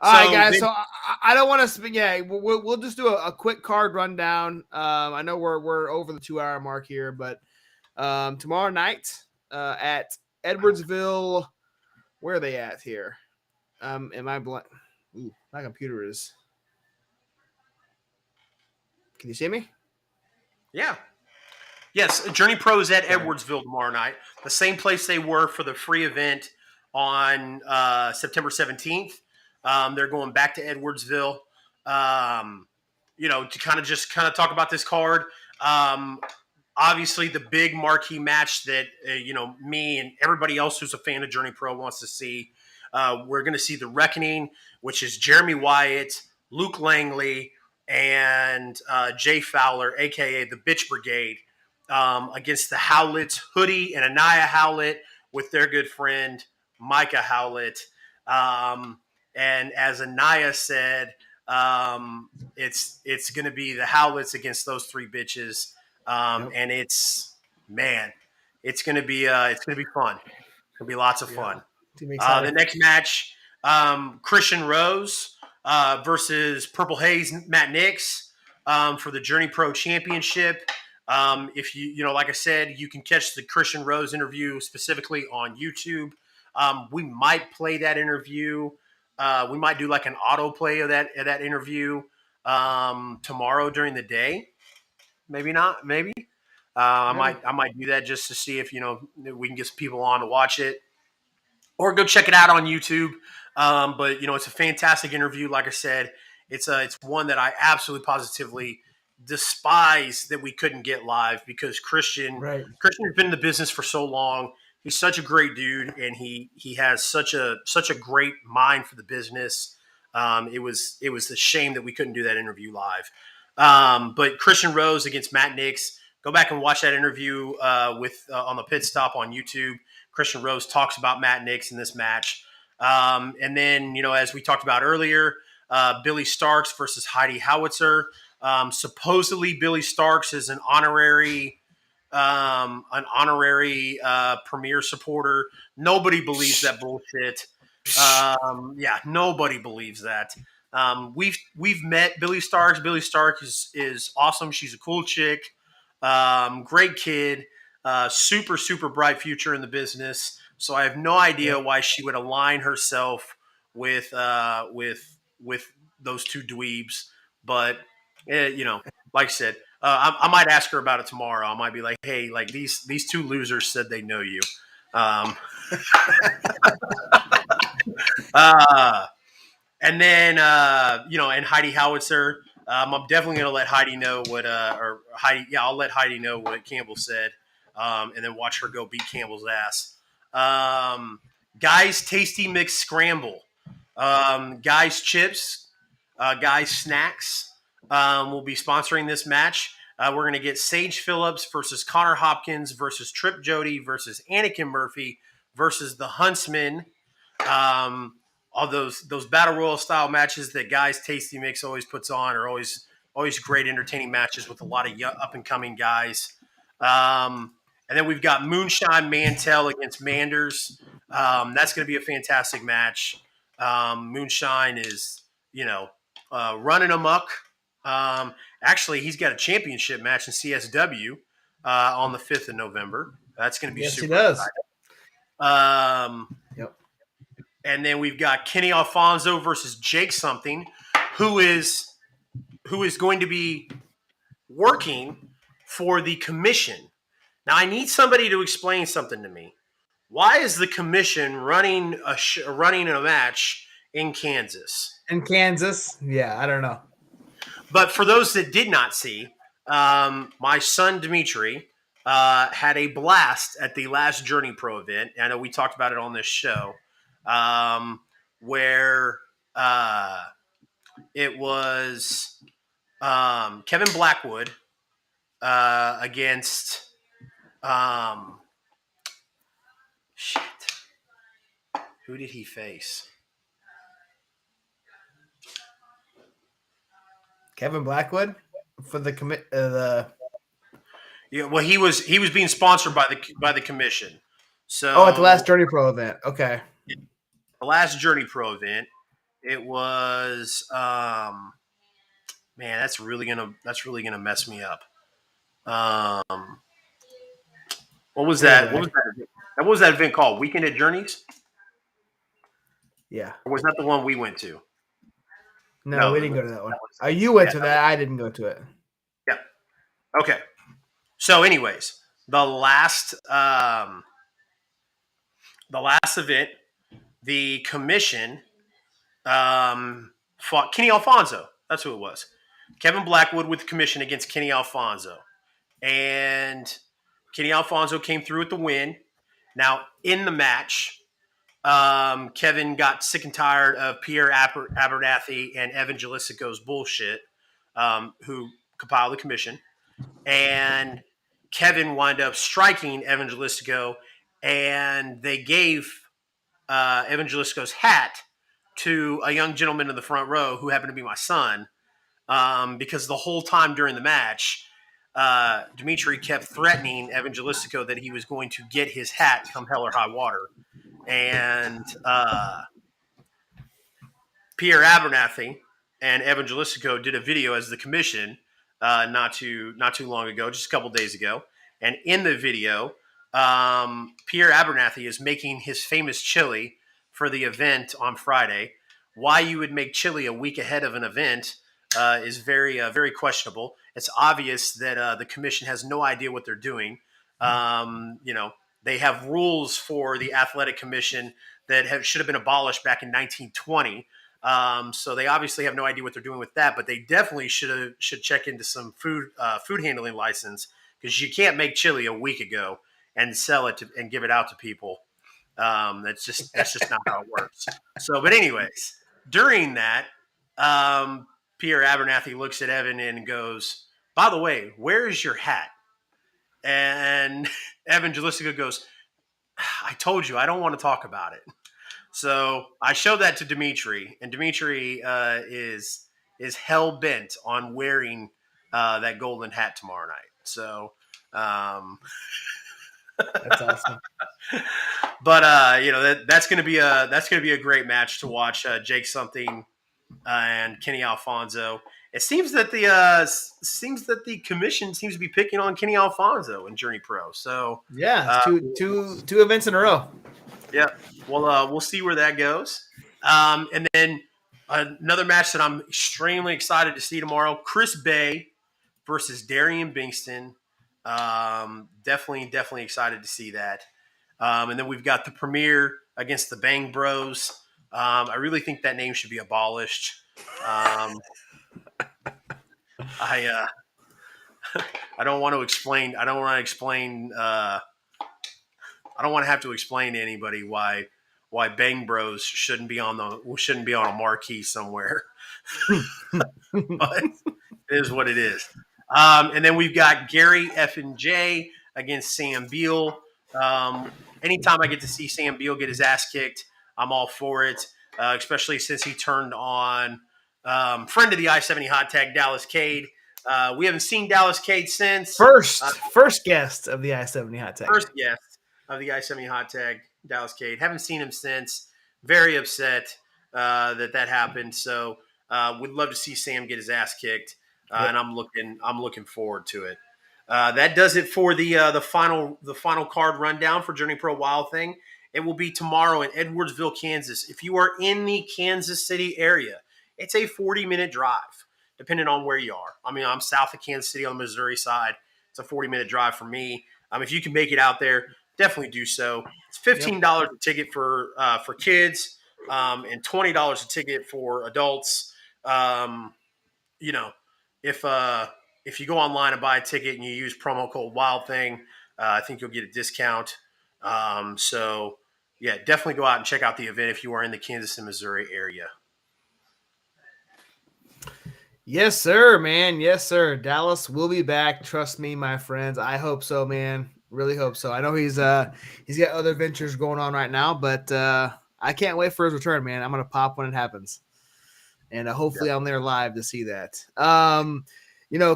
right, guys. So I don't want to spin. Yeah, we'll just do a quick card rundown. I know we're over the 2 hour mark here, but tomorrow night at Edwardsville, where are they at here? Am I blank? Ooh, my computer is. Can you see me? Yeah. Yes, Journey Pro is at Edwardsville tomorrow night. The same place they were for the free event on September 17th. They're going back to Edwardsville. To kind of talk about this card. Obviously, the big marquee match that me and everybody else who's a fan of Journey Pro wants to see. We're going to see The Reckoning, which is Jeremy Wyatt, Luke Langley, and Jay Fowler, a.k.a. the Bitch Brigade, against the Howletts, Hoodie and Anaya Howlett with their good friend, Micah Howlett. And as Anaya said, it's going to be the Howletts against those three bitches. And it's going to be fun. It's going to be lots of fun. The next match, Christian Rose versus Purple Haze Matt Nix for the Journey Pro Championship. If you like I said, you can catch the Christian Rose interview specifically on YouTube. We might play that interview. We might do like an autoplay of that interview tomorrow during the day. Maybe not. Maybe I might do that just to see if we can get some people on to watch it. Or go check it out on YouTube. But, it's a fantastic interview. Like I said, it's one that I absolutely positively despise that we couldn't get live because Christian has been in the business for so long. He's such a great dude, and he has such a great mind for the business. It was a shame that we couldn't do that interview live. But Christian Rose against Matt Nix. Go back and watch that interview with on the pit stop on YouTube. Christian Rose talks about Matt Nix in this match. And then, as we talked about earlier, Billy Starks versus Heidi Howitzer. Supposedly, Billy Starks is an honorary premier supporter. Nobody believes that bullshit. Nobody believes that. We've met Billy Starks. Billy Starks is awesome. She's a cool chick. Great kid. Super, super bright future in the business. So I have no idea why she would align herself with those two dweebs. But like I said, I might ask her about it tomorrow. I might be like, hey, like these two losers said they know you. And then and Heidi Howitzer. I'm definitely going to let Heidi know I'll let Heidi know what Campbell said, and then watch her go beat Campbell's ass. Guys Tasty Mix Scramble. Guys Chips. Guys Snacks will be sponsoring this match. We're going to get Sage Phillips versus Connor Hopkins versus Trip Jody versus Anakin Murphy versus the Huntsman. All those battle royal style matches that Guys Tasty Mix always puts on are always great, entertaining matches with a lot of up and coming guys. And then we've got Moonshine Mantell against Manders. That's going to be a fantastic match. Moonshine is running amok. Actually, he's got a championship match in CSW on the 5th of November. That's going to be super exciting. Yep. And then we've got Kenny Alfonso versus Jake Something, who is going to be working for the commission. Now, I need somebody to explain something to me. Why is the commission running a match in Kansas? In Kansas? Yeah, I don't know. But for those that did not see, my son Dimitri had a blast at the last Journey Pro event. I know we talked about it on this show. Where it was Kevin Blackwood against who did he face? Kevin Blackwood for the well, he was being sponsored by the commission. So at the last Journey Pro event. Okay. The last Journey Pro event, it was that's really gonna mess me up. What was that? What was that event called? Weekend at Journeys? Yeah. Or was that the one we went to? No, we didn't go to that one. You went to that. I didn't go to it. Yeah. Okay. So, anyways, the last event, the commission fought Kenny Alfonso. That's who it was. Kevin Blackwood with the commission against Kenny Alfonso. And Kenny Alfonso came through with the win. Now, in the match, Kevin got sick and tired of Pierre Abernathy and Evan Jalisco's bullshit, who compiled the commission. And Kevin wound up striking Evan Jalisco, and they gave Evan Jalisco's hat to a young gentleman in the front row who happened to be my son, because the whole time during the match, Dimitri kept threatening Evan Jalisco that he was going to get his hat come hell or high water. And Pierre Abernathy and Evan Jalisco did a video as the commission not too long ago, just a couple days ago. And in the video, Pierre Abernathy is making his famous chili for the event on Friday. Why you would make chili a week ahead of an event is very, very questionable. It's obvious that the commission has no idea what they're doing. They have rules for the athletic commission that should have been abolished back in 1920. So they obviously have no idea what they're doing with that, but they definitely should check into some food handling license, because you can't make chili a week ago and sell it and give it out to people. That's just not how it works. So, but anyways, during that, Pierre Abernathy looks at Evan and goes, "By the way, where is your hat?" And Evan Jalisica goes, "I told you I don't want to talk about it." So I showed that to Dimitri, and Dimitri is hell bent on wearing that golden hat tomorrow night. So That's awesome. But that's going to be a great match to watch. Jake Something and Kenny Alfonso. It seems that the commission seems to be picking on Kenny Alfonso in Journey Pro. So yeah, two events in a row. Yeah, we'll see where that goes. And then another match that I'm extremely excited to see tomorrow: Chris Bay versus Darian Bingston. Definitely excited to see that. And then we've got the Premier against the Bang Bros. I really think that name should be abolished. I don't want to explain. I don't want to have to explain to anybody why Bang Bros shouldn't be on a marquee somewhere. But it is what it is. And then we've got Gary F&J against Sam Beal. Anytime I get to see Sam Beal get his ass kicked, I'm all for it, especially since he turned on friend of the I-70 Hot Tag, Dallas Cade. We haven't seen Dallas Cade since. First guest of the I-70 Hot Tag. First guest of the I-70 Hot Tag, Dallas Cade. Haven't seen him since. Very upset that happened. So would love to see Sam get his ass kicked, and I'm looking forward to it. That does it for the final card rundown for Journey Pro Wild Thing. It will be tomorrow in Edwardsville, Kansas. If you are in the Kansas City area, it's a 40-minute drive, depending on where you are. I mean, I'm south of Kansas City on the Missouri side. It's a 40-minute drive for me. If you can make it out there, definitely do so. It's $15 a ticket for kids, and $20 a ticket for adults. If you go online and buy a ticket and you use promo code Wild Thing, I think you'll get a discount. So yeah, definitely go out and check out the event if you are in the Kansas and Missouri area. Yes, sir, man. Yes, sir. Dallas will be back. Trust me, my friends. I hope so, man. Really hope so. I know he's got other ventures going on right now, but I can't wait for his return, man. I'm gonna pop when it happens, and hopefully I'm there live to see that. A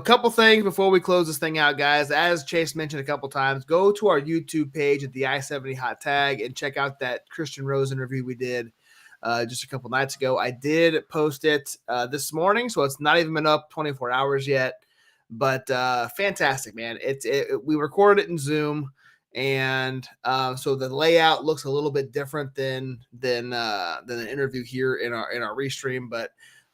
couple things before we close this thing out, guys. As Chase mentioned a couple times, go to our YouTube page at the I-70 Hot Tag and check out that Christian Rose interview we did just a couple nights ago. I did post it this morning, so it's not even been up 24 hours yet. But fantastic, man. We recorded it in Zoom, and so the layout looks a little bit different than an interview here in our restream, but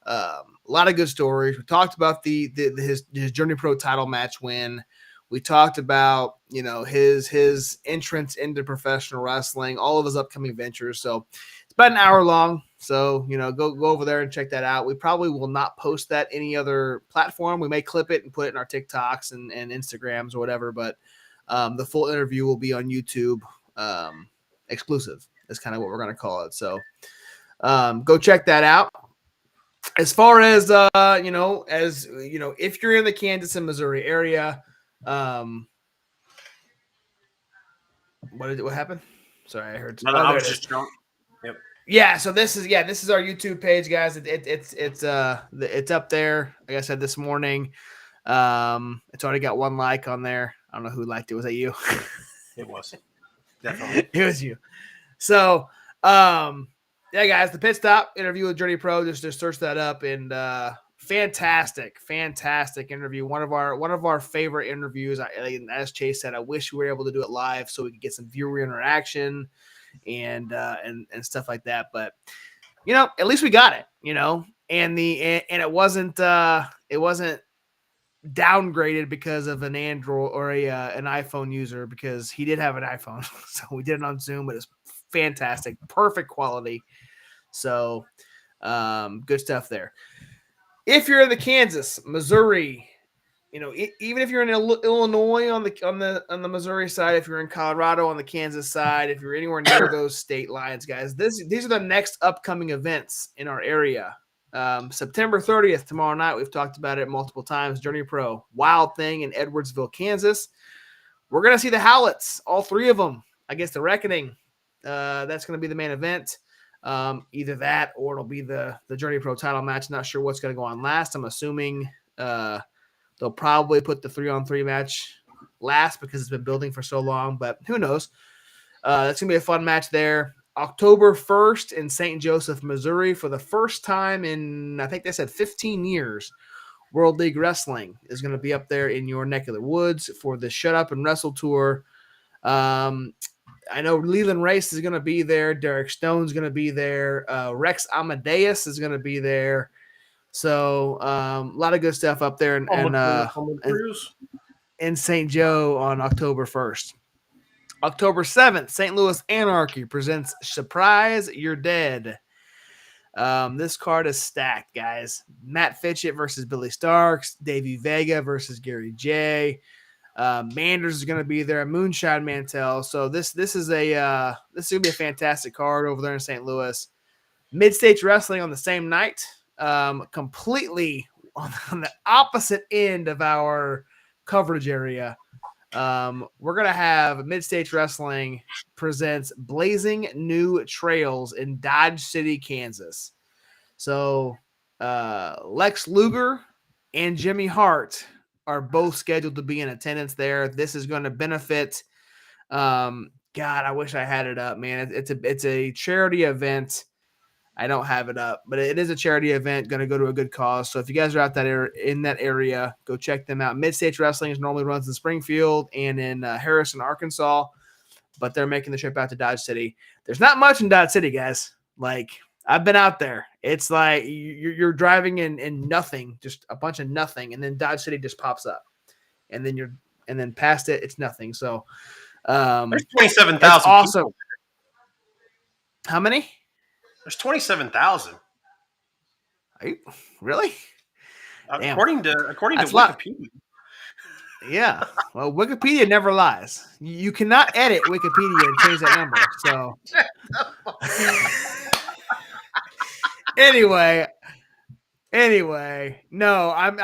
a lot of good stories. We talked about his Journey Pro title match win. We talked about his entrance into professional wrestling, all of his upcoming ventures. So it's about an hour long. So go over there and check that out. We probably will not post that any other platform. We may clip it and put it in our TikToks and Instagrams or whatever. But the full interview will be on YouTube, exclusive. That's kind of what we're going to call it. So go check that out. As far as if you're in the Kansas and Missouri area, what happened? Sorry, I heard. I was just drunk. Yep. Yeah, so this is our YouTube page, guys. It's up there. Like I said this morning, it's already got one like on there. I don't know who liked it. Was that you? It was definitely. It was you. So, yeah, guys, the pit stop interview with Journey Pro. Just search that up, and fantastic interview. One of our favorite interviews. As Chase said, I wish we were able to do it live so we could get some viewer interaction and stuff like that. But at least we got it. And it wasn't downgraded because of an Android or an iPhone user, because he did have an iPhone. So we did it on Zoom, but it's fantastic, perfect quality. So Good stuff there. If you're in the Kansas, Missouri, even if you're in Illinois on the Missouri side, if you're in Colorado on the Kansas side, if you're anywhere near those state lines, guys, these are the next upcoming events in our area. September 30th, tomorrow night, we've talked about it multiple times, Journey Pro, Wild Thing in Edwardsville, Kansas. We're going to see the Howlets, all three of them, against the Reckoning. That's going to be the main event. Either that or it'll be the Journey Pro title match. Not sure what's going to go on last. I'm assuming they'll probably put the 3-on-3 match last because it's been building for so long, but who knows? That's going to be a fun match there. October 1st in St. Joseph, Missouri, for the first time in, I think they said 15 years, World League Wrestling is going to be up there in your neck of the woods for the Shut Up and Wrestle Tour. I know Leland Race is going to be there. Derek Stone's going to be there. Rex Amadeus is going to be there. So a lot of good stuff up there in St. Joe on October 1st. October 7th, St. Louis Anarchy presents Surprise You're Dead. This card is stacked, guys. Matt Fitchett versus Billy Starks. Davey Vega versus Gary J. Manders is going to be there. Moonshine Mantell. So this is going to be a fantastic card over there in St. Louis. Mid-States Wrestling on the same night. Completely on the opposite end of our coverage area. We're going to have Mid-States Wrestling presents Blazing New Trails in Dodge City, Kansas. So Lex Luger and Jimmy Hart are both scheduled to be in attendance there. This is going to benefit. God, I wish I had it up, man. It's a charity event. I don't have it up, but it is a charity event going to go to a good cause. So if you guys are out in that area, go check them out. Mid-States Wrestling is normally runs in Springfield and in Harrison, Arkansas, but they're making the trip out to Dodge City. There's not much in Dodge City, guys. Like, I've been out there. It's like you're driving in nothing, just a bunch of nothing, and then Dodge City just pops up, and then past it, it's nothing. So there's 27,000. Awesome. People. How many? There's 27,000. Really? According to That's Wikipedia. Yeah. Well, Wikipedia never lies. You cannot edit Wikipedia and change that number. So anyway, no, I'm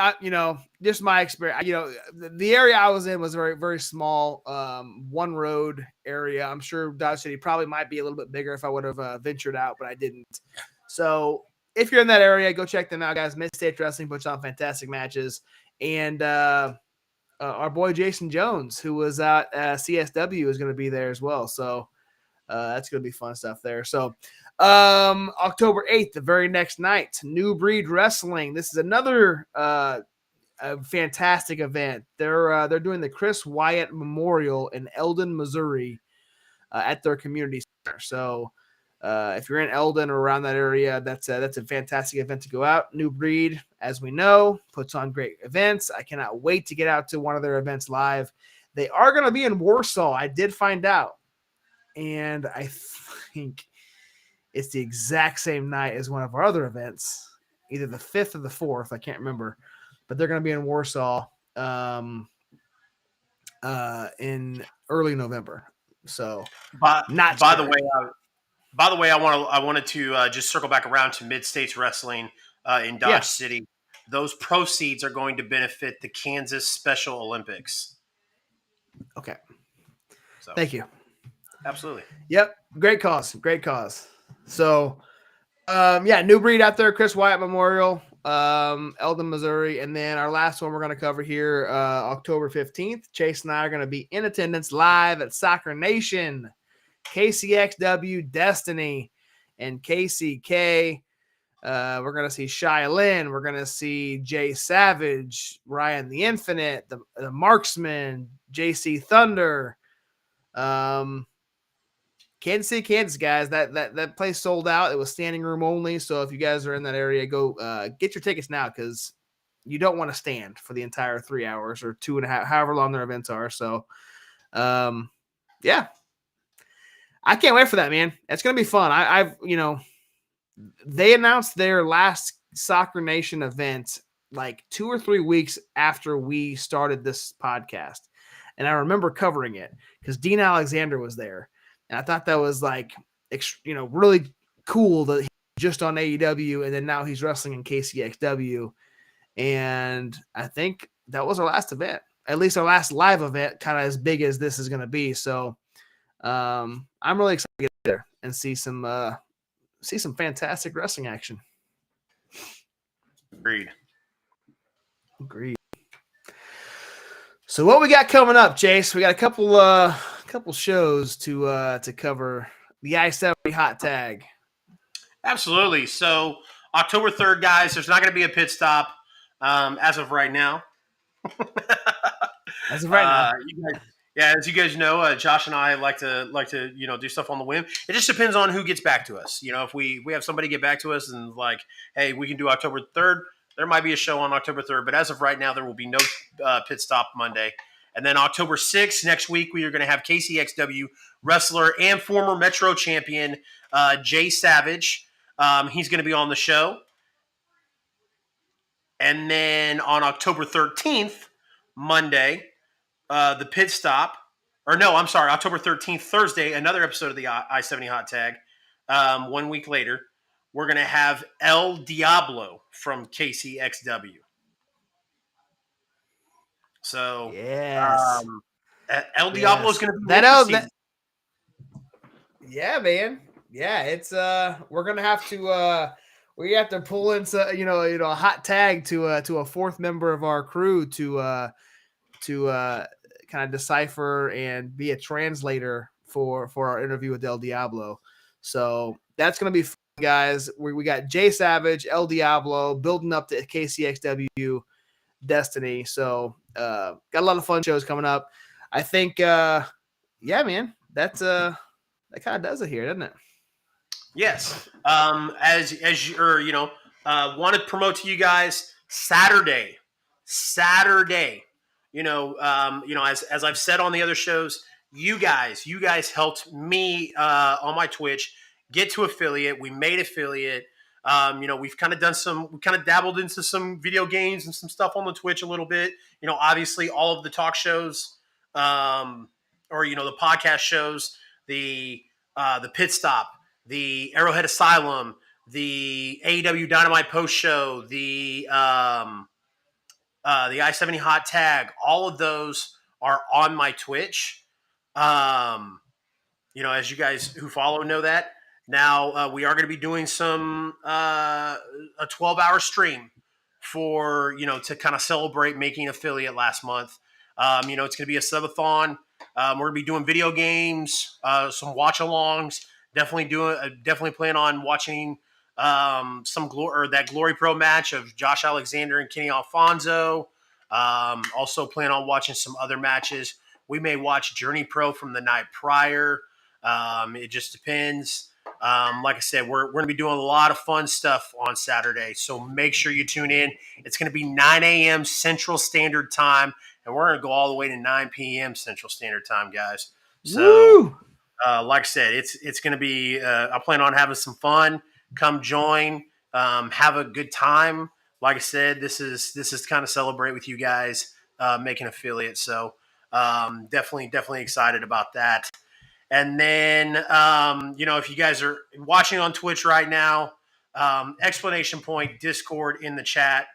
just my experience. The area I was in was very, very small, one road area. I'm sure Dodge City probably might be a little bit bigger if I would have ventured out, but I didn't. So if you're in that area, go check them out, guys. Mid-State Wrestling puts on fantastic matches. And our boy Jason Jones, who was out at CSW, is going to be there as well. So that's going to be fun stuff there. So October 8th, the very next night, New Breed Wrestling. This is another a fantastic event. They're doing the Chris Wyatt Memorial in Eldon, Missouri, at their community center. So if you're in Eldon or around that area, that's a fantastic event to go out. New Breed, as we know, puts on great events. I cannot wait to get out to one of their events live. They are going to be in Warsaw. I did find out, and I think it's the exact same night as one of our other events, either the 5th or the 4th. I can't remember, but they're going to be in Warsaw in early November. So, by the way, I wanted to just circle back around to Mid-States Wrestling in Dodge City. Those proceeds are going to benefit the Kansas Special Olympics. Okay. So, thank you. Absolutely. Yep. Great cause. So, New Breed out there, Chris Wyatt Memorial, Eldon, Missouri. And then our last one we're going to cover here, October 15th. Chase and I are going to be in attendance live at Soccer Nation, KCXW, Destiny, and KCK. We're going to see Shia Lynn. We're going to see Jay Savage, Ryan the Infinite, the Marksman, JC Thunder. Kansas City, Kansas, guys. That place sold out. It was standing room only. So if you guys are in that area, go get your tickets now, because you don't want to stand for the entire 3 hours or 2.5, however long their events are. So, I can't wait for that, man. It's gonna be fun. I've they announced their last Soccer Nation event like 2 or 3 weeks after we started this podcast. And I remember covering it because Dean Alexander was there. And I thought that was like, really cool that he's just on AEW and then now he's wrestling in KCXW. And I think that was our last event, at least our last live event, kind of as big as this is going to be. So I'm really excited to get there and see some fantastic wrestling action. Agreed. So what we got coming up, Chase? We got a couple shows to cover. The I-70 hot tag. Absolutely. So October 3rd, guys, there's not going to be a pit stop as of right now. As of right now. As you guys know, Josh and I like to do stuff on the whim. It just depends on who gets back to us. If we have somebody get back to us and like, hey, we can do October 3rd, there might be a show on October 3rd. But as of right now, there will be no pit stop Monday. And then October 6th, next week, we are going to have KCXW wrestler and former Metro champion Jay Savage. He's going to be on the show. And then on October 13th, Monday, the pit stop. October 13th, Thursday, another episode of the I-70 Hot Tag. 1 week later, we're going to have El Diablo from KCXW. So, yes. El Diablo is going to be that. Yeah, man. Yeah, it's we're gonna have to pull in a hot tag to a fourth member of our crew to kind of decipher and be a translator for our interview with El Diablo. So that's gonna be fun, guys. We got Jay Savage, El Diablo building up to KCXW Destiny. So got a lot of fun shows coming up. I think man, that kind of does it here, doesn't it? Yes. As you want to promote to you guys Saturday. As I've said on the other shows, you guys helped me on my Twitch get to affiliate. We made affiliate. We've kind of dabbled into some video games and some stuff on the Twitch a little bit. Obviously all of the talk shows, the podcast shows, the pit stop, the Arrowhead Asylum, the AEW Dynamite post show, the I-70 hot tag, all of those are on my Twitch. As you guys who follow know that. Now we are going to be doing some a 12-hour stream for to kind of celebrate making affiliate last month. It's going to be a subathon. We're going to be doing video games, some watch-alongs. Definitely plan on watching that Glory Pro match of Josh Alexander and Kenny Alfonso. Also plan on watching some other matches. We may watch Journey Pro from the night prior. It just depends. Like I said, we're going to be doing a lot of fun stuff on Saturday, so make sure you tune in. It's going to be 9 a.m. Central Standard Time, and we're going to go all the way to 9 p.m. Central Standard Time, guys. So, like I said, it's going to be. I plan on having some fun. Come join. Have a good time. Like I said, this is to kind of celebrate with you guys making affiliate. So, definitely excited about that. And then, if you guys are watching on Twitch right now, exclamation point Discord in the chat,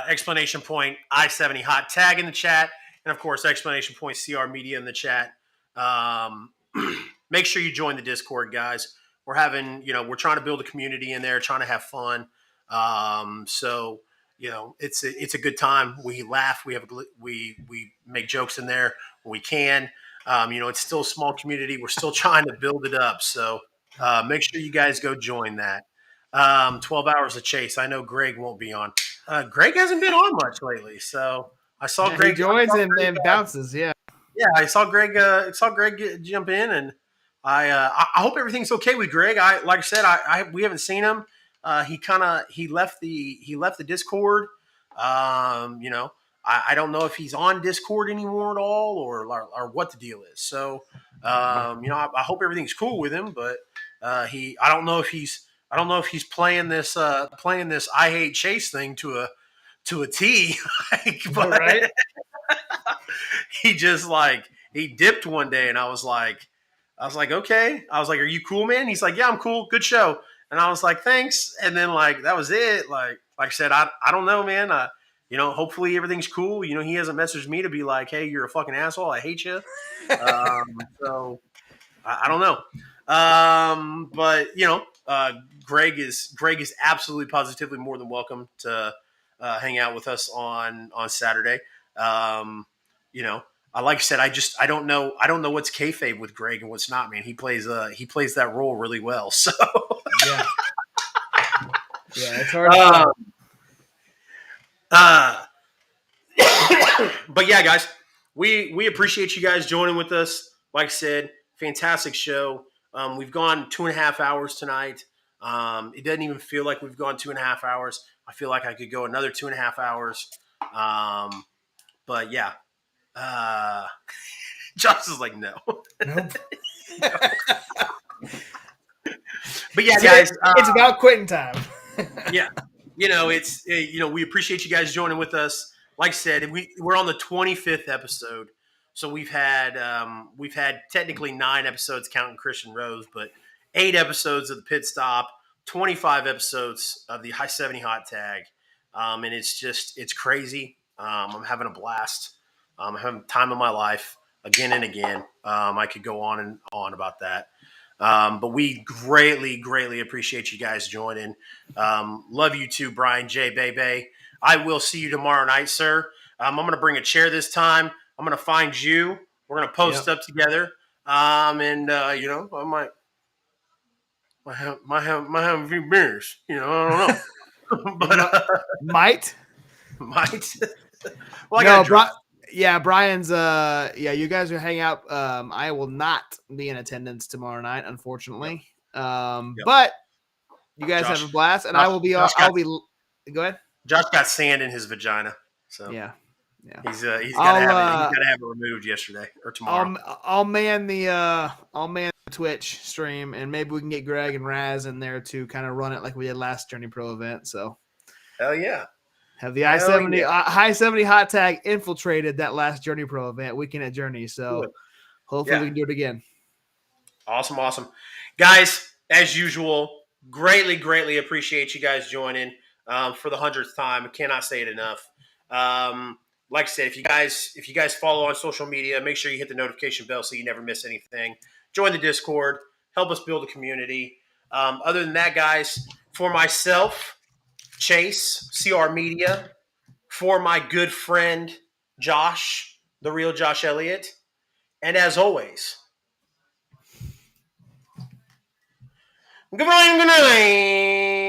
exclamation point I-70 hot tag in the chat, and of course, exclamation point CR Media in the chat. Make sure you join the Discord, guys. We're trying to build a community in there, trying to have fun. It's a good time. We laugh. We make jokes in there when we can. It's still a small community. We're still trying to build it up. So make sure you guys go join that. 12 hours of chase. I know Greg won't be on. Greg hasn't been on much lately. So I saw Greg. He joins and bounces. Yeah. Yeah. I saw Greg jump in, and I hope everything's okay with Greg. Like I said, we haven't seen him. He left the Discord. I don't know if he's on Discord anymore at all or what the deal is. So, I hope everything's cool with him, but I don't know if he's playing this I hate Chase thing to a T, but Right? he just he dipped one day, and I was like, okay. I was like, are you cool, man? He's like, yeah, I'm cool. Good show. And I was like, thanks. And then that was it. Like I said, I don't know, man. Hopefully everything's cool. He hasn't messaged me to be like, hey, you're a fucking asshole. I hate you. So I don't know. But Greg is absolutely positively more than welcome to hang out with us on Saturday. Like I said, I don't know what's kayfabe with Greg and what's not, man. He plays that role really well. So Yeah. Yeah, it's hard. But yeah, guys, we appreciate you guys joining with us. Like I said, fantastic show. We've gone 2.5 hours tonight. It doesn't even feel like we've gone 2.5 hours. I feel like I could go another 2.5 hours. But yeah, Josh is like, no. Nope. But yeah, guys, it's about quitting time. Yeah, we appreciate you guys joining with us. Like I said, we're on the 25th episode, so we've had technically 9 episodes counting Christian Rose, but 8 episodes of the Pit Stop, 25 episodes of the I-70 Hot Tag, and it's crazy. I'm having a blast. I'm having the time of my life again and again. I could go on and on about that. But we greatly, greatly appreciate you guys joining. Love you too, Brian J. Bebe. I will see you tomorrow night, sir. I'm going to bring a chair this time. I'm going to find you. We're going to post up together. I might have a few beers. I don't know. But might. Well, I got to Brian's you guys are hang out. I will not be in attendance tomorrow night, unfortunately. But you guys have a blast, and I will be. I'll be. Go ahead. Josh got sand in his vagina, so yeah. He's got to have it removed yesterday or tomorrow. I'll man the Twitch stream, and maybe we can get Greg and Raz in there to kind of run it like we did last Journey Pro event. So, hell yeah. Have the I-70 Hot Tag infiltrated that last Journey Pro event weekend at Journey. So hopefully we can do it again. Awesome. Guys, as usual, greatly, greatly appreciate you guys joining for the 100th time. I cannot say it enough. Like I said, if you guys follow on social media, make sure you hit the notification bell so you never miss anything. Join the Discord. Help us build a community. Other than that, guys, for myself, Chase, CR Media, for my good friend Josh, the real Josh Elliott, and as always, good morning, good night.